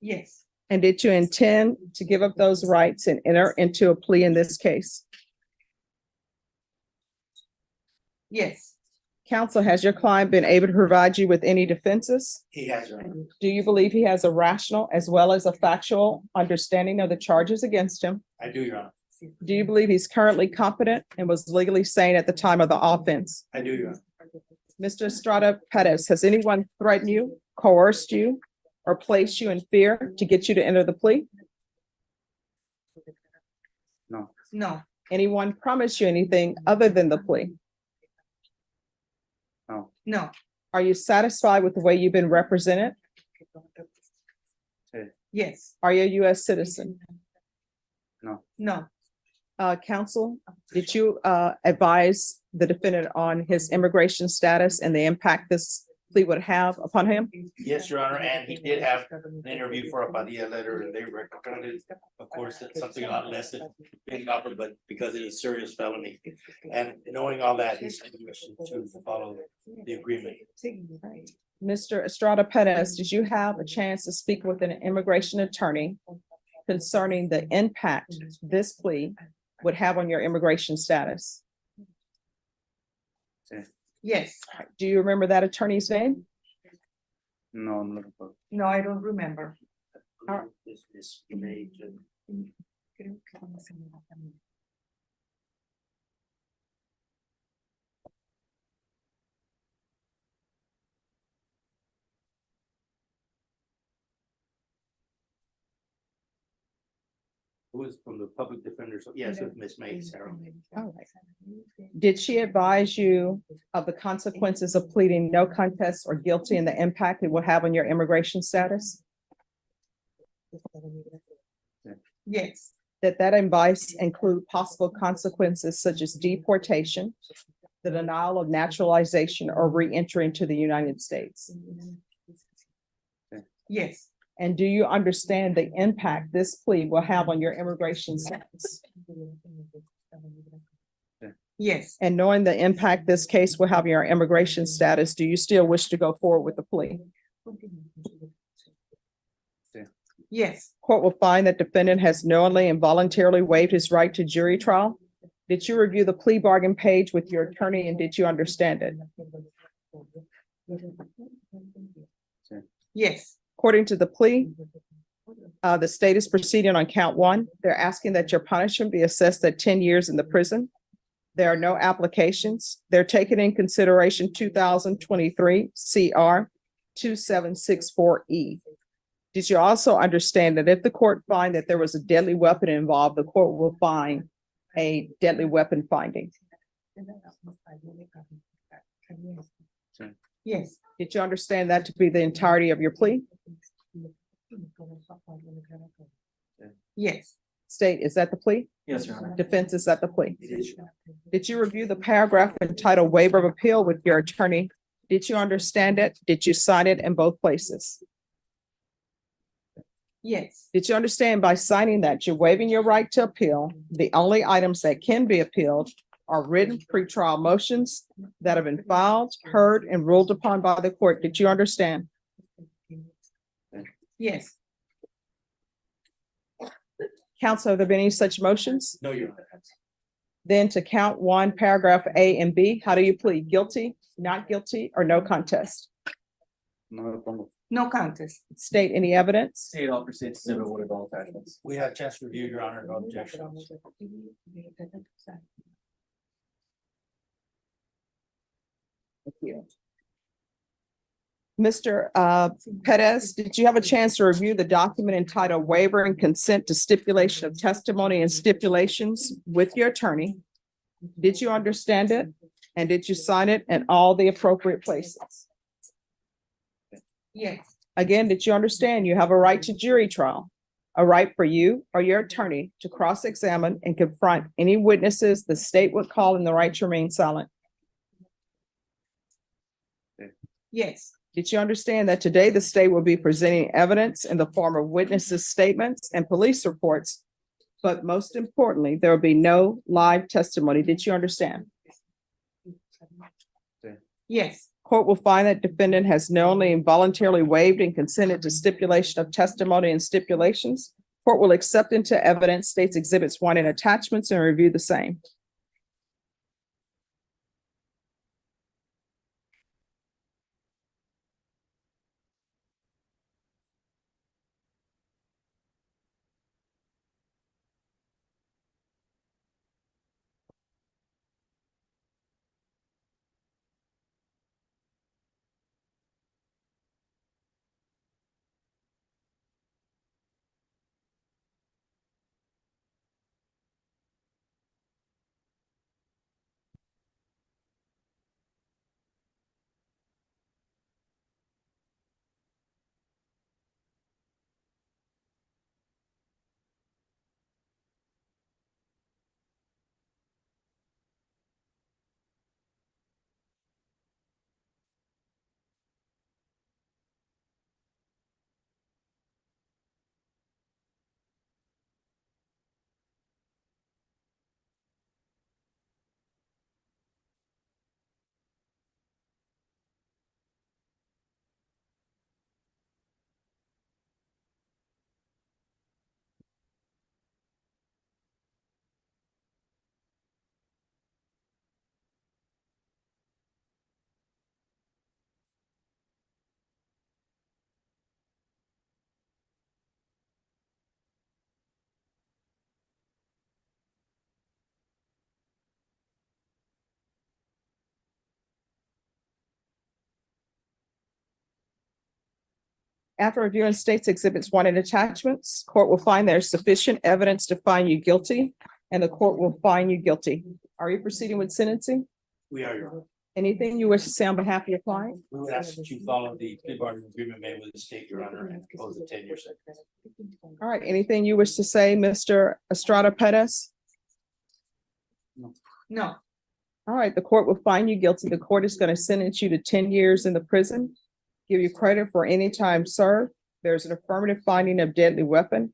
Yes. And did you intend to give up those rights and enter into a plea in this case? Yes. Counsel, has your client been able to provide you with any defenses? He has, Your Honor. Do you believe he has a rational as well as a factual understanding of the charges against him? I do, Your Honor. Do you believe he's currently competent and was legally sane at the time of the offense? I do, Your Honor. Mr. Estrada Perez, has anyone threatened you, coerced you, or placed you in fear to get you to enter the plea? No. No. Anyone promised you anything other than the plea? No. No. Are you satisfied with the way you've been represented? Yes. Are you a U.S. citizen? No. No. Counsel, did you advise the defendant on his immigration status and the impact this plea would have upon him? Yes, Your Honor, and he did have an interview for a Padilla letter, and they recommended, of course, that something a lot less than being offered, but because it is a serious felony. And knowing all that, he's wishing to follow the agreement. Mr. Estrada Perez, did you have a chance to speak with an immigration attorney concerning the impact this plea would have on your immigration status? Yes. Do you remember that attorney's name? No, I'm looking for. No, I don't remember. This made. Who is from the public defender? So yes, it was Miss May Sarah. All right. Did she advise you of the consequences of pleading no contest or guilty and the impact it will have on your immigration status? Yes. That advice include possible consequences such as deportation, the denial of naturalization or re-entry into the United States? Yes. And do you understand the impact this plea will have on your immigration status? Yes. And knowing the impact this case will have on your immigration status, do you still wish to go forward with the plea? Yes. Court will find that defendant has knowingly and voluntarily waived his right to jury trial. Did you review the plea bargain page with your attorney and did you understand it? Yes. According to the plea, the state is proceeding on count 1. They're asking that your punishment be assessed at 10 years in the prison. There are no applications. They're taking in consideration 2023 CR 2764E. Did you also understand that if the court find that there was a deadly weapon involved, the court will find a deadly weapon finding? Yes. Did you understand that to be the entirety of your plea? Yes. State, is that the plea? Yes, Your Honor. Defense, is that the plea? Did you review the paragraph entitled waiver of appeal with your attorney? Did you understand it? Did you sign it in both places? Yes. Did you understand by signing that you're waiving your right to appeal? The only items that can be appealed are written pretrial motions that have been filed, heard, and ruled upon by the court. Did you understand? Yes. Counsel, have there been any such motions? No, Your Honor. Then to count one, paragraph A and B, how do you plead? Guilty, not guilty, or no contest? No contest. State any evidence? State all proceeds exhibit what of all attachments. We have chance review, Your Honor, no objection. Thank you. Mr. Perez, did you have a chance to review the document entitled Waiver and Consent to Stipulation of Testimony and Stipulations with your attorney? Did you understand it? And did you sign it in all the appropriate places? Yes. Again, did you understand you have a right to jury trial? A right for you or your attorney to cross-examine and confront any witnesses the state would call in the right to remain silent? Yes. Did you understand that today the state will be presenting evidence in the form of witnesses' statements and police reports? But most importantly, there will be no live testimony. Did you understand? Yes. Court will find that defendant has knowingly and voluntarily waived and consented to stipulation of testimony and stipulations. Court will accept into evidence state's exhibits 1 and attachments and review the same. After reviewing state's exhibits 1 and attachments, court will find there's sufficient evidence to find you guilty, and the court will find you guilty. Are you proceeding with sentencing? We are, Your Honor. Anything you wish to say on behalf of your client? We would ask that you follow the plea bargaining agreement made with the state, Your Honor, and impose a 10-year sentence. All right, anything you wish to say, Mr. Estrada Perez? No. All right, the court will find you guilty. The court is going to sentence you to 10 years in the prison, give you credit for any time served. There's an affirmative finding of deadly weapon.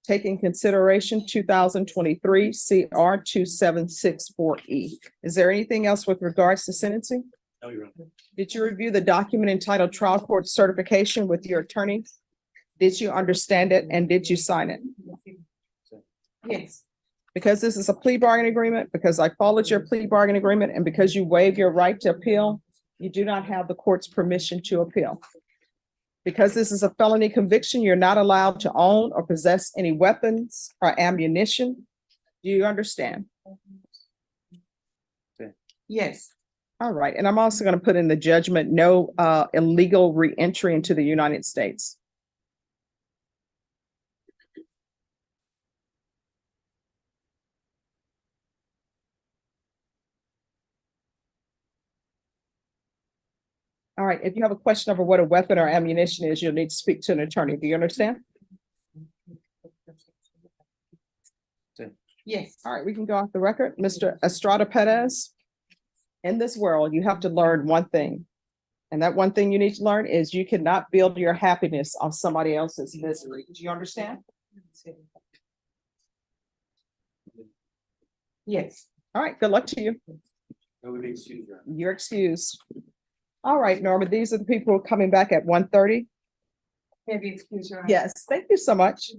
Take in consideration 2023 CR 2764E. Is there anything else with regards to sentencing? No, Your Honor. Did you review the document entitled Trial Court Certification with your attorney? Did you understand it and did you sign it? Yes. Because this is a plea bargaining agreement, because I followed your plea bargaining agreement, and because you waive your right to appeal, you do not have the court's permission to appeal. Because this is a felony conviction, you're not allowed to own or possess any weapons or ammunition. Do you understand? Yes. All right, and I'm also going to put in the judgment, no illegal re-entry into the United States. All right, if you have a question over what a weapon or ammunition is, you'll need to speak to an attorney. Do you understand? Yes. All right, we can go off the record. Mr. Estrada Perez, in this world, you have to learn one thing. And that one thing you need to learn is you cannot build your happiness on somebody else's misery. Do you understand? Yes. All right, good luck to you. You're excused. All right, Norma, these are the people coming back at 1:30. Maybe excuse your. Yes, thank you so much.